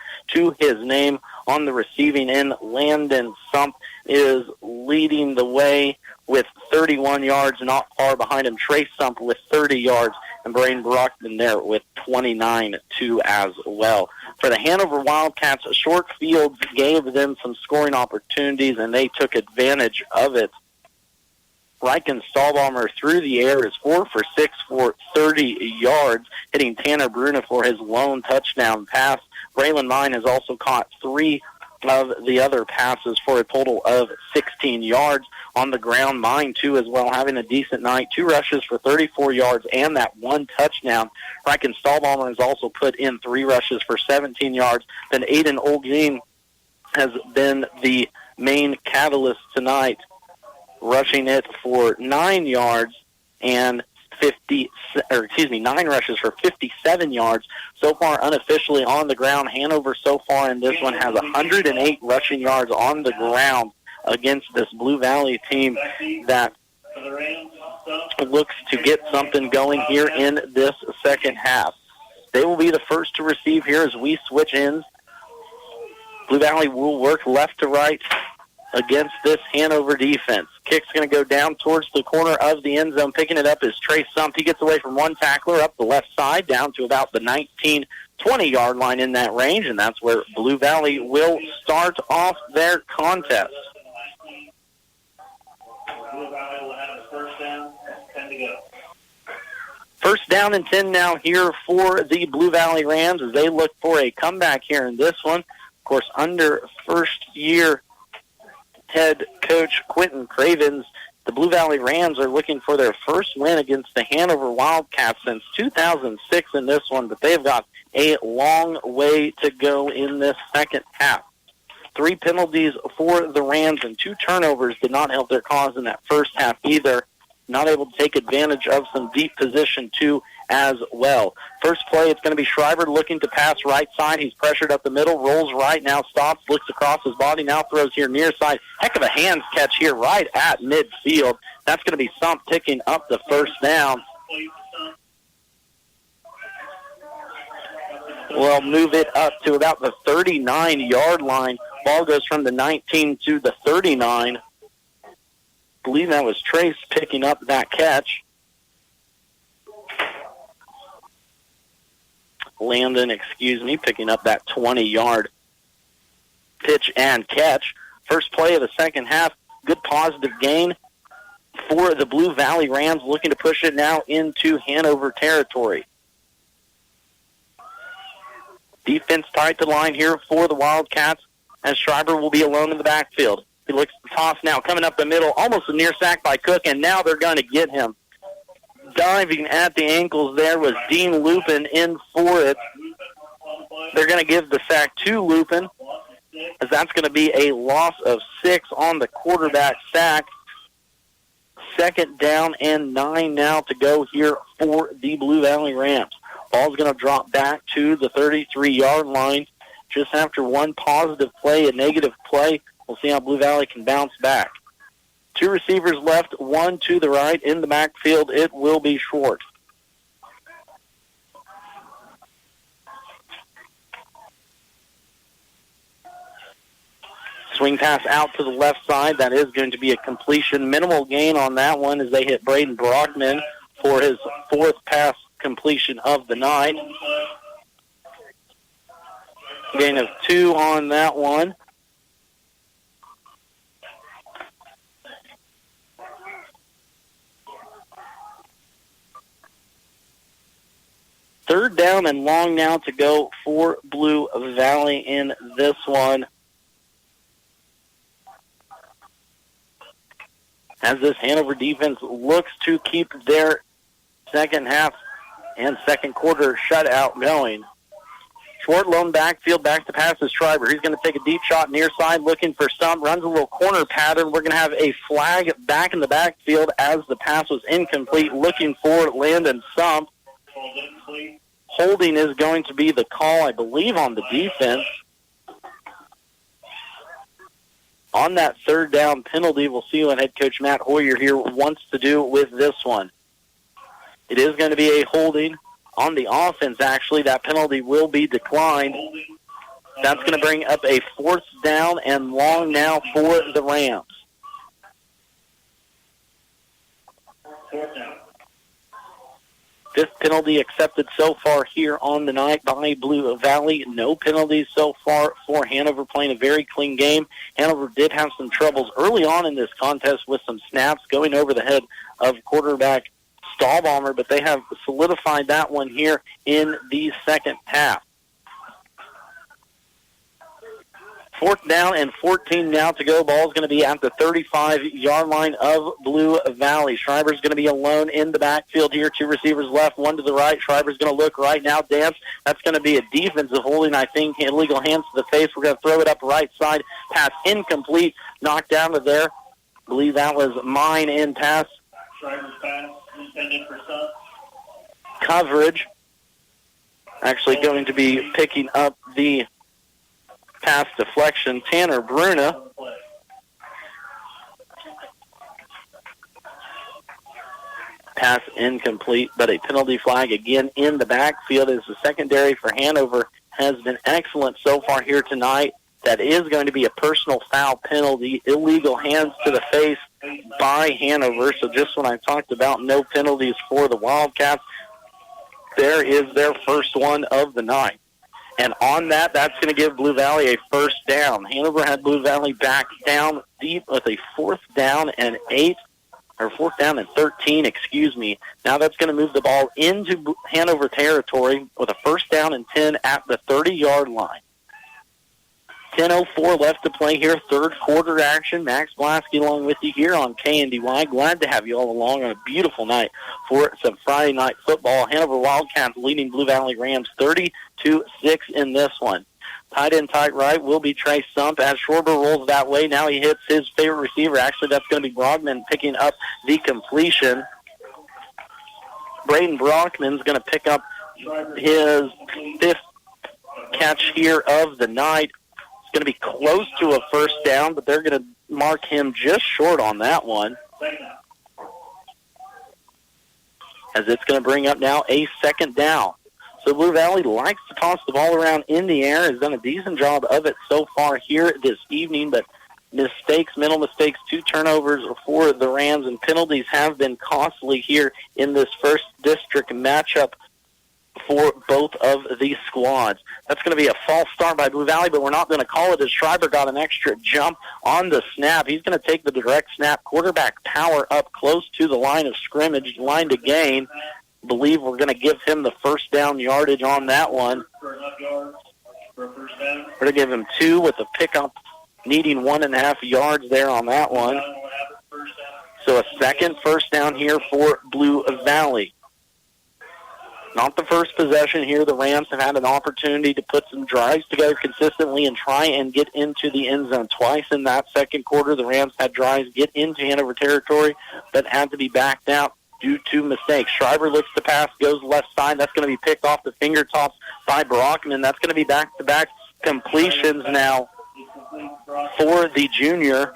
his name. On the receiving end, Landon Sump is leading the way with 31 yards, not far behind him. Trey Sump with 30 yards, and Brain Brockman there with 29 too as well. For the Hanover Wildcats, short fields gave them some scoring opportunities, and they took advantage of it. Reichen Stahlbaumer through the air is 4 for 6 for 30 yards, hitting Tanner Bruna for his lone touchdown pass. Braylon Mine has also caught 3 of the other passes for a total of 16 yards. On the ground, Mine, too, as well, having a decent night. 2 rushes for 34 yards and that 1 touchdown. Reichen Stahlbaumer has also put in 3 rushes for 17 yards. Then Aiden Olgeen has been the main catalyst tonight, rushing it for 9 yards and 9 rushes for 57 yards. So far, unofficially on the ground, Hanover so far in this one has 108 rushing yards on the ground against this Blue Valley team that looks to get something going here in this second half. They will be the first to receive here as we switch ends. Blue Valley will work left to right against this Hanover defense. Kick's going to go down towards the corner of the end zone. Picking it up is Trey Sump. He gets away from one tackler up the left side down to about the 19-20-yard line in that range, and that's where Blue Valley will start off their contest. Blue Valley will have a first down, 10 to go. First down and 10 now here for the Blue Valley Rams as they look for a comeback here in this one. Of course, under first-year head coach Quentin Cravens, the Blue Valley Rams are looking for their first win against the Hanover Wildcats since 2006 in this one, but they've got a long way to go in this second half. 3 penalties for the Rams and 2 turnovers did not help their cause in that first half either. Not able to take advantage of some deep position too as well. First play, it's going to be Schreiber looking to pass right side. He's pressured up the middle, rolls right, now stops, looks across his body, now throws here near side. Heck of a hands catch here right at midfield. That's going to be Sump picking up the first down. We'll move it up to about the 39-yard line. Ball goes from the 19 to the 39. I believe that was Trace picking up that catch. Landon, picking up that 20-yard pitch and catch. First play of the second half, good positive gain for the Blue Valley Rams, looking to push it now into Hanover territory. Defense tight to the line here for the Wildcats, as Schreiber will be alone in the backfield. He looks to toss now, coming up the middle, almost a near sack by Cook, and now they're going to get him. Diving at the ankles there was Dean Lupin in for it. They're going to give the sack to Lupin, as that's going to be a loss of 6 on the quarterback sack. 2nd down and 9 now to go here for the Blue Valley Rams. Ball's going to drop back to the 33-yard line just after one positive play, a negative play. We'll see how Blue Valley can bounce back. 2 receivers left, 1 to the right. In the backfield, it will be Short. Swing pass out to the left side. That is going to be a completion. Minimal gain on that one as they hit Braden Brockman for his 4th pass completion of the night. Gain of 2 on that one. Third down and long now to go for Blue Valley in this one. As this Hanover defense looks to keep their second half and second quarter shutout going. Short lone backfield, back to pass to Schreiber. He's going to take a deep shot near side, looking for Stump, runs a little corner pattern. We're going to have a flag back in the backfield as the pass was incomplete, looking for Landon Stump. Holding is going to be the call, I believe, on the defense. On that third down penalty, we'll see what head coach Matt Hoyer here wants to do with this one. It is going to be a holding on the offense, actually. That penalty will be declined. That's going to bring up a 4th down and long now for the Rams. 4th down. 5th penalty accepted so far here on the night by Blue Valley. No penalties so far for Hanover, playing a very clean game. Hanover did have some troubles early on in this contest with some snaps going over the head of quarterback Stahlbaumer, but they have solidified that one here in the second half. 4th down and 14 now to go. Ball's going to be at the 35-yard line of Blue Valley. Schreiber's going to be alone in the backfield here. 2 receivers left, 1 to the right. Schreiber's going to look right now, dance. That's going to be a defensive holding, I think. Illegal hands to the face. We're going to throw it up right side. Pass incomplete. Knocked down to there. I believe that was mine in pass. Schreiber's pass intended for Stump. Coverage. Actually going to be picking up the pass deflection. Tanner Bruna. Pass incomplete, but a penalty flag again in the backfield as the secondary for Hanover has been excellent so far here tonight. That is going to be a personal foul penalty, illegal hands to the face by Hanover. So just when I talked about no penalties for the Wildcats, there is their first one of the night. And on that, that's going to give Blue Valley a 1st down. Hanover had Blue Valley back down deep with a 4th down and 8, or 4th down and 13, excuse me. Now that's going to move the ball into Hanover territory with a 1st down and 10 at the 30-yard line. 10:04 left to play here, third quarter action. Max Blasky along with you here on KNDY. Glad to have you all along on a beautiful night for some Friday night football. Hanover Wildcats leading Blue Valley Rams 30-6 in this one. Tight end, tight right will be Trey Stump as Schreiber rolls that way. Now he hits his favorite receiver. Actually, that's going to be Brogman picking up the completion. Braden Brockman's going to pick up his 5th catch here of the night. Going to be close to a 1st down, but they're going to mark him just short on that one. As it's going to bring up now a 2nd down. So Blue Valley likes to toss the ball around in the air, has done a decent job of it so far here this evening, but mental mistakes, 2 turnovers for the Rams, and penalties have been costly here in this first district matchup for both of these squads. That's going to be a false start by Blue Valley, but we're not going to call it as Schreiber got an extra jump on the snap. He's going to take the direct snap, quarterback power up close to the line of scrimmage, line to gain. Believe we're going to give him the first down yardage on that one. We're going to give him 2 with a pickup, needing 1.5 yards there on that one. So a second first down here for Blue Valley. Not the first possession here. The Rams have had an opportunity to put some drives together consistently and try and get into the end zone. Twice in that second quarter, the Rams had drives get into Hanover territory, but had to be backed out due to mistakes. Schreiber looks to pass, goes left side. That's going to be picked off the fingertips by Brockman. That's going to be back-to-back completions now for the junior.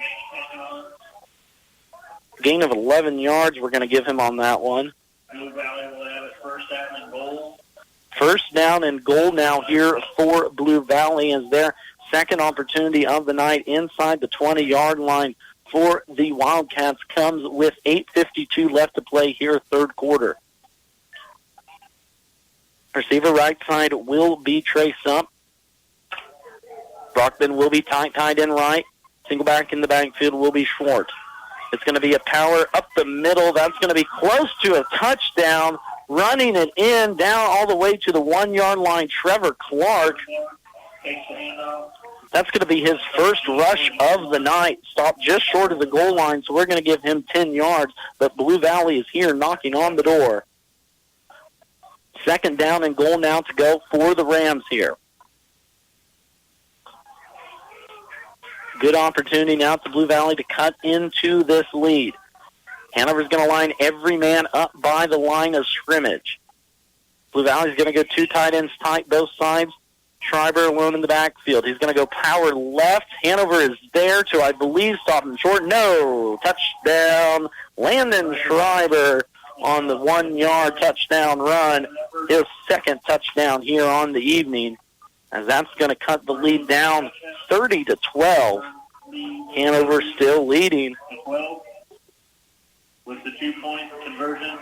Gain of 11 yards we're going to give him on that one. Blue Valley will have it first down and goal. First down and goal now here for Blue Valley as their second opportunity of the night inside the 20-yard line for the Wildcats comes with 8:52 left to play here, third quarter. Receiver right side will be Trey Sump. Brockman will be tight in right. Single back in the backfield will be Schwartz. It's going to be a power up the middle. That's going to be close to a touchdown. Running it in, down all the way to the 1-yard line, Trevor Clark. That's going to be his first rush of the night. Stopped just short of the goal line, so we're going to give him 10 yards. But Blue Valley is here knocking on the door. Second down and goal now to go for the Rams here. Good opportunity now to Blue Valley to cut into this lead. Hanover's going to line every man up by the line of scrimmage. Blue Valley's going to go 2 tight ends tight, both sides. Schreiber alone in the backfield. He's going to go power left. Hanover is there to, I believe, stop him short. No. Touchdown. Landon Schreiber on the 1-yard touchdown run. His second touchdown here on the evening, as that's going to cut the lead down 30-12. Hanover still leading. 12 with the 2-point conversion.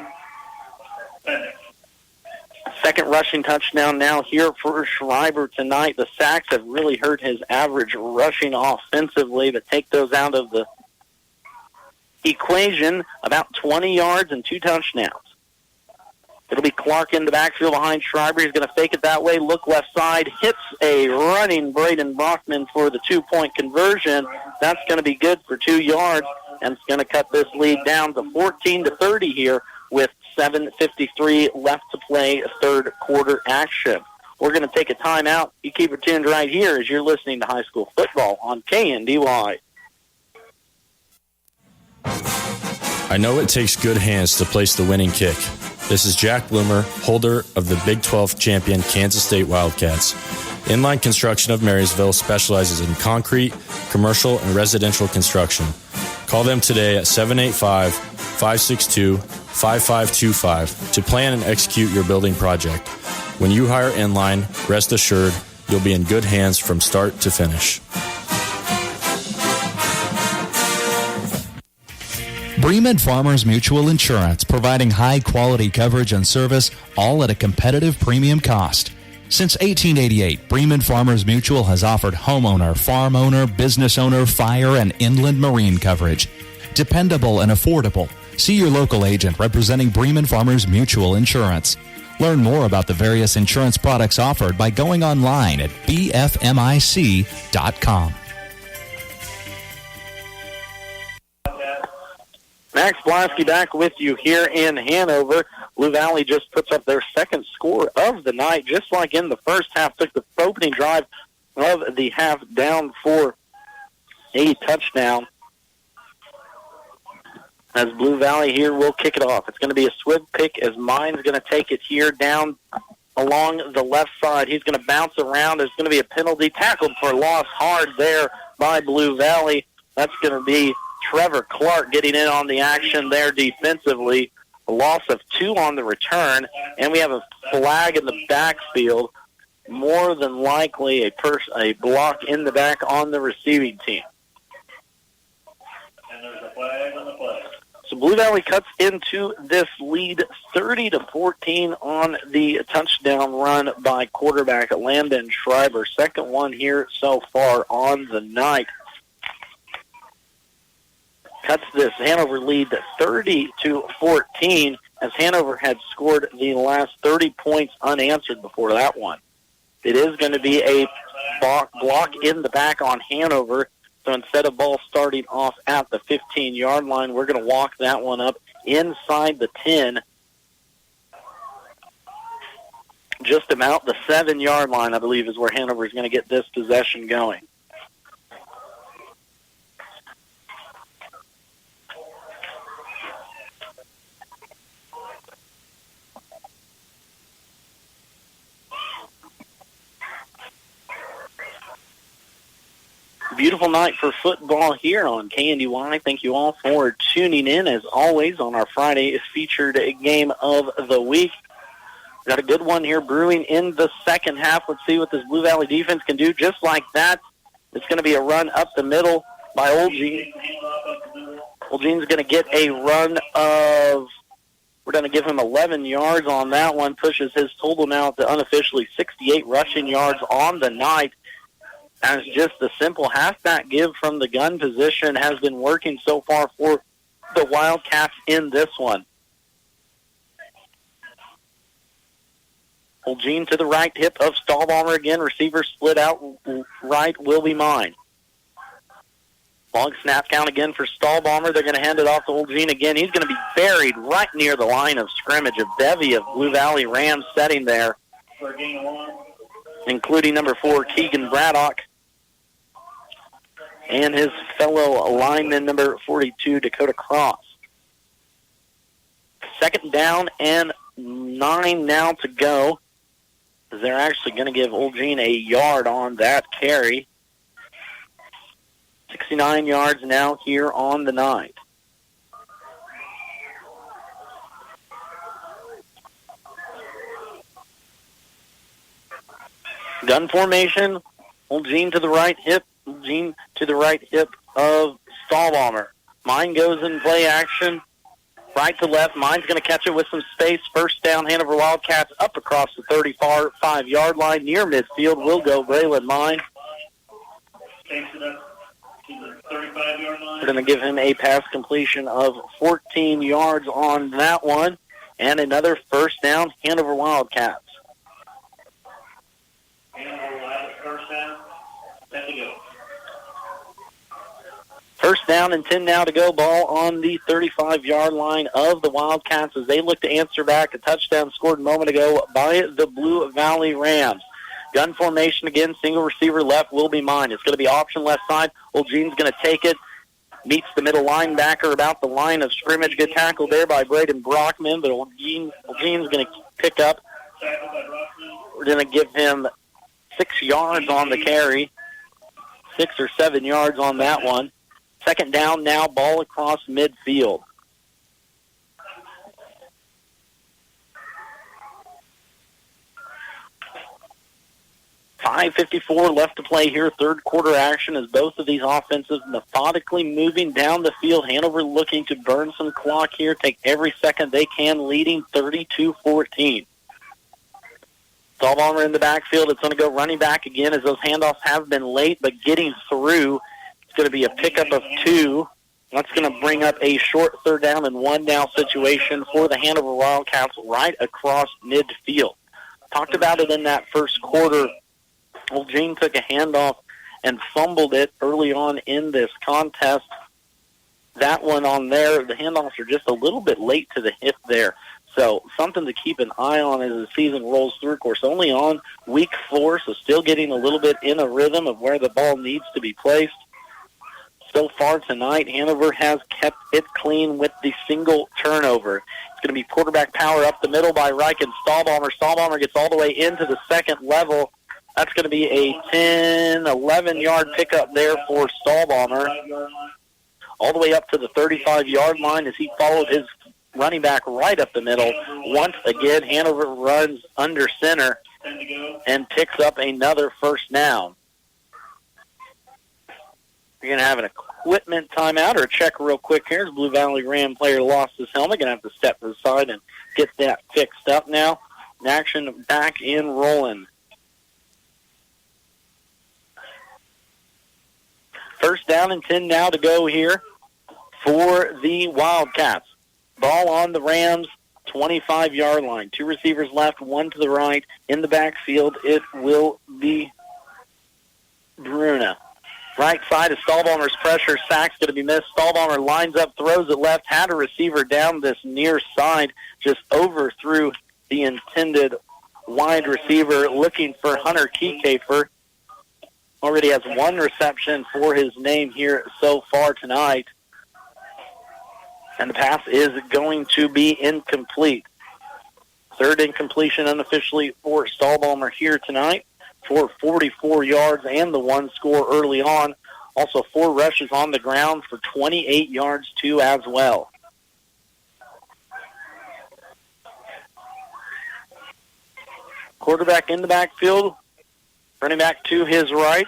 Second rushing touchdown now here for Schreiber tonight. The sacks have really hurt his average rushing offensively, but take those out of the equation. About 20 yards and 2 touchdowns. It'll be Clark in the backfield behind Schreiber. He's going to fake it that way, look left side, hits a running Braden Brockman for the 2-point conversion. That's going to be good for 2 yards, and it's going to cut this lead down to 14-30 here with 7:53 left to play, third quarter action. We're going to take a timeout. You keep it tuned right here as you're listening to high school football on KNDY. I know it takes good hands to place the winning kick. This is Jack Bloomer, holder of the Big 12 champion Kansas State Wildcats. Inline Construction of Marysville specializes in concrete, commercial, and residential construction. Call them today at 785-562-5525 to plan and execute your building project. When you hire Inline, rest assured you'll be in good hands from start to finish. Bremen Farmers Mutual Insurance, providing high-quality coverage and service, all at a competitive premium cost. Since 1888, Bremen Farmers Mutual has offered homeowner, farm owner, business owner, fire, and inland marine coverage. Dependable and affordable. See your local agent representing Bremen Farmers Mutual Insurance. Learn more about the various insurance products offered by going online at bfmic.com. Max Blasky back with you here in Hanover. Blue Valley just puts up their second score of the night, just like in the first half. Took the opening drive of the half down for a touchdown. As Blue Valley here will kick it off. It's going to be a swift pick as Mine's going to take it here down along the left side. He's going to bounce around. There's going to be a penalty, tackled for loss hard there by Blue Valley. That's going to be Trevor Clark getting in on the action there defensively. A loss of 2 on the return, and we have a flag in the backfield. More than likely a block in the back on the receiving team. And there's a flag on the play. So So Blue Valley cuts into this lead 30-14 on the touchdown run by quarterback Landon Schreiber. Second one here so far on the night. Cuts this Hanover lead 30-14 as Hanover had scored the last 30 points unanswered before that one. It is going to be a block in the back on Hanover. So instead of ball starting off at the 15-yard line, we're going to walk that one up inside the 10. Just about the 7-yard line, I believe, is where Hanover is going to get this possession going. Beautiful night for football here on KNDY. Thank you all for tuning in, as always, on our Friday featured game of the week. Got a good one here brewing in the second half. Let's see what this Blue Valley defense can do. Just like that, it's going to be a run up the middle by Olgene. Olgene's going to get a run of, we're going to give him 11 yards on that one, pushes his total now to unofficially 68 rushing yards on the night. As just the simple halfback give from the gun position has been working so far for the Wildcats in this one. Olgene to the right hip of Stahlbaumer again. Receiver split out right will be mine. Long snap count again for Stahlbaumer. They're going to hand it off to Olgene again. He's going to be buried right near the line of scrimmage. A bevy of Blue Valley Rams setting there, including number 4, Keegan Braddock, and his fellow lineman, number 42, Dakota Cross. Second down and 9 now to go. They're actually going to give Olgene a yard on that carry. 69 yards now here on the night. Gun formation, Olgene to the right hip, Olgene to the right hip of Stahlbaumer. Mine goes in play action, right to left. Mine's going to catch it with some space. First down, Hanover Wildcats up across the 35-yard line. Near midfield will go Braylon Mine. We're going to give him a pass completion of 14 yards on that one. And another first down, Hanover Wildcats. First down and 10 now to go. Ball on the 35-yard line of the Wildcats as they look to answer back a touchdown scored a moment ago by the Blue Valley Rams. Gun formation again, single receiver left will be mine. It's going to be option left side. Olgene's going to take it. Meets the middle linebacker about the line of scrimmage. Good tackle there by Braden Brockman, but Olgene's going to pick up. We're going to give him 6 yards on the carry. 6 or 7 yards on that one. Second down now, ball across midfield. .5:54 left to play here. Third quarter action as both of these offenses methodically moving down the field. Hanover looking to burn some clock here, take every second they can, leading 32-14. Stahlbaumer in the backfield. It's going to go running back again as those handoffs have been late, but getting through. It's going to be a pickup of 2. That's going to bring up a short third down and 1 down situation for the Hanover Wildcats right across midfield. Talked about it in that first quarter. Olgene took a handoff and fumbled it early on in this contest. That one on there, the handoffs are just a little bit late to the hip there. So something to keep an eye on as the season rolls through. Of course, only on week 4, so still getting a little bit in a rhythm of where the ball needs to be placed. So far tonight, Hanover has kept it clean with the single turnover. It's going to be quarterback power up the middle by Reich and Stahlbaumer. Stahlbaumer gets all the way into the second level. That's going to be a 10, 11-yard pickup there for Stahlbaumer. All the way up to the 35-yard line as he followed his running back right up the middle. Once again, Hanover runs under center and picks up another first down. You're going to have a equipment timeout, or a check real quick here. As Blue Valley Ram player lost his helmet. Going to have to step to the side and get that fixed up now. In action back in rolling. First down and 10 now to go here for the Wildcats. Ball on the Rams' 25-yard line. 2 receivers left, 1 to the right. In the backfield, it will be Bruna. Right side is Stahlbaumer's pressure. Sack's going to be missed. Stahlbaumer lines up, throws it left, had a receiver down this near side, just overthrew the intended wide receiver, looking for Hunter Kiekefer. Already has 1 reception for his name here so far tonight. And the pass is going to be incomplete. Third incompletion unofficially for Stahlbaumer here tonight for 44 yards and the 1 score early on. Also 4 rushes on the ground for 28 yards too as well. Quarterback in the backfield. Running back to his right.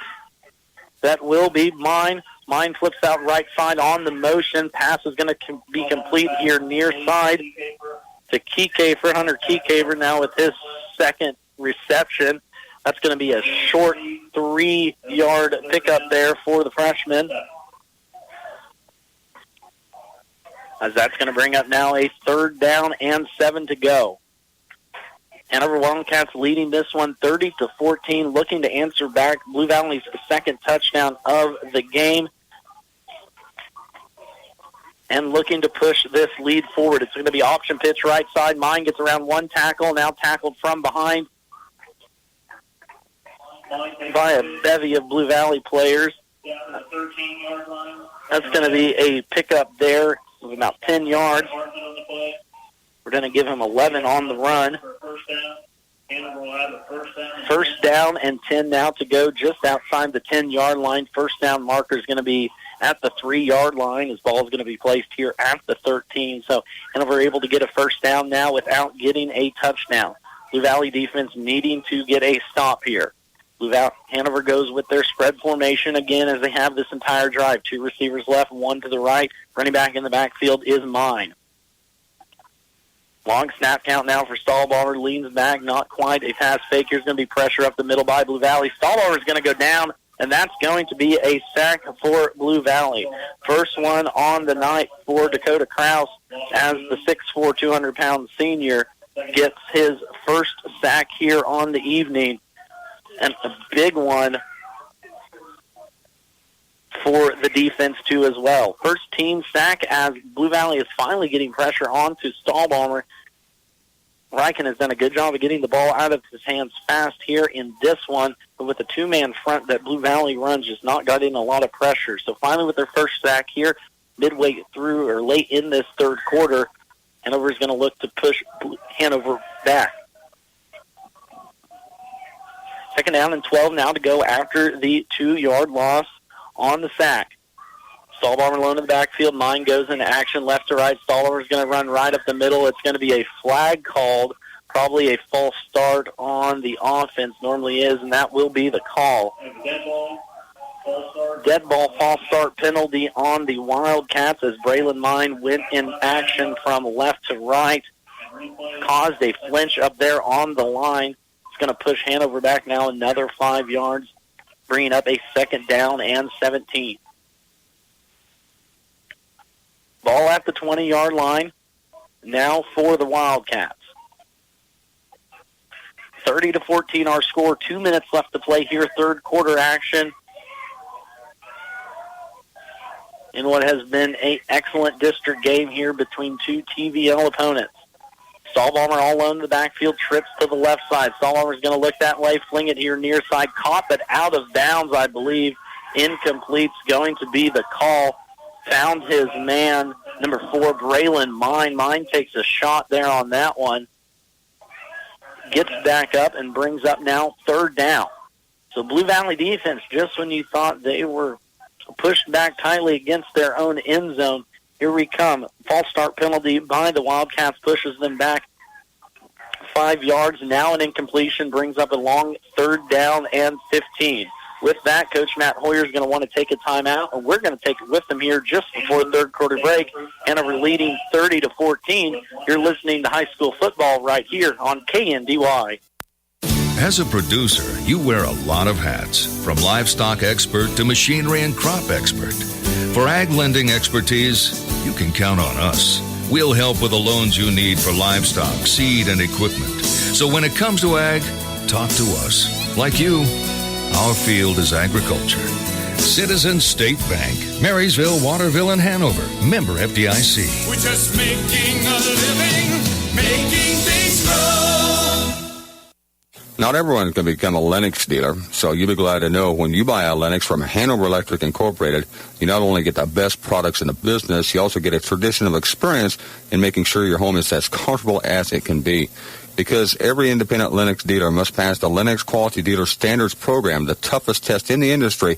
That will be Mine. Mine flips out right side on the motion. Pass is going to be complete here near side to Kiekefer. Hunter Kiekefer now with his second reception. That's going to be a short 3-yard pickup there for the freshman. As that's going to bring up now a 3rd down and 7 to go. Hanover Wildcats leading this one 30-14, looking to answer back Blue Valley's second touchdown of the game and looking to push this lead forward. It's going to be option pitch right side. Mine gets around 1 tackle, now tackled from behind by a bevy of Blue Valley players. That's going to be a pickup there of about 10 yards. We're going to give him 11 on the run. First down and 10 now to go, just outside the 10-yard line. First down marker is going to be at the 3-yard line. His ball is going to be placed here at the 13. So Hanover able to get a first down now without getting a touchdown. Blue Valley defense needing to get a stop here. Hanover goes with their spread formation again as they have this entire drive. 2 receivers left, 1 to the right. Running back in the backfield is Mine. Long snap count now for Stahlbaumer. Leans back, not quite a pass fake. Here's going to be pressure up the middle by Blue Valley. Stahlbaumer is going to go down, and that's going to be a sack for Blue Valley. First one on the night for Dakota Krause as the 6'4", 200-pound senior gets his first sack here on the evening, and a big one for the defense, too, as well. First team sack as Blue Valley is finally getting pressure onto Stahlbaumer. Riken has done a good job of getting the ball out of his hands fast here in this one, but with the 2-man front that Blue Valley runs, just not got in a lot of pressure. So finally with their first sack here, midway through or late in this third quarter, Hanover is going to look to push Hanover back. Second down and 12 now to go after the 2-yard loss on the sack. Stahlbaumer alone in the backfield. Mine goes into action left to right. Stahlbaumer is going to run right up the middle. It's going to be a flag called, probably a false start on the offense, normally is, and that will be the call. Dead ball, false start penalty on the Wildcats as Braylon Mine went in action from left to right. Caused a flinch up there on the line. It's going to push Hanover back now another 5 yards, bringing up a 2nd down and 17. Ball at the 20-yard line now for the Wildcats. 30-14 our score. 2 minutes left to play here. Third quarter action in what has been an excellent district game here between 2 TVL opponents. Stahlbaumer all alone in the backfield, trips to the left side. Stahlbaumer's going to look that way, fling it here near side. Caught, but out of bounds, I believe. Incomplete's going to be the call. Found his man, number 4, Braylon Mine. Mine takes a shot there on that one. Gets back up and brings up now 3rd down. So Blue Valley defense, just when you thought they were pushed back tightly against their own end zone, here we come. False start penalty by the Wildcats pushes them back 5 yards. Now an incompletion brings up a long 3rd down and 15. With that, Coach Matt Hoyer is going to want to take a timeout, and we're going to take it with them here just before the third quarter break. Hanover leading 30-14. You're listening to high school football right here on KNDY. As a producer, you wear a lot of hats, from livestock expert to machinery and crop expert. For ag lending expertise, you can count on us. We'll help with the loans you need for livestock, seed, and equipment. So when it comes to ag, talk to us. Like you, our field is agriculture. Citizens State Bank, Marysville, Waterville, and Hanover. Member FDIC. We're just making a living, making things grow. Not everyone can become a Lennox dealer, so you'll be glad to know when you buy a Lennox from Hanover Electric Incorporated, you not only get the best products in the business, you also get a tradition of experience in making sure your home is as comfortable as it can be. Because every independent Lennox dealer must pass the Lennox Quality Dealer Standards Program, the toughest test in the industry.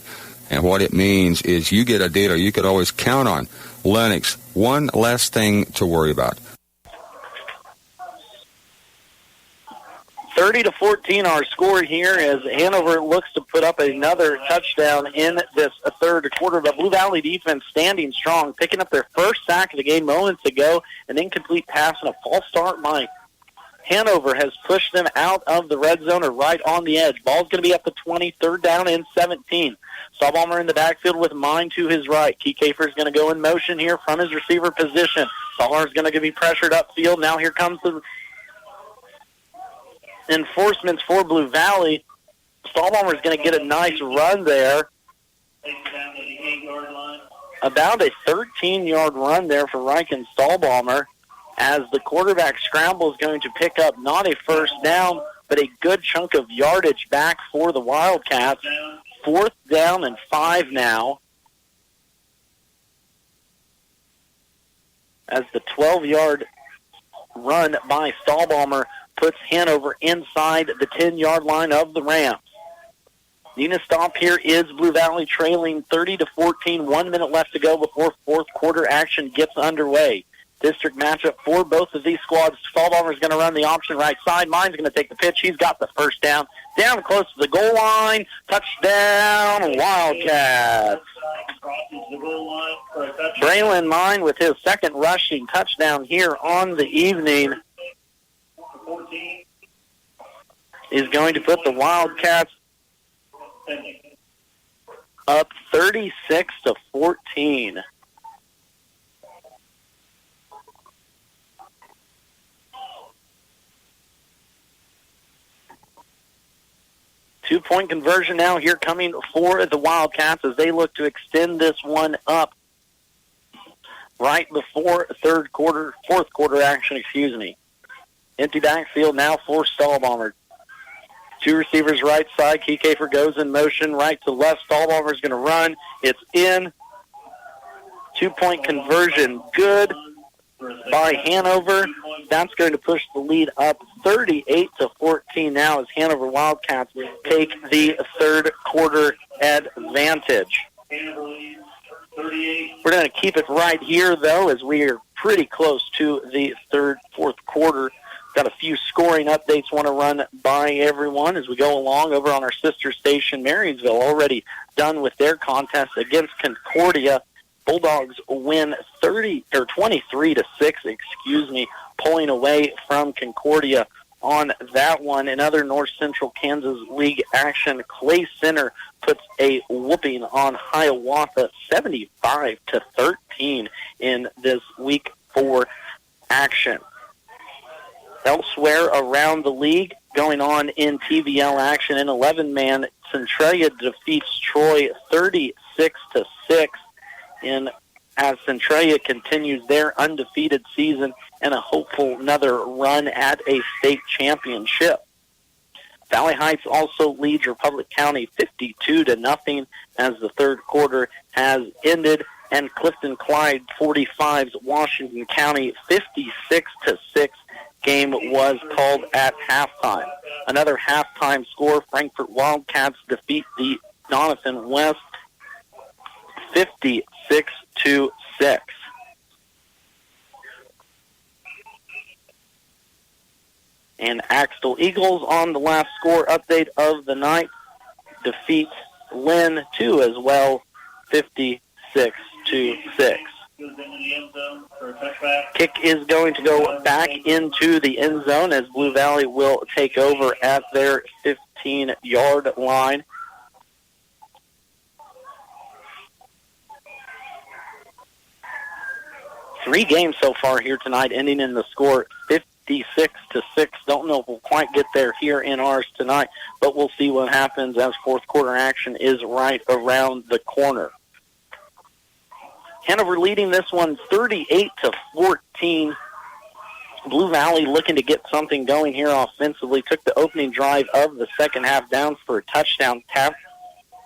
And what it means is you get a dealer you could always count on. Lennox, one less thing to worry about. 30-14 our score here as Hanover looks to put up another touchdown in this third quarter. But Blue Valley defense standing strong, picking up their first sack of the game moments ago, an incomplete pass and a false start by Hanover has pushed them out of the red zone or right on the edge. Ball's going to be up to 20, third down and 17. Stahlbaumer in the backfield with Mine to his right. Kiekefer is going to go in motion here from his receiver position. Stahlbaumer is going to be pressured upfield. Now here comes the enforcements for Blue Valley. Stahlbaumer is going to get a nice run there. About a 13-yard run there for Riken Stahlbaumer, as the quarterback scramble is going to pick up not a first down, but a good chunk of yardage back for the Wildcats. Fourth down and 5 now, as the 12-yard run by Stahlbaumer puts Hanover inside the 10-yard line of the Rams. Nina stop here is Blue Valley trailing 30-14, 1 minute left to go before fourth quarter action gets underway. District matchup for both of these squads. Stahlbaumer is going to run the option right side. Mine's going to take the pitch. He's got the first down. Down close to the goal line. Touchdown, Wildcats. Braylon Mine with his second rushing touchdown here on the evening is going to put the Wildcats up 36-14. Two-point conversion now here coming for the Wildcats as they look to extend this one up right before fourth quarter action, Empty backfield now for Stahlbaumer. Two receivers right side. Kiekefer goes in motion right to left. Stahlbaumer is going to run. It's in. Two-point conversion good by Hanover. That's going to push the lead up 38-14 now as Hanover Wildcats take the third quarter advantage. We're going to keep it right here, though, as we are pretty close to the fourth quarter. Got a few scoring updates want to run by everyone as we go along over on our sister station, Marysville, already done with their contest against Concordia. Bulldogs win 23-6, pulling away from Concordia on that one. In other North Central Kansas League action, Clay Center puts a whooping on Hiawatha 75-13 in this week 4 action. Elsewhere around the league, going on in TVL action, in 11-man, Centralia defeats Troy 36-6 as Centralia continues their undefeated season and a hopeful another run at a state championship. Valley Heights also leads Republic County 52-0 as the third quarter has ended, and Clifton Clyde 45's Washington County 56-6. Game was called at halftime. Another halftime score, Frankfort Wildcats defeat the Doniphan West 56-6. And Axtell Eagles on the last score update of the night defeat Lynn 2 as well, 56-6. Kick is going to go back into the end zone as Blue Valley will take over at their 15-yard line. Three games so far here tonight, ending in the score 56-6. Don't know if we'll quite get there here in ours tonight, but we'll see what happens as fourth quarter action is right around the corner. Hanover leading this one 38-14. Blue Valley looking to get something going here offensively. Took the opening drive of the second half down for a touchdown, tapped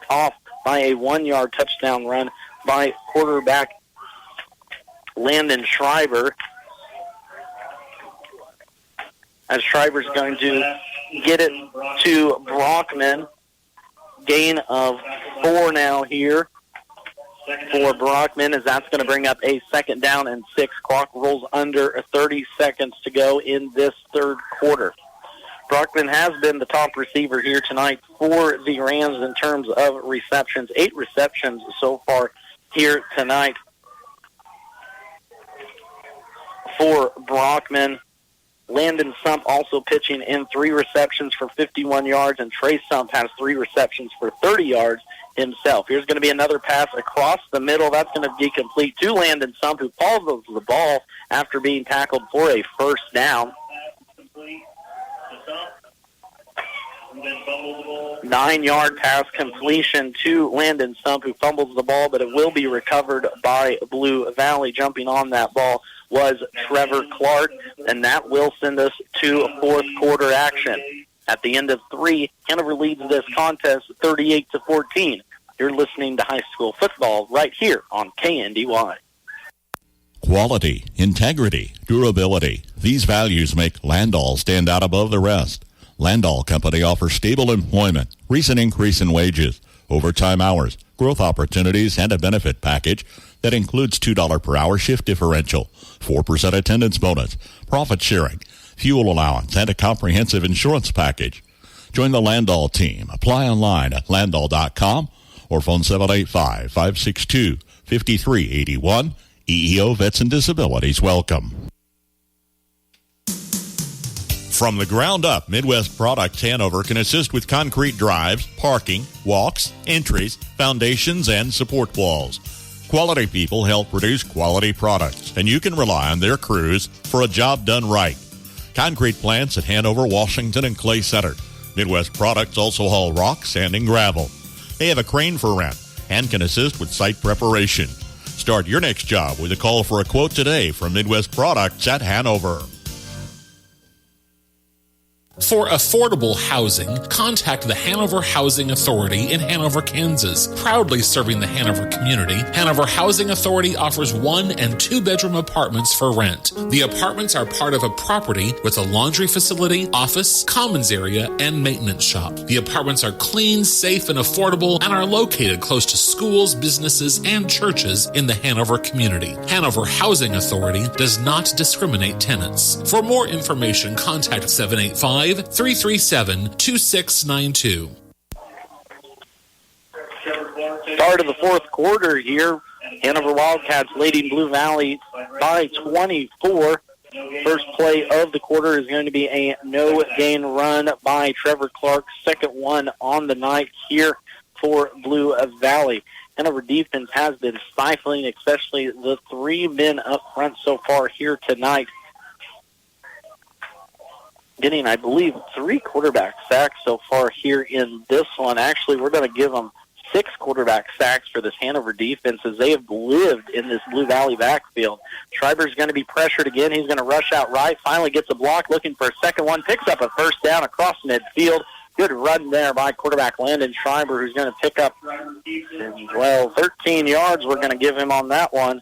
off by a 1-yard touchdown run by quarterback Landon Schreiber. As Schreiber's going to get it to Brockman. Gain of 4 now here for Brockman, as that's going to bring up a 2nd down and 6. Clock rolls under 30 seconds to go in this third quarter. Brockman has been the top receiver here tonight for the Rams in terms of receptions. 8 receptions so far here tonight for Brockman. Landon Sump also pitching in 3 receptions for 51 yards, and Trey Sump has 3 receptions for 30 yards himself. Here's going to be another pass across the middle. That's going to be complete to Landon Sump, who follows the ball after being tackled for a 1st down. 9-yard pass completion to Landon Sump, who fumbles the ball, but it will be recovered by Blue Valley. Jumping on that ball was Trevor Clark, and that will send us to fourth quarter action. At the end of 3, Hanover leads this contest 38-14. You're listening to high school football right here on KNDY. Quality, integrity, durability. These values make Landall stand out above the rest. Landall Company offers stable employment, recent increase in wages, overtime hours, growth opportunities, and a benefit package that includes $2 per hour shift differential, 4% attendance bonus, profit sharing, fuel allowance, and a comprehensive insurance package. Join the Landall team. Apply online at landall.com or phone 785-562-5381. EEO Vets and Disabilities welcome. From the ground up, Midwest Products Hanover can assist with concrete drives, parking, walks, entries, foundations, and support walls. Quality people help produce quality products, and you can rely on their crews for a job done right. Concrete plants at Hanover, Washington, and Clay Center. Midwest Products also haul rock, sand, and gravel. They have a crane for rent and can assist with site preparation. Start your next job with a call for a quote today from Midwest Products at Hanover. For affordable housing, contact the Hanover Housing Authority in Hanover, Kansas. Proudly serving the Hanover community, Hanover Housing Authority offers 1- and 2-bedroom apartments for rent. The apartments are part of a property with a laundry facility, office, commons area, and maintenance shop. The apartments are clean, safe, and affordable and are located close to schools, businesses, and churches in the Hanover community. Hanover Housing Authority does not discriminate tenants. For more information, contact 785-337-2692. Start of the fourth quarter here. Hanover Wildcats leading Blue Valley by 24. First play of the quarter is going to be a no-gain run by Trevor Clark. Second one on the night here for Blue Valley. Hanover defense has been stifling, especially the 3 men up front so far here tonight. Getting, I believe, 3 quarterback sacks so far here in this one. Actually, we're going to give them 6 quarterback sacks for this Hanover defense as they have lived in this Blue Valley backfield. Schreiber's going to be pressured again. He's going to rush out right. Finally gets a block, looking for a second one. Picks up a 1st down across midfield. Good run there by quarterback Landon Schreiber, who's going to pick up, 13 yards. We're going to give him on that one.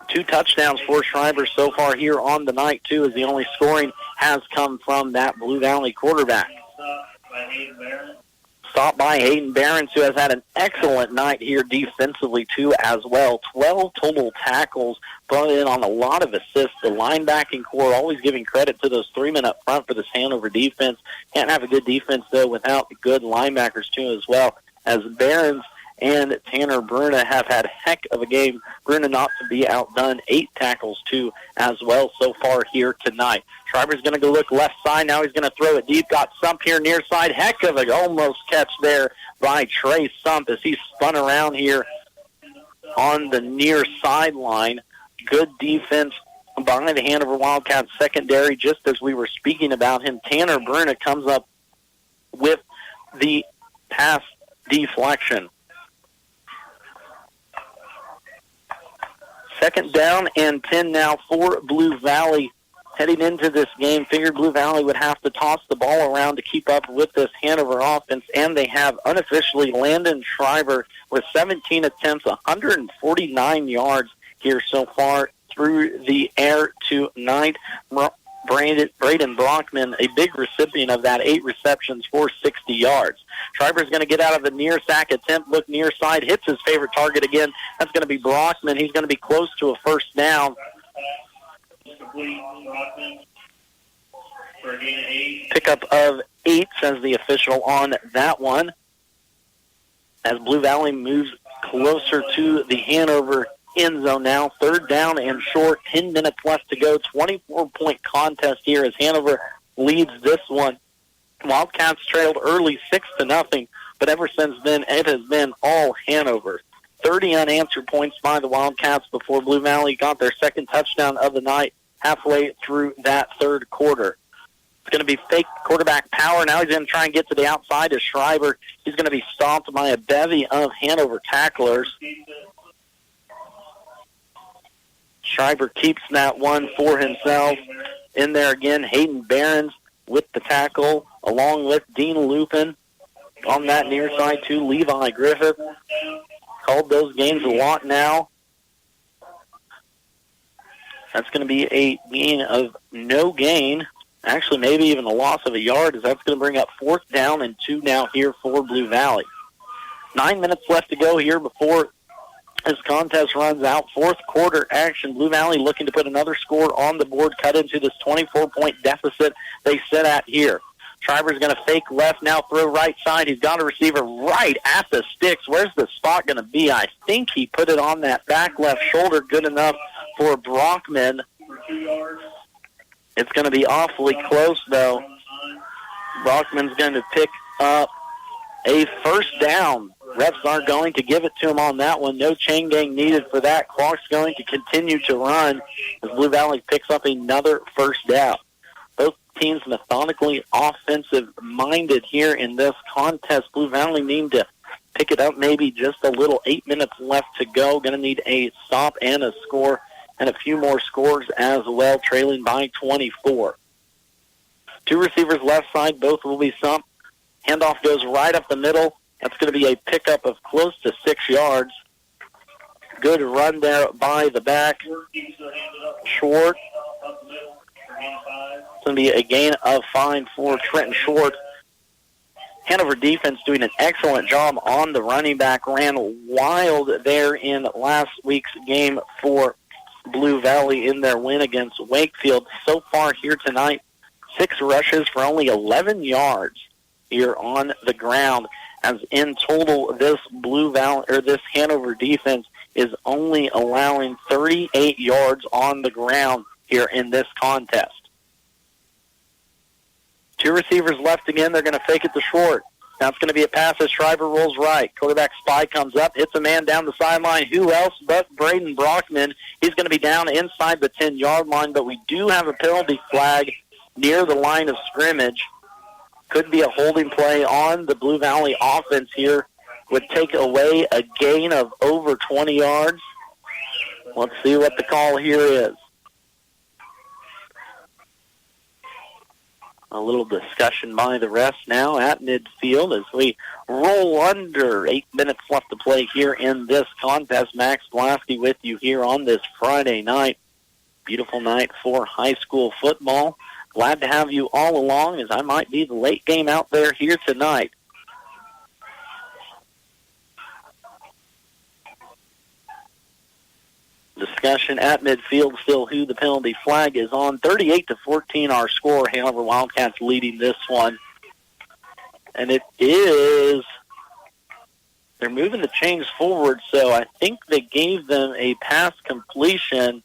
2 touchdowns for Schreiber so far here on the night, too, as the only scoring has come from that Blue Valley quarterback. Stopped by Hayden Behrens, who has had an excellent night here defensively, too, as well. 12 total tackles, brought in on a lot of assists. The linebacking core always giving credit to those 3 men up front for this Hanover defense. Can't have a good defense, though, without good linebackers, too, as well. As Behrens and Tanner Bruna have had a heck of a game. Bruna not to be outdone, 8 tackles, too, as well so far here tonight. Schreiber's going to go look left side. Now he's going to throw it deep. Got Sump here near side. Heck of a almost catch there by Trey Sump as he spun around here on the near sideline. Good defense by the Hanover Wildcats secondary, just as we were speaking about him. Tanner Bruna comes up with the pass deflection. Second down and 10 now for Blue Valley. Heading into this game, figured Blue Valley would have to toss the ball around to keep up with this Hanover offense, and they have unofficially. Landon Schreiber with 17 attempts, 149 yards here so far through the air tonight. Braden Brockman, a big recipient of that, 8 receptions for 60 yards. Schreiber's going to get out of the near sack attempt, look near side, hits his favorite target again. That's going to be Brockman. He's going to be close to a first down. Pickup of 8, says the official on that one. As Blue Valley moves closer to the Hanover end zone now. Third down and short, 10 minutes left to go. 24-point contest here as Hanover leads this one. Wildcats trailed early 6-0, but ever since then it has been all Hanover. 30 unanswered points by the Wildcats before Blue Valley got their second touchdown of the night halfway through that third quarter. It's going to be fake quarterback power. Now he's going to try and get to the outside of Schreiber. He's going to be stopped by a bevy of Hanover tacklers. Schreiber keeps that one for himself. In there again, Hayden Behrens with the tackle, along with Dean Lupin on that near side too. Levi Griffith called those games a lot now. That's going to be a gain of no gain. Actually, maybe even a loss of a yard, as that's going to bring up 4th down and 2 now here for Blue Valley. 9 minutes left to go here before this contest runs out. Fourth quarter action. Blue Valley looking to put another score on the board, cut into this 24-point deficit they sit at here. Schreiber's going to fake left, now throw right side. He's got a receiver right at the sticks. Where's the spot going to be? I think he put it on that back left shoulder. Good enough for Brockman. It's going to be awfully close, though. Brockman's going to pick up a first down. Refs aren't going to give it to him on that one. No chain gang needed for that. Clock's going to continue to run as Blue Valley picks up another first down. Both teams methodically offensive-minded here in this contest. Blue Valley need to pick it up maybe just a little. 8 minutes left to go. Going to need a stop and a score and a few more scores as well, trailing by 24. 2 receivers left side. Both will be Sump. Handoff goes right up the middle. That's going to be a pickup of close to 6 yards. Good run there by the back. Short. It's going to be a gain of 5 for Trenton Short. Hanover defense doing an excellent job on the running back. Ran wild there in last week's game for Blue Valley in their win against Wakefield. So far here tonight, 6 rushes for only 11 yards here on the ground. As in total, this Blue Valley or this Hanover defense is only allowing 38 yards on the ground here in this contest. 2 receivers left again. They're going to fake it to Short. Now it's going to be a pass as Schreiber rolls right. Quarterback spy comes up, hits a man down the sideline. Who else but Braden Brockman? He's going to be down inside the 10-yard line, but we do have a penalty flag near the line of scrimmage. Could be a holding play on the Blue Valley offense here. Would take away a gain of over 20 yards. Let's see what the call here is. A little discussion by the refs now at midfield as we roll under. 8 minutes left to play here in this contest. Max Blasky with you here on this Friday night. Beautiful night for high school football. Glad to have you all along, as I might be the late game out there here tonight. Discussion at midfield still who the penalty flag is on. 38-14 our score. Hanover Wildcats leading this one. And it is, they're moving the chains forward, so I think they gave them a pass completion.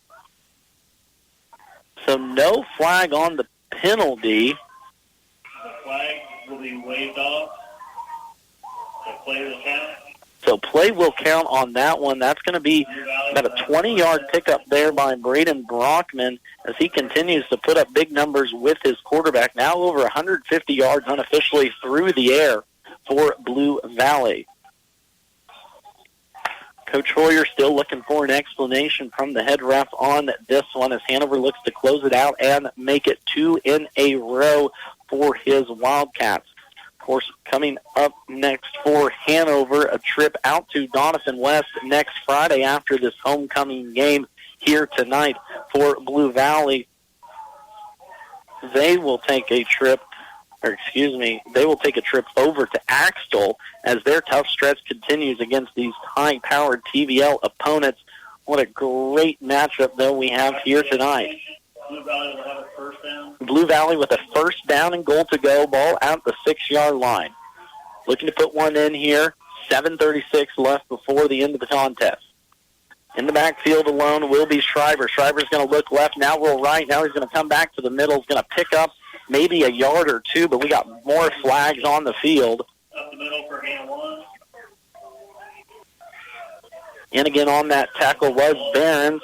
So no flag on the penalty. The flag will be waved off. The play will count. So play will count on that one. That's going to be about a 20-yard pickup there by Braden Brockman as he continues to put up big numbers with his quarterback. Now over 150 yards unofficially through the air for Blue Valley. Coach Hoyer still looking for an explanation from the head ref on this one as Hanover looks to close it out and make it 2 in a row for his Wildcats. Of course, coming up next for Hanover, a trip out to Doniphan West next Friday after this homecoming game here tonight for Blue Valley. They will take a trip, they will take a trip over to Axtell as their tough stretch continues against these high-powered TVL opponents. What a great matchup, though, we have here tonight. Blue Valley will have a first down. Blue Valley with a first down and goal to go, ball out the 6-yard line. Looking to put one in here, 7:36 left before the end of the contest. In the backfield alone will be Schreiber. Schreiber's going to look left, now roll right. Now he's going to come back to the middle. He's going to pick up maybe a yard or two, but we got more flags on the field. Up the middle for hand one. And again on that tackle was Behrens.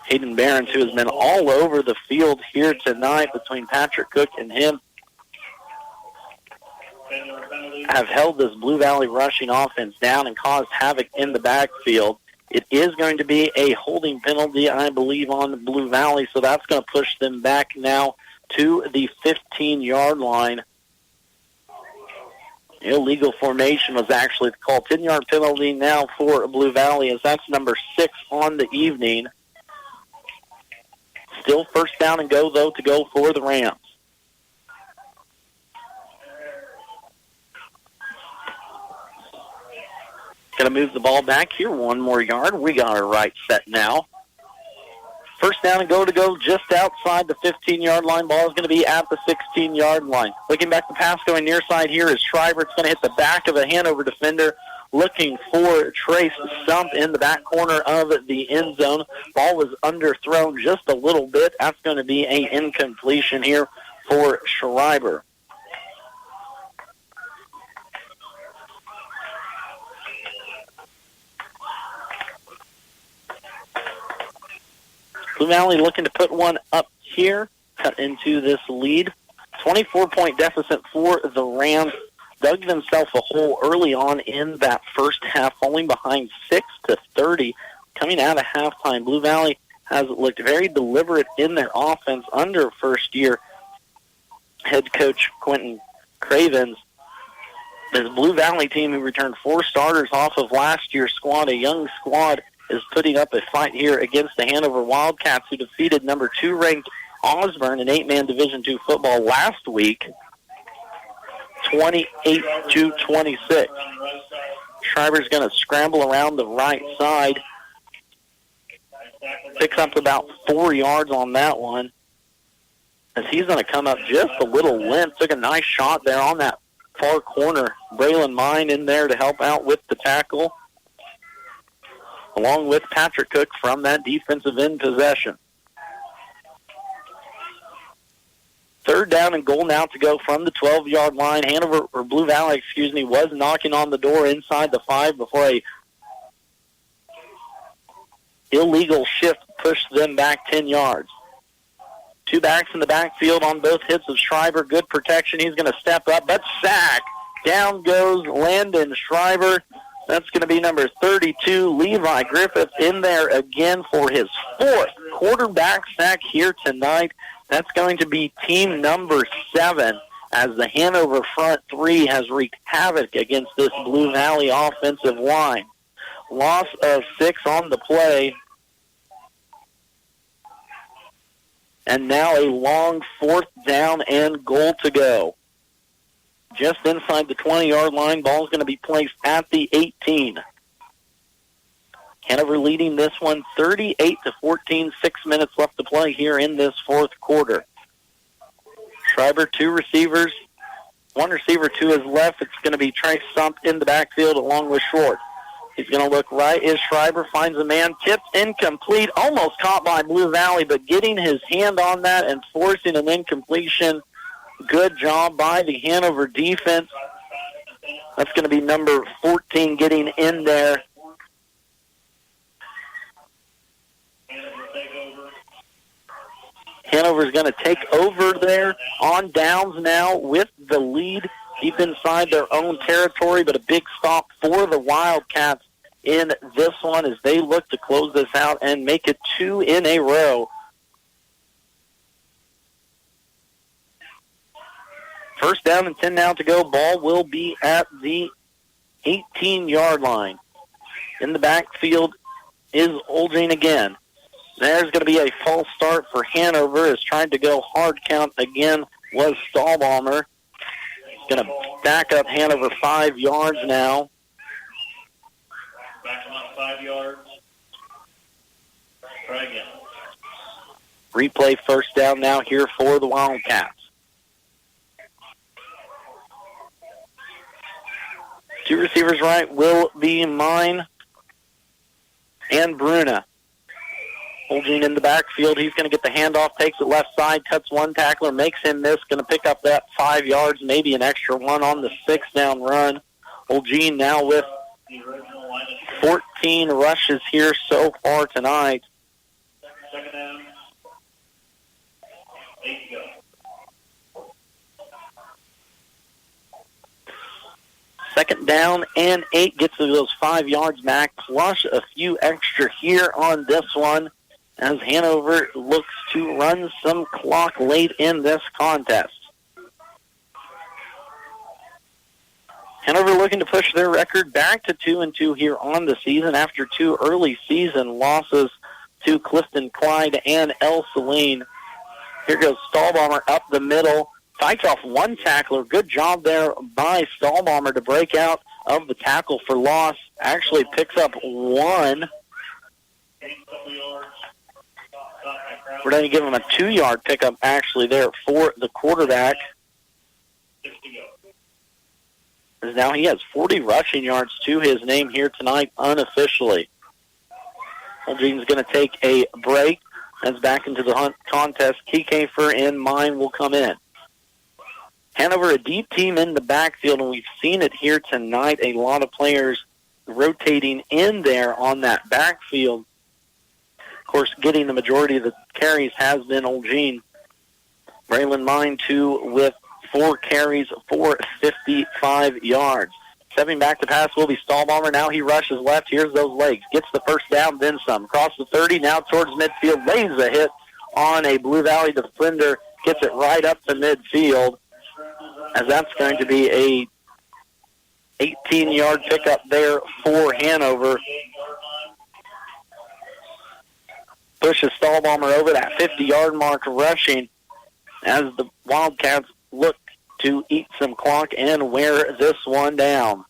Hayden Behrens, who has been all over the field here tonight between Patrick Cook and him, have held this Blue Valley rushing offense down and caused havoc in the backfield. It is going to be a holding penalty, I believe, on Blue Valley, so that's going to push them back now to the 15-yard line. Illegal formation was actually called. 10-yard penalty now for Blue Valley as that's number 6 on the evening. Still first down and go, though, to go for the Rams. Going to move the ball back here 1 more yard. We got our right set now. First down and go to go just outside the 15-yard line. Ball is going to be at the 16-yard line. Looking back, the pass going near side here is Schreiber. It's going to hit the back of a Hanover defender. Looking for Trace Stump in the back corner of the end zone. Ball was underthrown just a little bit. That's going to be an incompletion here for Schreiber. Blue Valley looking to put one up here, cut into this lead. 24-point deficit for the Rams. Dug themselves a hole early on in that first half, falling behind 6-30. Coming out of halftime, Blue Valley has looked very deliberate in their offense under first-year head coach Quentin Cravens. This Blue Valley team, who returned 4 starters off of last year's squad, a young squad, is putting up a fight here against the Hanover Wildcats, who defeated number 2 ranked Osborne in 8-man Division II football last week, 28-26. Schreiber's going to scramble around the right side. Picks up about 4 yards on that one, as he's going to come up just a little limp. Took a nice shot there on that far corner. Braylon Mine in there to help out with the tackle, along with Patrick Cook from that defensive end possession. Third down and goal now to go from the 12-yard line. Hanover, or Blue Valley, was knocking on the door inside the 5 before a illegal shift pushed them back 10 yards. 2 backs in the backfield on both hits of Schreiber. Good protection. He's going to step up, but sack. Down goes Landon Schreiber. That's going to be number 32, Levi Griffith, in there again for his 4th quarterback sack here tonight. That's going to be team number 7, as the Hanover front 3 has wreaked havoc against this Blue Valley offensive line. Loss of 6 on the play. And now a long 4th down and goal to go. just inside the 20-yard line. Ball's going to be placed at the 18. Hanover leading this one 38-14, 6 minutes left to play here in this fourth quarter. Schreiber, two receivers, one receiver to his left. It's going to be Trace Sump in the backfield along with Short. He's going to look right as Schreiber finds a man, tipped incomplete, almost caught by Blue Valley, but getting his hand on that and forcing an incompletion. Good job by the Hanover defense. That's going to be number 14 getting in there. Hanover's going to take over there on downs now with the lead deep inside their own territory, but a big stop for the Wildcats in this one as they look to close this out and make it 2 in a row. First down and 10 now to go. Ball will be at the 18-yard line. In the backfield is Olgin again. There's going to be a false start for Hanover. Is trying to go hard count again was Stahlbaumer. Going to back up Hanover 5 yards now. Back them up 5 yards. Try again. Replay first down now here for the Wildcats. Two receivers right will be Mine and Bruna. Olgin in the backfield. He's going to get the handoff, takes it left side, cuts one tackler, makes him miss, going to pick up that 5 yards, maybe an extra one on the 6-down run. Olgin now with 14 rushes here so far tonight. Second down. 8 to go. Second down and 8 gets to those 5 yards back, plus a few extra here on this one as Hanover looks to run some clock late in this contest. Hanover looking to push their record back to 2-2 here on the season after 2 early season losses to Clifton Clyde and El Saline. Here goes Stahlbaumer up the middle. Fights off one tackler. Good job there by Stahlbaumer to break out of the tackle for loss. Actually picks up one. We're going to give him a 2-yard pickup actually there for the quarterback. As now he has 40 rushing yards to his name here tonight unofficially. Olgin's going to take a break. That's back into the contest. Kiekefer and Mine will come in. Hanover, a deep team in the backfield, and we've seen it here tonight. A lot of players rotating in there on that backfield. Of course, getting the majority of the carries has been Olgin. Braylon Mine, too, with 4 carries for 55 yards. Stepping back to pass will be Stahlbaumer. Now he rushes left. Here's those legs. Gets the first down, then some. Across the 30, now towards midfield. Lays a hit on a Blue Valley defender. Gets it right up to midfield. As that's going to be a 18-yard pickup there for Hanover. Pushes Stahlbaumer over that 50-yard mark rushing as the Wildcats look to eat some clock and wear this one down.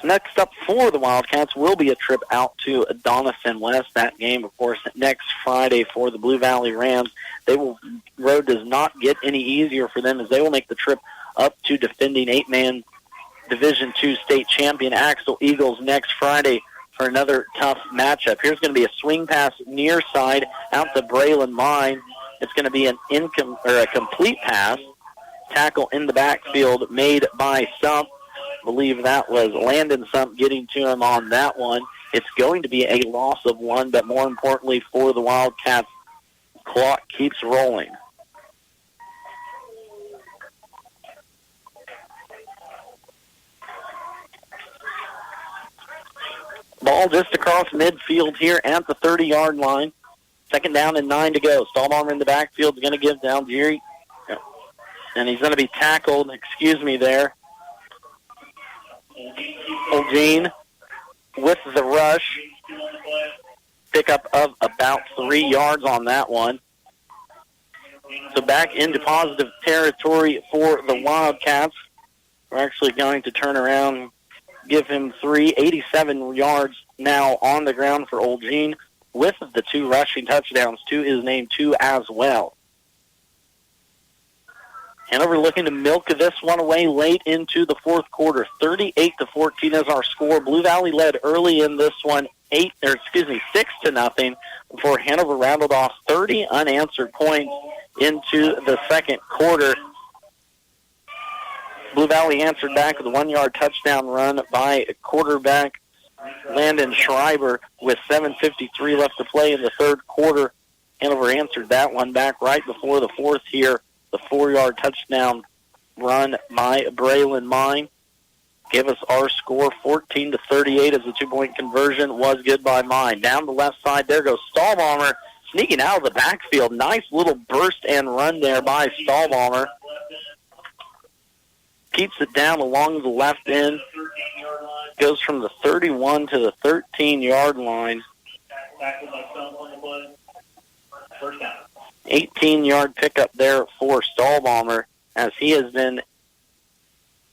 Next up for the Wildcats will be a trip out to Doniphan West. That game, of course, next Friday for the Blue Valley Rams. Road does not get any easier for them as they will make the trip up to defending 8-man Division II state champion Axel Eagles next Friday for another tough matchup. Here's going to be a swing pass near side out to Braylon Mine. It's going to be a complete pass. Tackle in the backfield made by Sump. I believe that was Landon Sump getting to him on that one. It's going to be a loss of 1, but more importantly for the Wildcats, clock keeps rolling. Ball just across midfield here at the 30-yard line. Second down and 9 to go. Stahlbaumer in the backfield is going to give down Jerry. And he's going to be tackled, there. Olgin with the rush. Pickup of about 3 yards on that one. So back into positive territory for the Wildcats. We're actually going to turn around and give him 87 yards now on the ground for Old Gene, with the 2 rushing touchdowns to his name, too, as well. Hanover looking to milk this one away late into the fourth quarter. 38-14 is our score. Blue Valley led early in this one, 6-0, before Hanover rattled off 30 unanswered points into the second quarter. Blue Valley answered back with a 1-yard touchdown run by quarterback Landon Schreiber with 7:53 left to play in the third quarter. Hanover answered that one back right before the fourth here. The 4-yard touchdown run by Braylon Mine gave us our score 14-38 as the 2-point conversion was good by Mine. Down the left side, there goes Stahlbaumer sneaking out of the backfield. Nice little burst and run there by Stahlbaumer. Keeps it down along the left end. Goes from the 31 to the 13-yard line. 18-yard pickup there for Stahlbaumer, as he has been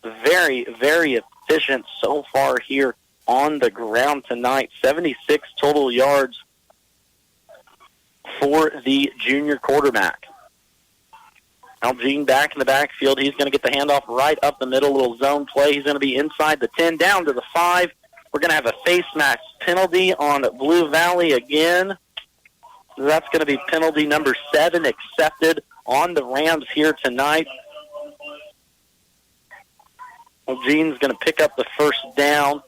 very, very efficient so far here on the ground tonight. 76 total yards for the junior quarterback. Now Gene back in the backfield. He's going to get the handoff right up the middle, little zone play. He's going to be inside the 10, down to the 5. We're going to have a face mask penalty on Blue Valley again. That's going to be penalty number 7 accepted on the Rams here tonight. Well, Gene's going to pick up the first down.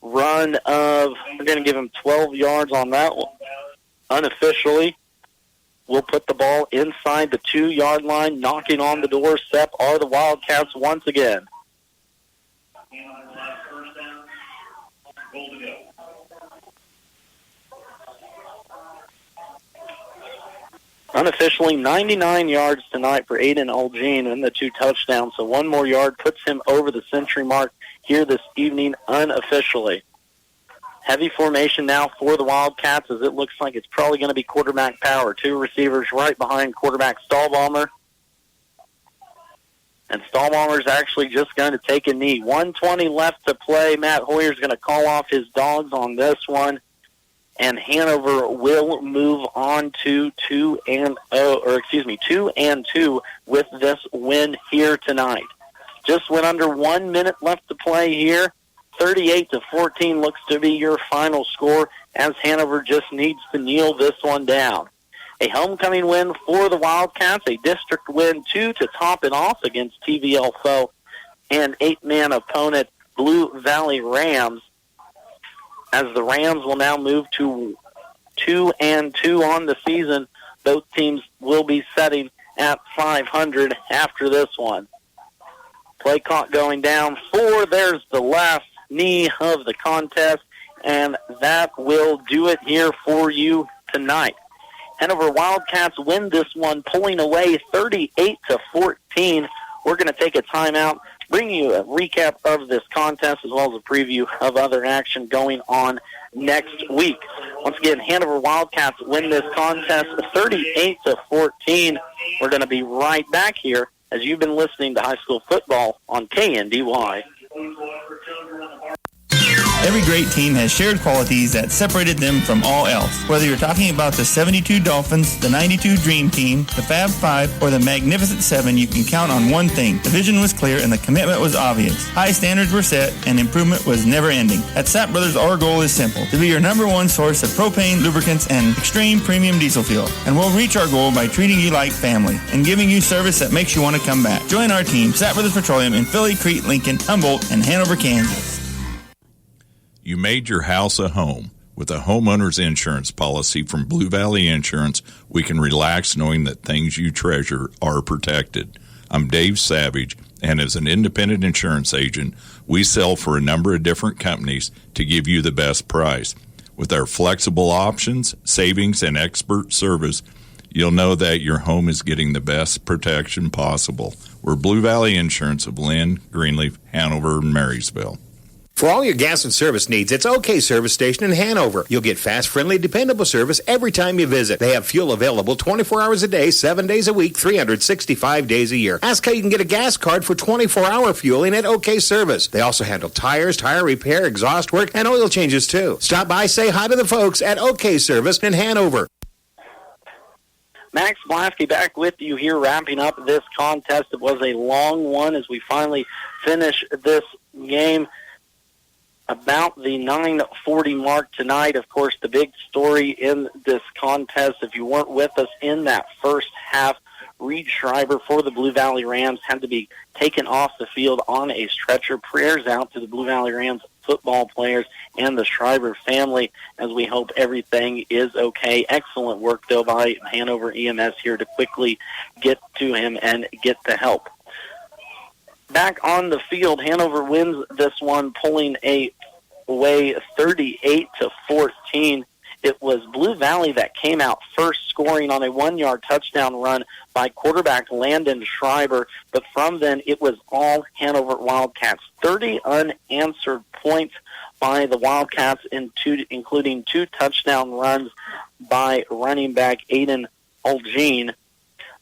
Run of, we're going to give him 12 yards on that one. Unofficially, we'll put the ball inside the 2-yard line. Knocking on the doorstep are the Wildcats once again. Unofficially, 99 yards tonight for Aiden Olgene and the 2 touchdowns. So 1 more yard puts him over the century mark here this evening unofficially. Heavy formation now for the Wildcats, as it looks like it's probably going to be quarterback power. 2 receivers right behind quarterback Stahlbaumer. And Stahlbaumer's actually just going to take a knee. 1:20 left to play. Matt Hoyer's going to call off his dogs on this one. And Hanover will move on to 2-2 with this win here tonight. Just went under 1 minute left to play here. 38-14 looks to be your final score, as Hanover just needs to kneel this one down. A homecoming win for the Wildcats, a district win, 2 to top it off against TVL foe and 8-man opponent Blue Valley Rams, as the Rams will now move to 2-2 on the season. Both teams will be setting at 500 after this one. Play clock going down 4. There's the last knee of the contest, and that will do it here for you tonight. Hanover Wildcats win this one, pulling away 38-14. We're going to take a timeout, bring you a recap of this contest as well as a preview of other action going on next week. Once again, Hanover Wildcats win this contest 38-14. We're going to be right back here as you've been listening to high school football on KNDY. Every great team has shared qualities that separated them from all else. Whether you're talking about the 72 Dolphins, the 92 Dream Team, the Fab Five, or the Magnificent Seven, you can count on one thing. The vision was clear and the commitment was obvious. High standards were set and improvement was never ending. At Sapp Brothers, our goal is simple: to be your number one source of propane, lubricants, and extreme premium diesel fuel. And we'll reach our goal by treating you like family and giving you service that makes you want to come back. Join our team, Sapp Brothers Petroleum, in Philly, Crete, Lincoln, Humboldt, and Hanover, Kansas. You made your house a home. With a homeowner's insurance policy from Blue Valley Insurance, we can relax knowing that things you treasure are protected. I'm Dave Savage, and as an independent insurance agent, we sell for a number of different companies to give you the best price. With our flexible options, savings, and expert service, you'll know that your home is getting the best protection possible. We're Blue Valley Insurance of Lynn, Greenleaf, Hanover, and Marysville. For all your gas and service needs, it's OK Service Station in Hanover. You'll get fast, friendly, dependable service every time you visit. They have fuel available 24 hours a day, 7 days a week, 365 days a year. Ask how you can get a gas card for 24-hour fueling at OK Service. They also handle tires, tire repair, exhaust work, and oil changes too. Stop by, say hi to the folks at OK Service in Hanover. Max Blasky back with you here, wrapping up this contest. It was a long one as we finally finish this game about the 9:40 mark tonight. Of course, the big story in this contest, if you weren't with us in that first half, Reed Schreiber for the Blue Valley Rams had to be taken off the field on a stretcher. Prayers out to the Blue Valley Rams football players and the Schreiber family as we hope everything is okay. Excellent work, though, by Hanover EMS here to quickly get to him and get the help. Back on the field, Hanover wins this one, pulling away 38-14. It was Blue Valley that came out first, scoring on a 1-yard touchdown run by quarterback Landon Schreiber. But from then, it was all Hanover Wildcats. 30 unanswered points by the Wildcats, including 2 touchdown runs by running back Aiden Olgene,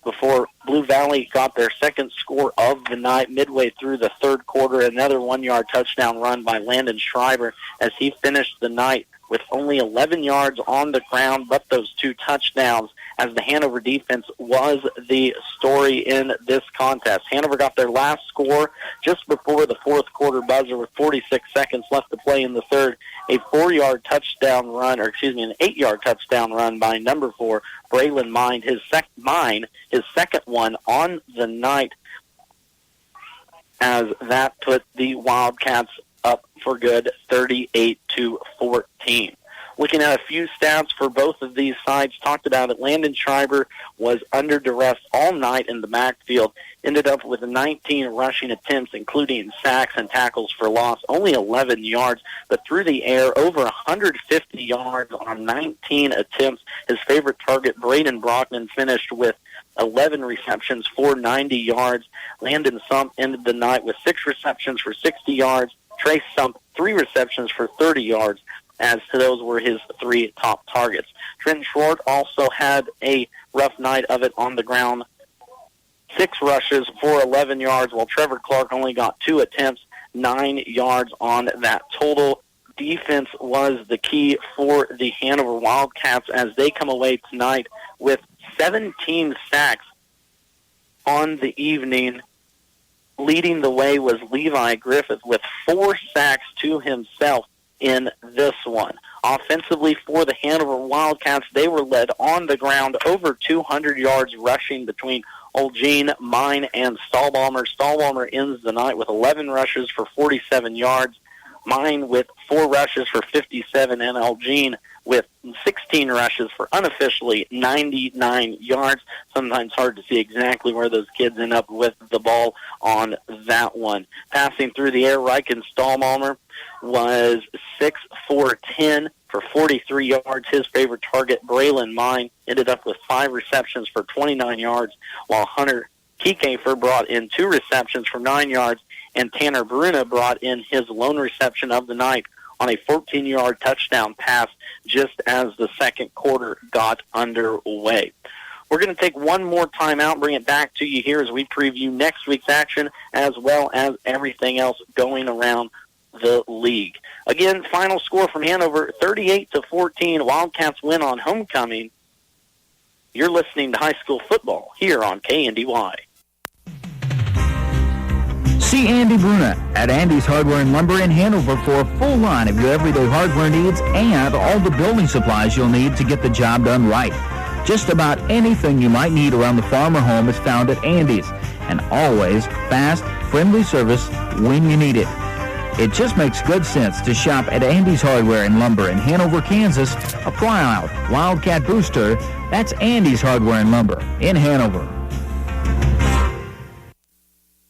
before Blue Valley got their second score of the night midway through the third quarter. Another 1-yard touchdown run by Landon Schreiber as he finished the night with only 11 yards on the ground, but those 2 touchdowns, as the Hanover defense was the story in this contest. Hanover got their last score just before the fourth quarter buzzer with 46 seconds left to play in the third. A 4-yard touchdown run, an 8-yard touchdown run by number 4, Braylon Mine, his second one on the night, as that put the Wildcats up for good, 38-14. Looking at a few stats for both of these sides, talked about it. Landon Schreiber was under duress all night in the backfield, ended up with 19 rushing attempts, including sacks and tackles for loss, only 11 yards, but through the air, over 150 yards on 19 attempts. His favorite target, Braden Brockman, finished with 11 receptions for 90 yards. Landon Sump ended the night with 6 receptions for 60 yards. Trace Sump, 3 receptions for 30 yards, as to those were his 3 top targets. Trenton Schwartz also had a rough night of it on the ground. 6 rushes for 11 yards, while Trevor Clark only got 2 attempts, 9 yards on that total. Defense was the key for the Hanover Wildcats as they come away tonight with 17 sacks on the evening. Leading the way was Levi Griffith with 4 sacks to himself in this one. Offensively for the Hanover Wildcats, they were led on the ground, over 200 yards rushing between Olgene, Mine, and Stahlbaumer. Stahlbaumer ends the night with 11 rushes for 47 yards. Mine with 4 rushes for 57, and Olgene with 16 rushes for unofficially 99 yards. Sometimes hard to see exactly where those kids end up with the ball on that one. Passing through the air, Reichen Stahlbaumer was 6 for 10 for 43 yards. His favorite target, Braylon Mine, ended up with 5 receptions for 29 yards, while Hunter Kiekefer brought in 2 receptions for 9 yards, and Tanner Bruna brought in his lone reception of the night on a 14-yard touchdown pass just as the second quarter got underway. We're going to take one more time out, bring it back to you here as we preview next week's action as well as everything else going around the league. Again, final score from Hanover, 38-14. Wildcats win on homecoming. You're listening to high school football here on KNDY. See Andy Bruna at Andy's Hardware and Lumber in Hanover for a full line of your everyday hardware needs and all the building supplies you'll need to get the job done right. Just about anything you might need around the farm or home is found at Andy's, and always fast, friendly service when you need it. It just makes good sense to shop at Andy's Hardware and Lumber in Hanover, Kansas. Apply out Wildcat Booster. That's Andy's Hardware and Lumber in Hanover.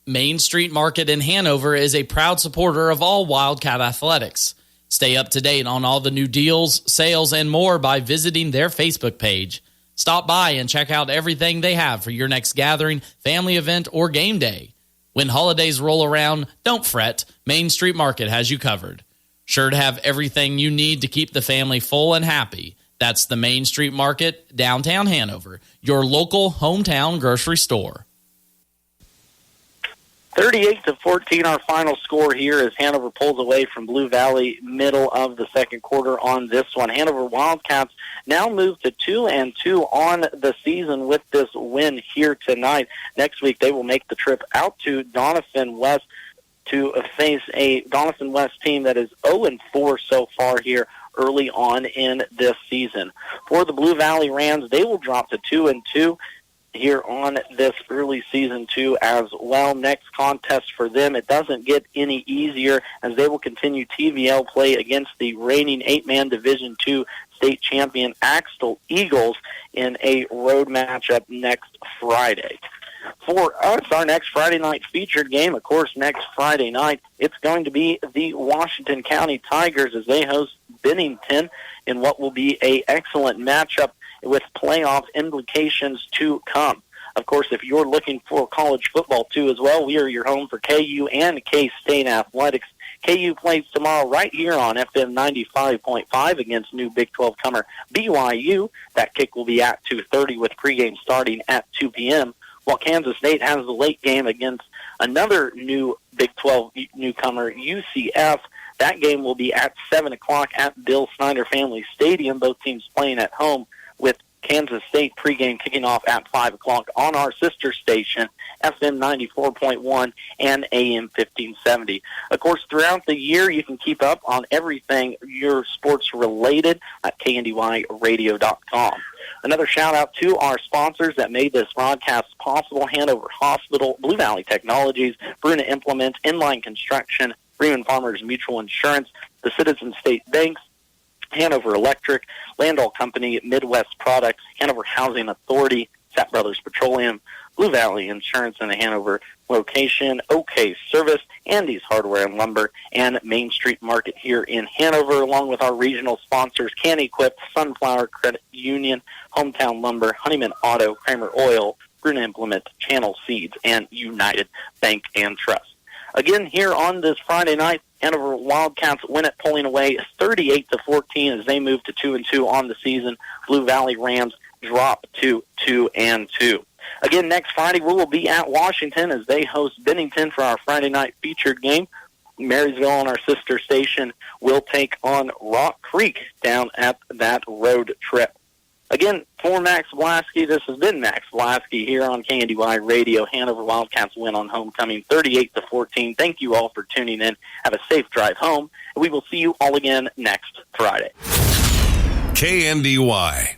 Main Street Market in Hanover is a proud supporter of all Wildcat athletics. Stay up to date on all the new deals, sales, and more by visiting their Facebook page. Stop by and check out everything they have for your next gathering, family event, or game day. When holidays roll around, don't fret. Main Street Market has you covered. Sure to have everything you need to keep the family full and happy. That's the Main Street Market, downtown Hanover, your local hometown grocery store. 38-14, our final score here as Hanover pulls away from Blue Valley, middle of the second quarter on this one. Hanover Wildcats now move to 2-2 on the season with this win here tonight. Next week, they will make the trip out to Doniphan West to face a Doniphan West team that is 0-4 so far here early on in this season. For the Blue Valley Rams, they will drop to 2-2 here on this early season too as well. Next contest for them, it doesn't get any easier as they will continue TVL play against the reigning 8-man Division II state champion Axtell Eagles in a road matchup next Friday. For us, our next Friday night featured game, of course, next Friday night, it's going to be the Washington County Tigers as they host Bennington in what will be an excellent matchup with playoff implications to come. Of course, if you're looking for college football too as well, we are your home for KU and K-State athletics. KU plays tomorrow right here on FM 95.5 against new Big 12 comer BYU. That kick will be at 2:30 with pregame starting at 2 p.m., while Kansas State has the late game against another new Big 12 newcomer, UCF. That game will be at 7 o'clock at Bill Snyder Family Stadium, both teams playing at home, with Kansas State pregame kicking off at 5 o'clock on our sister station, FM 94.1 and AM 1570. Of course, throughout the year, you can keep up on everything your sports related at KNDYradio.com. Another shout-out to our sponsors that made this broadcast possible: Hanover Hospital, Blue Valley Technologies, Bruna Implement, Inline Construction, Freeman Farmers Mutual Insurance, the Citizen State Banks, Hanover Electric, Landau Company, Midwest Products, Hanover Housing Authority, Sapp Brothers Petroleum, Blue Valley Insurance in the Hanover location, OK Service, Andy's Hardware and Lumber, and Main Street Market here in Hanover, along with our regional sponsors, Can Equip, Sunflower Credit Union, Hometown Lumber, Honeyman Auto, Kramer Oil, Bruna Implement, Channel Seeds, and United Bank and Trust. Again, here on this Friday night, Hanover Wildcats win it, pulling away 38-14 as they move to 2-2 on the season. Blue Valley Rams drop to 2-2. Again, next Friday, we will be at Washington as they host Bennington for our Friday night featured game. Marysville, on our sister station, will take on Rock Creek down at that road trip. Again, for Max Blasky, this has been Max Blasky here on KNDY Radio. Hanover Wildcats win on homecoming 38-14. Thank you all for tuning in. Have a safe drive home. We will see you all again next Friday. KNDY.